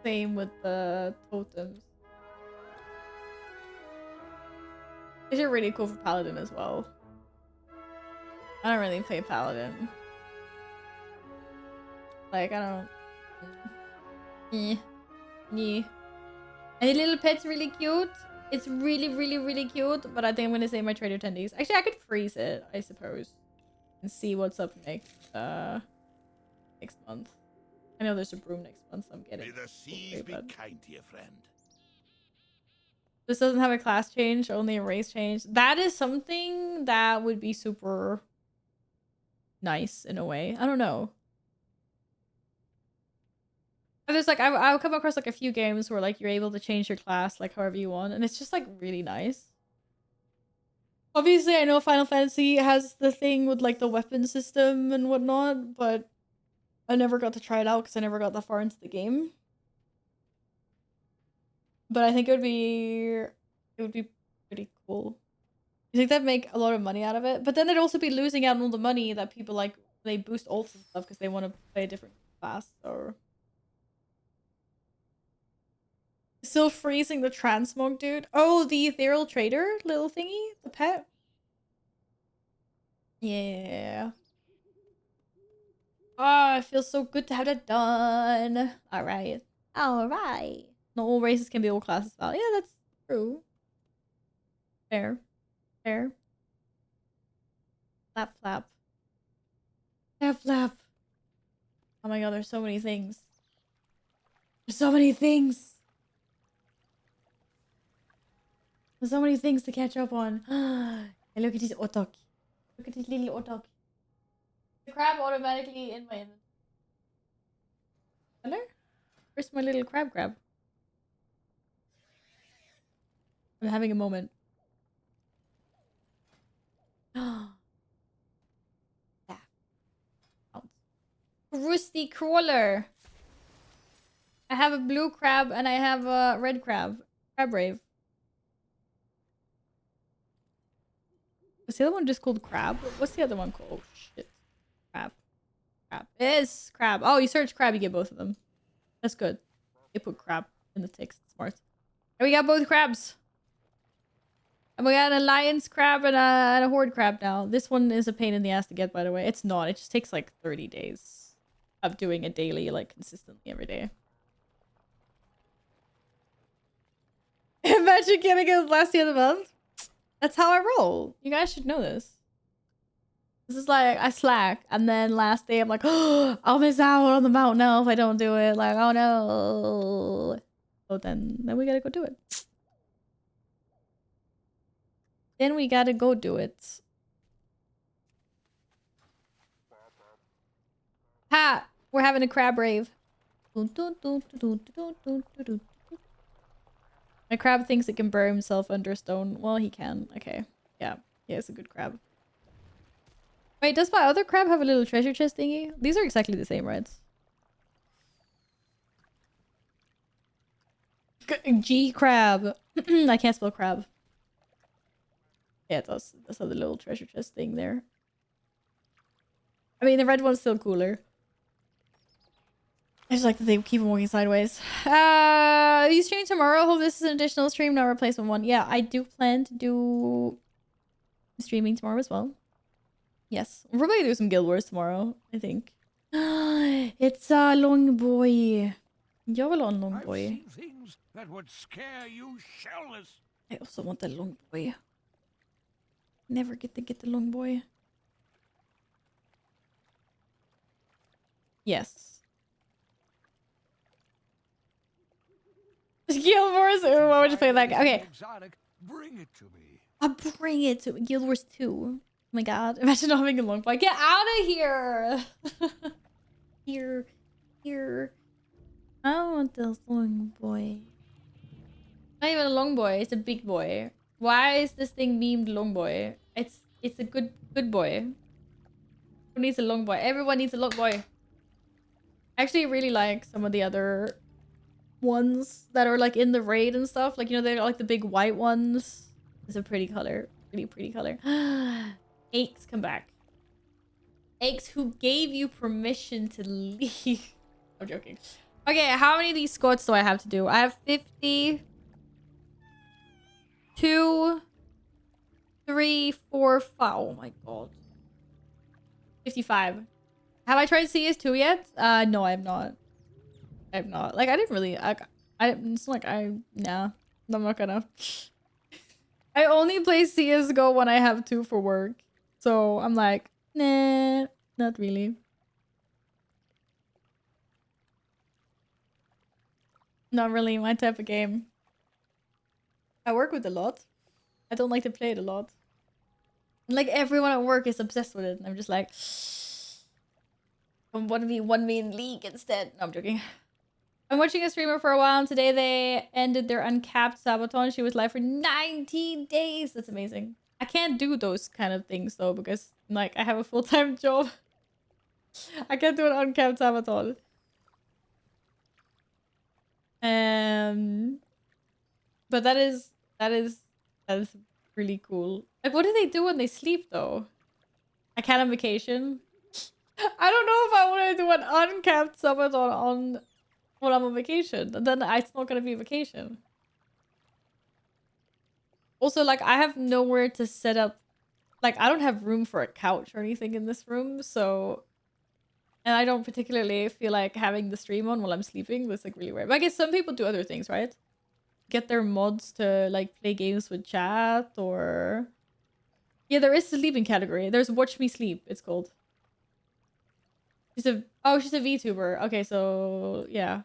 Same with the totems. These are really cool for Paladin as well. I don't really play Paladin. Like, I don't... Yeah. And the little pet's really cute. It's really, really, really cute. But I think I'm going to save my trader attendees. Actually, I could freeze it, I suppose. And see what's up next month. I know there's a broom next month, so I'm getting it.
May the seas be kind to your friend.
This doesn't have a class change, only a race change. That is something that would be super nice in a way. I don't know. There's like I'll come across like a few games where like you're able to change your class like however you want, and it's just like really nice. Obviously, I know Final Fantasy has the thing with like the weapon system and whatnot, but I never got to try it out because I never got that far into the game. But I think it would be pretty cool. I think they'd make a lot of money out of it, but then they'd also be losing out on all the money that people like they boost ults and stuff because they want to play a different class or. Still freezing the transmog dude. Oh, the ethereal trader little thingy, the pet. Yeah. Oh, it feels so good to have that done. All right. Not all races can be all classes. Well, yeah, that's true. Fair. Flap, flap. Flap, flap. Oh my god, there's so many things. There's so many things. There's so many things to catch up on. And look at this otok. Look at this little otok. The crab automatically in my inventory. Hello? Where's my little crab grab? I'm having a moment. Rusty crawler. I have a blue crab and I have a red crab. Crab rave. Was the other one just called crab? What's the other one called? Oh shit. Crab. Crab. It is crab. Oh, you search crab, you get both of them. That's good. They put crab in the text. Smart. And we got both crabs. And we got an alliance crab and a horde crab now. This one is a pain in the ass to get, by the way. It's not. It just takes like 30 days of doing it daily, like consistently every day. Imagine getting it last day of the month. That's how I roll. You guys should know this. This is like I slack, and then last day I'm like, oh, I'll miss out on the mount now if I don't do it. Like, oh no. So then we gotta go do it. Then we gotta go do it. Ha! We're having a crab rave. My crab thinks it can bury himself under a stone. Well, he can. Okay. Yeah. Yeah, it's a good crab. Wait, does my other crab have a little treasure chest thingy? These are exactly the same, right? G crab. I can't spell crab. Yeah, it does. That's the little treasure chest thing there. I mean, the red one's still cooler. I just like that they keep on walking sideways. You stream tomorrow? Hope this is an additional stream, not a replacement one. Yeah, I do plan to do streaming tomorrow as well. Yes. We'll probably do some Guild Wars tomorrow, I think. It's a long boy. Jag vill ha en long boy.
Things that would scare you shellless.
I also want the long boy. Never get the long boy. Yes. Guild Wars? Ooh, why would you play that? Okay.
Bring it to me.
I'll bring it to Guild Wars 2. Oh my god. Imagine not having a long boy. Get out of here! Here. I want this long boy. Not even a long boy, it's a big boy. Why is this thing memed long boy? It's a good boy. Who needs a long boy? Everyone needs a long boy. I actually really like some of the other ones that are like in the raid and stuff. Like, you know, they're like the big white ones. It's a pretty color. Really pretty color. Aches, come back. Aches, who gave you permission to leave? I'm joking. Okay, how many of these squats do I have to do? I have 50. 2, 3, 4, 5. Oh my god. 55. Have I tried CS2 yet? No, I have not. I have not. Like, I didn't really... it's like, nah. I'm not gonna. I only play CSGO when I have to for work. So, I'm like, nah, not really. Not really my type of game. I work with a lot. I don't like to play it a lot. And like, everyone at work is obsessed with it. And I'm just like... I'm 1v1 me in League instead. No, I'm joking. I'm watching a streamer for a while, and today they ended their uncapped sabaton. She was live for 19 days. That's amazing. I can't do those kind of things though, because like I have a full-time job. I can't do an uncapped sabaton. But that is really cool. Like, what do they do when they sleep though? I can't on vacation. I don't know if I want to do an uncapped sabaton on when I'm on vacation. And then it's not gonna be a vacation. Also, like, I have nowhere to set up. Like, I don't have room for a couch or anything in this room, so... And I don't particularly feel like having the stream on while I'm sleeping. That's, like, really weird. But I guess some people do other things, right? Get their mods to, like, play games with chat, or... Yeah, there is a sleeping category. There's Watch Me Sleep, it's called. She's a VTuber. Okay, so yeah.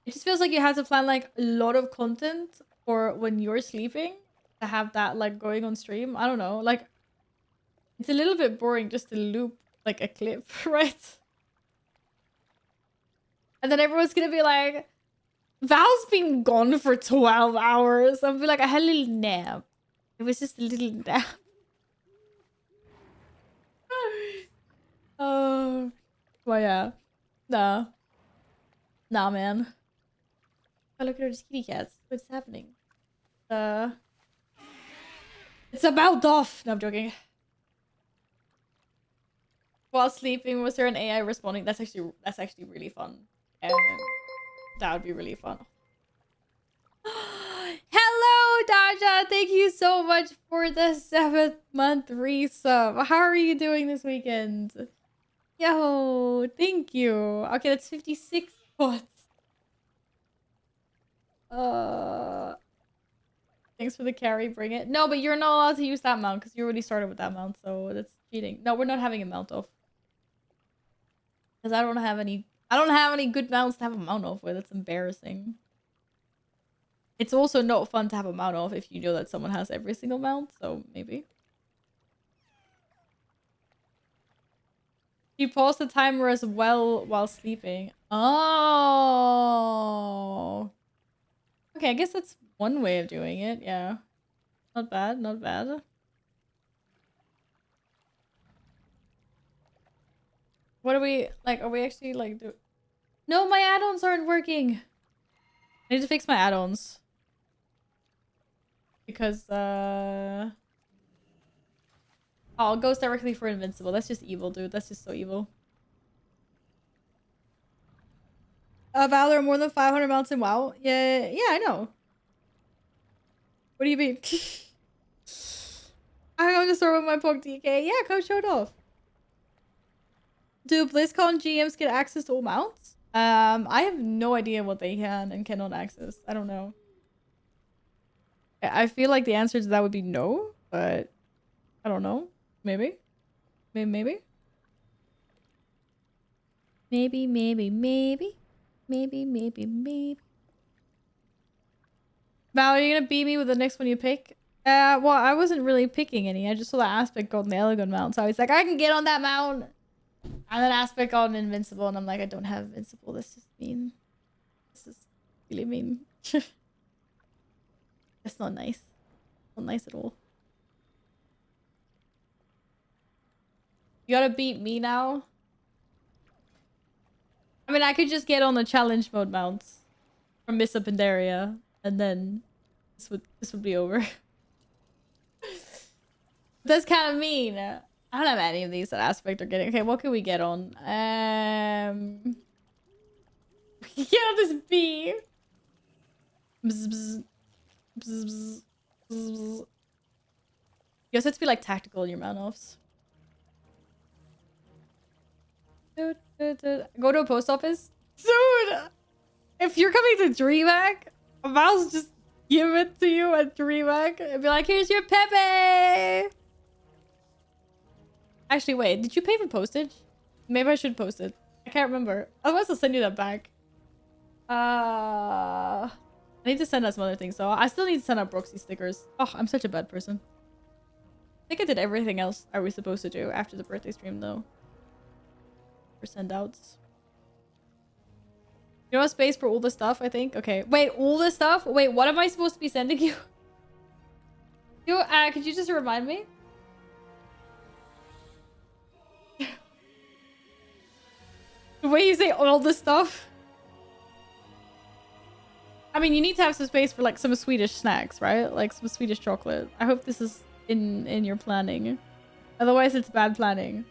It just feels like you have to plan like a lot of content for when you're sleeping to have that like going on stream. I don't know. Like, it's a little bit boring just to loop like a clip, right? And then everyone's gonna be like, Val's been gone for 12 hours. I'll be like, I had a little nap. It was just a little nap. Oh, well, yeah. Nah, man. Oh, look at those kitty cats. What's happening? It's about off. No, I'm joking. While sleeping, was there an AI responding? That's actually really fun. That would be really fun. Hello, Daja. Thank you so much for the 7th month resub. How are you doing this weekend? Yo, thank you. Okay, that's 56 spots. Thanks for the carry, bring it. No, but you're not allowed to use that mount because you already started with that mount, so that's cheating. No, we're not having a mount off. Because I don't have any good mounts to have a mount off with. It's embarrassing. It's also not fun to have a mount off if you know that someone has every single mount, so maybe. You pause the timer as well while sleeping. Oh. Okay, I guess that's one way of doing it, yeah. Not bad, not bad. What are we, like, are we actually, like, No, my add-ons aren't working! I need to fix my add-ons. Because, Oh, it goes directly for Invincible. That's just evil, dude. That's just so evil. Val, there are more than 500 mounts in WoW? Yeah, I know. What do you mean? I'm going to start with my Pog DK. Yeah, come show it off. Do BlizzCon GMs get access to all mounts? I have no idea what they can and cannot access. I don't know. I feel like the answer to that would be no, but I don't know. Maybe. Maybe. Val, are you gonna beat me with the next one you pick? Well, I wasn't really picking any. I just saw that Aspect got on the Elegon mount, so I was like, I can get on that mount. And then Aspect got an Invincible, and I'm like, I don't have Invincible. This is mean. This is really mean. That's not nice. Not nice at all. You gotta beat me now? I mean, I could just get on the challenge mode mounts. from Miss Pandaria, and then this would be over. That's kind of mean. I don't have any of these that Aspect are getting. Okay, what can we get on? We can get on this bee. Bzz, bzz, bzz, bzz, bzz. You guys have to be like tactical in your man-offs. Go to a post office? Dude! If you're coming to DreamHack, Mouse just give it to you at DreamHack and be like, here's your Pepe! Actually, wait, did you pay for postage? Maybe I should post it. I can't remember. Otherwise, I'll send you that back. I need to send out some other things, so I still need to send out Broxy stickers. Oh, I'm such a bad person. I think I did everything else I was supposed to do after the birthday stream, though. For send-outs. You know, space for all the stuff, I think? Okay. Wait, all the stuff? Wait, what am I supposed to be sending you? Could you just remind me? The way you say all the stuff. I mean, you need to have some space for like some Swedish snacks, right? Like some Swedish chocolate. I hope this is in your planning. Otherwise, it's bad planning.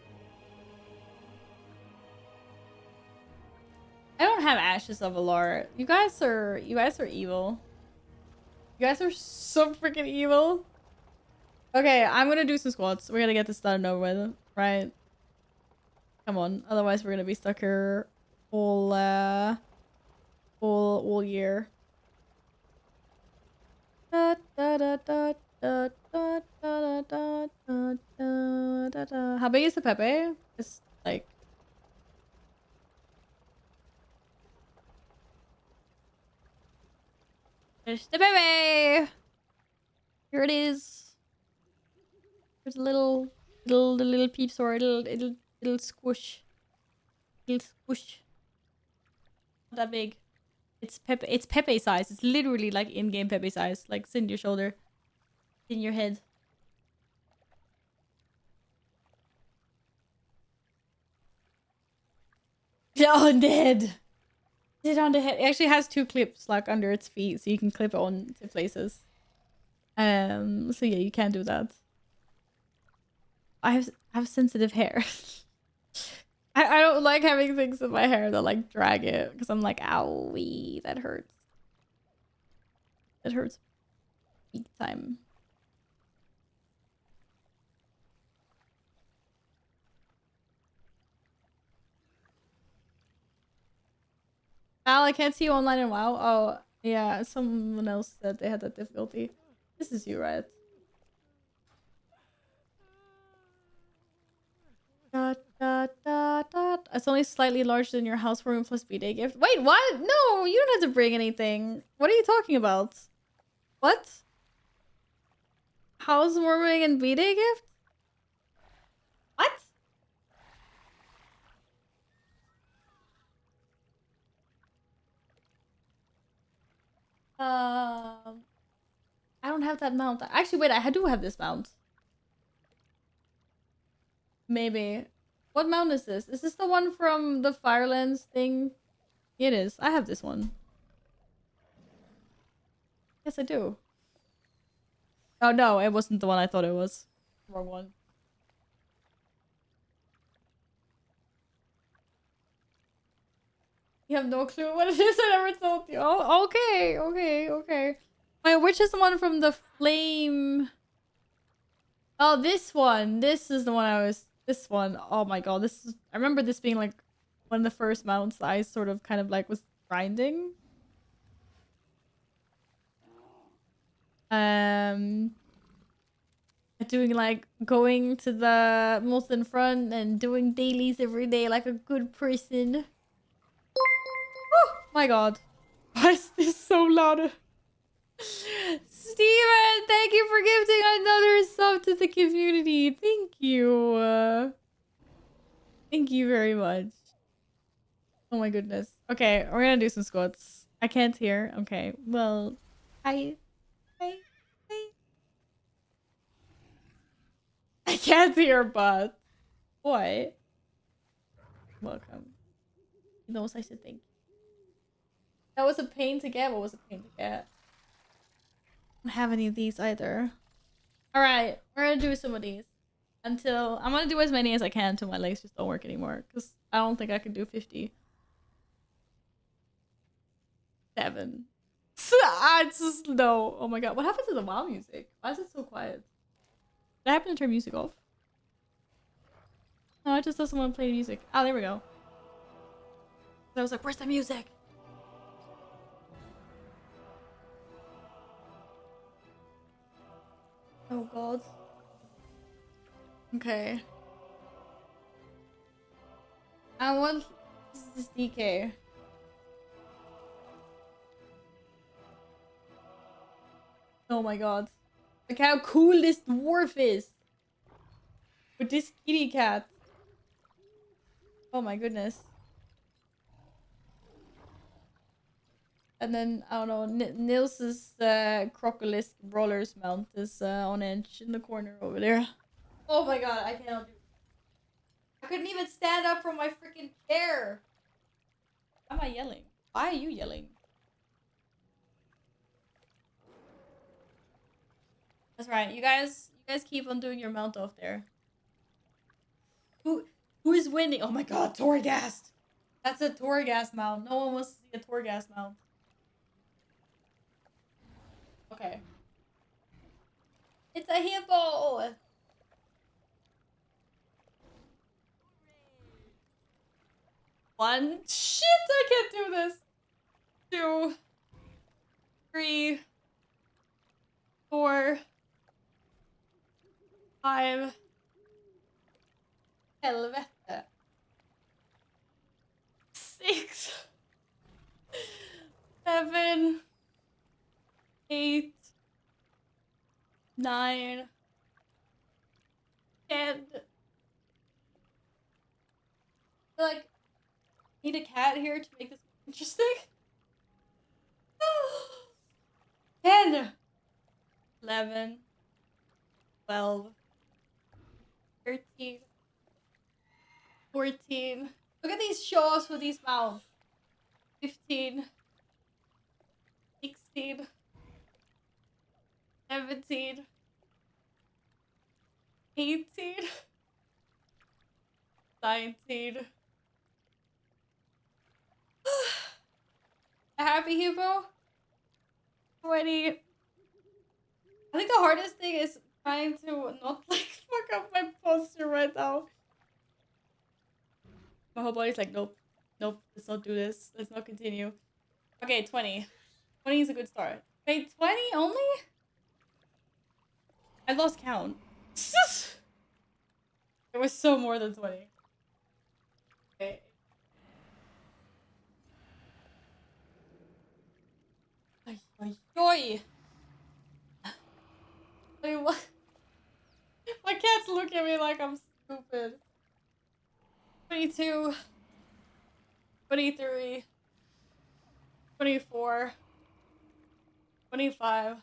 I don't have Ashes of Alar. You guys are evil. You guys are so freaking evil. Okay, I'm gonna do some squats. We're gonna get this done and over with, right? Come on, otherwise we're gonna be stuck here all year. How big is the Pepe? It's like there's the Pepe. Here it is. There's a little peeps or a little squish. Little squish. Not that big. It's Pepe size. It's literally like in-game Pepe size. Like it's in your shoulder. In your head. Oh, dead. Dead on the head. It actually has 2 clips like under its feet, so you can clip it on to places. So yeah, you can't do that. I have sensitive hair. I don't like having things in my hair that like drag it because I'm like, owie, that hurts. That hurts big time. Al, I can't see you online in WoW. Oh, yeah, someone else said they had that difficulty. This is you, right? It's only slightly larger than your housewarming plus B-Day gift. Wait, what? No, you don't have to bring anything. What are you talking about? What? Housewarming and B-Day gift? What? I don't have that mount. Actually, wait, I do have this mount. Maybe. What mount is this? Is this the one from the Firelands thing? It is. I have this one. Yes, I do. Oh, no, it wasn't the one I thought it was. Wrong one. You have no clue what it is. I never told you. Oh, okay, okay, okay. Wait, which is the one from the flame? Oh, this one. This is the one I was... This one. Oh my god. This is... I remember this being like one of the first mounts I sort of kind of like was grinding. Doing like going to the Molten Front and doing dailies every day like a good person. Oh my god. Why is this so loud? Steven, thank you for gifting another sub to the community. Thank you. Thank you very much. Oh my goodness. Okay, we're gonna do some squats. I can't hear. Okay, well, I can't hear, but what? Welcome. He knows I said thank you. That was a pain to get. What was a pain to get? I don't have any of these either. Alright, we're gonna do some of these. Until I'm gonna do as many as I can until my legs just don't work anymore. Because I don't think I can do 50. 7. I just no. Oh my god. What happened to the WoW music? Why is it so quiet? Did I happen to turn music off? No, it just doesn't want to play music. Oh, there we go. I was like, where's the music? Oh god. Okay. I want this DK. Oh my god. Look how cool this dwarf is. With this kitty cat. Oh my goodness. And then, I don't know, Nils's Crocolisk Brawler's mount is on edge in the corner over there. Oh my god, I cannot do it. I couldn't even stand up from my freaking chair. Why am I yelling? Why are you yelling? That's right. You guys keep on doing your mount off there. Who is winning? Oh my god, Torghast. That's a Torghast mount. No one wants to see a Torghast mount. Okay. It's a hippo. One. Shit, I can't do this. 2, 3, 4, 5. Helvete. 6, 7, 8, 9, 10. I feel like I need a cat here to make this interesting. 10, 11, 12, 13, 14. Look at these shows with these mouths. 15, 16, 17, 18, 19. A happy hippo. 20. I think the hardest thing is trying to not like fuck up my posture right now. My whole body's like, nope, nope, let's not do this. Let's not continue. Okay, 20. 20 is a good start. Wait, 20 only? I lost count. It was so more than 20. Okay. Joy. Wait, what? My cats look at me like I'm stupid. 22. 23. 24. 25.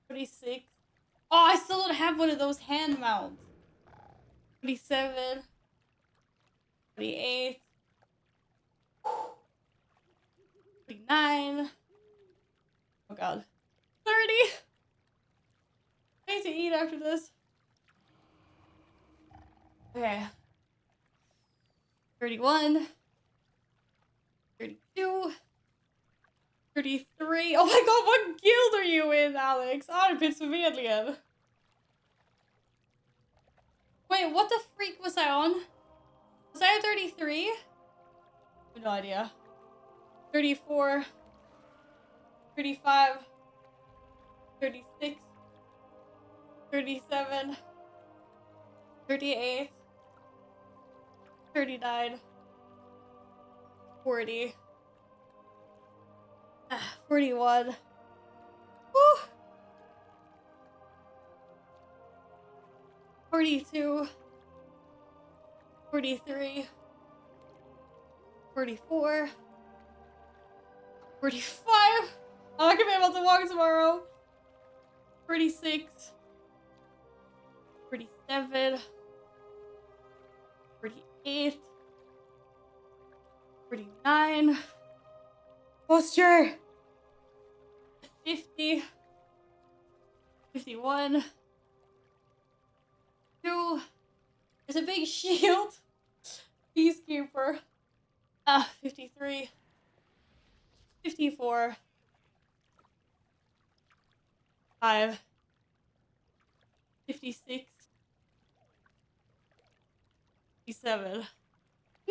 26. Oh, I still don't have one of those hand mounts. 27. 28. 29. Oh god. 30. I need to eat after this. Okay. 31. 32. 33. Oh my god, what guild are you in, Alex? Armpits förmedlingen. Wait, what the freak was I on? Was I at 33? I have no idea. 34. 35. 36. 37. 38. 39. 40. 41. Woo! 42. 43. 44. 45. I'm not gonna be able to walk tomorrow. 46. 47. 48. 49. Posture. 50. 51. 2. There's a big shield. Peacekeeper. 53. 54. 5. 56. 57. No,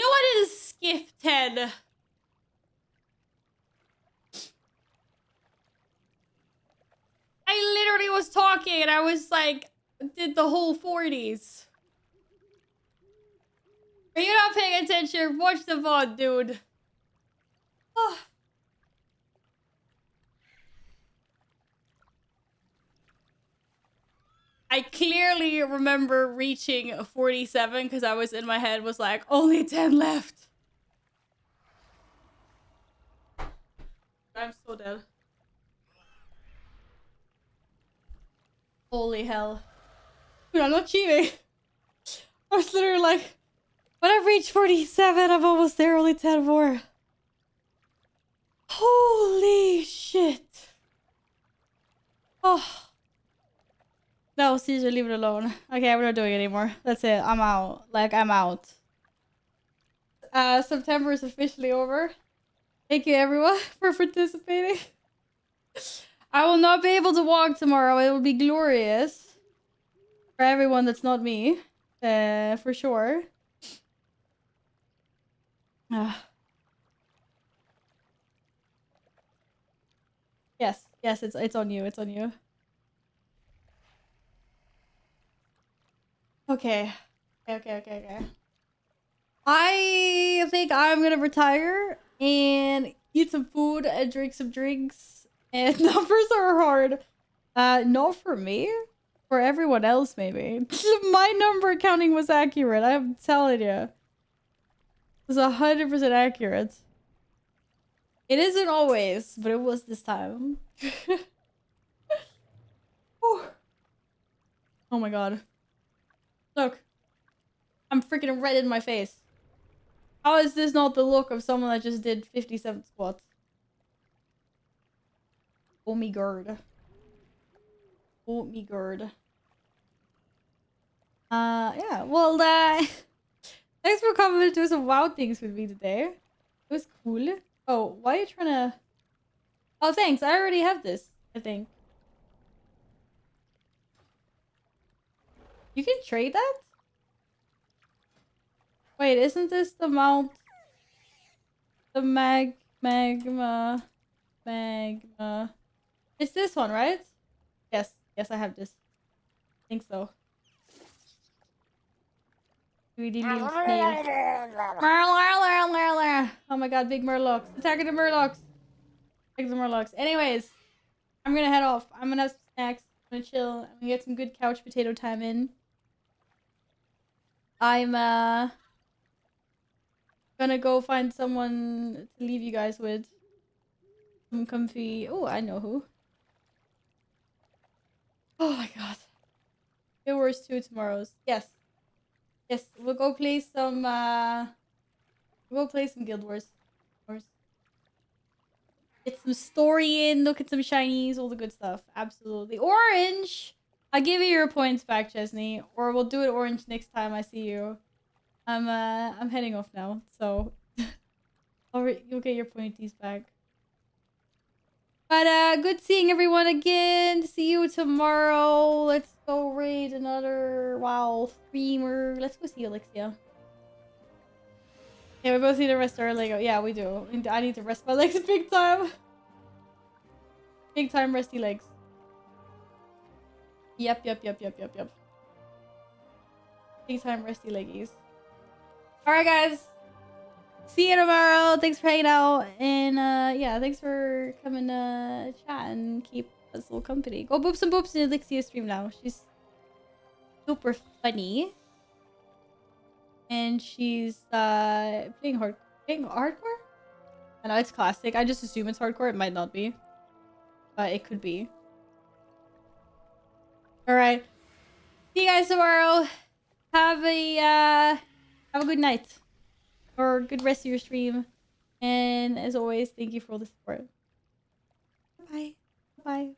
I didn't skip 10. I literally was talking and I was like, did the whole 40s. Are you not paying attention? Watch the VOD, dude. Oh. I clearly remember reaching 47 because I was in my head was like, only 10 left. I'm so dead. Holy hell. Dude, I'm not cheating. I was literally like, when I've reached 47, I'm almost there, only 10 more. Holy shit. Oh. No, Caesar, leave it alone. Okay, we're not doing it anymore. That's it. I'm out. Like, I'm out. September is officially over. Thank you, everyone, for participating. I will not be able to walk tomorrow. It will be glorious. For everyone that's not me. For sure. Yes, it's on you. It's on you. Okay. Okay. I think I'm gonna retire and eat some food and drink some drinks. And numbers are hard. Not for me. For everyone else, maybe. My number counting was accurate. I'm telling you. It was 100% accurate. It isn't always, but it was this time. Oh my god. Look. I'm freaking red in my face. How is this not the look of someone that just did 57 squats? Oh me god. Oh me god. Yeah, well, thanks for coming to do some WoW things with me today. It was cool. Oh, why are you trying to... Oh, thanks. I already have this, I think. You can trade that? Wait, isn't this the mount? The magma. It's this one, right? Yes, I have this. I think so. Oh my god, big murlocs. Attacking the murlocs. Attack the murlocs. Anyways, I'm gonna head off. I'm gonna have some snacks. I'm gonna chill. I'm gonna get some good couch potato time in. I'm gonna go find someone to leave you guys with. Some comfy... Oh, I know who. Oh my god. Guild Wars 2 tomorrow's. Yes, we'll go play some Guild Wars. Get some story in, look at some shinies, all the good stuff. Absolutely. Orange! I'll give you your points back, Chesney. Or we'll do it orange next time I see you. I'm heading off now, so you'll get your pointies back. But good seeing everyone again. See you tomorrow. Let's go raid another WoW streamer. Let's go see Alexia. Yeah, we both need to rest our leg. Yeah, we do. I need to rest my legs big time. Big time resty legs. Yep. Big time resty leggies. Alright, guys. See you tomorrow. Thanks for hanging out. And yeah, thanks for coming to chat and keep us a little company. Go boop some boops in Alexia's stream now. She's super funny. And she's playing hardcore? I know it's classic. I just assume it's hardcore. It might not be. But it could be. Alright. See you guys tomorrow. Have a good night. Or good rest of your stream. And as always, thank you for all the support. Bye. Bye.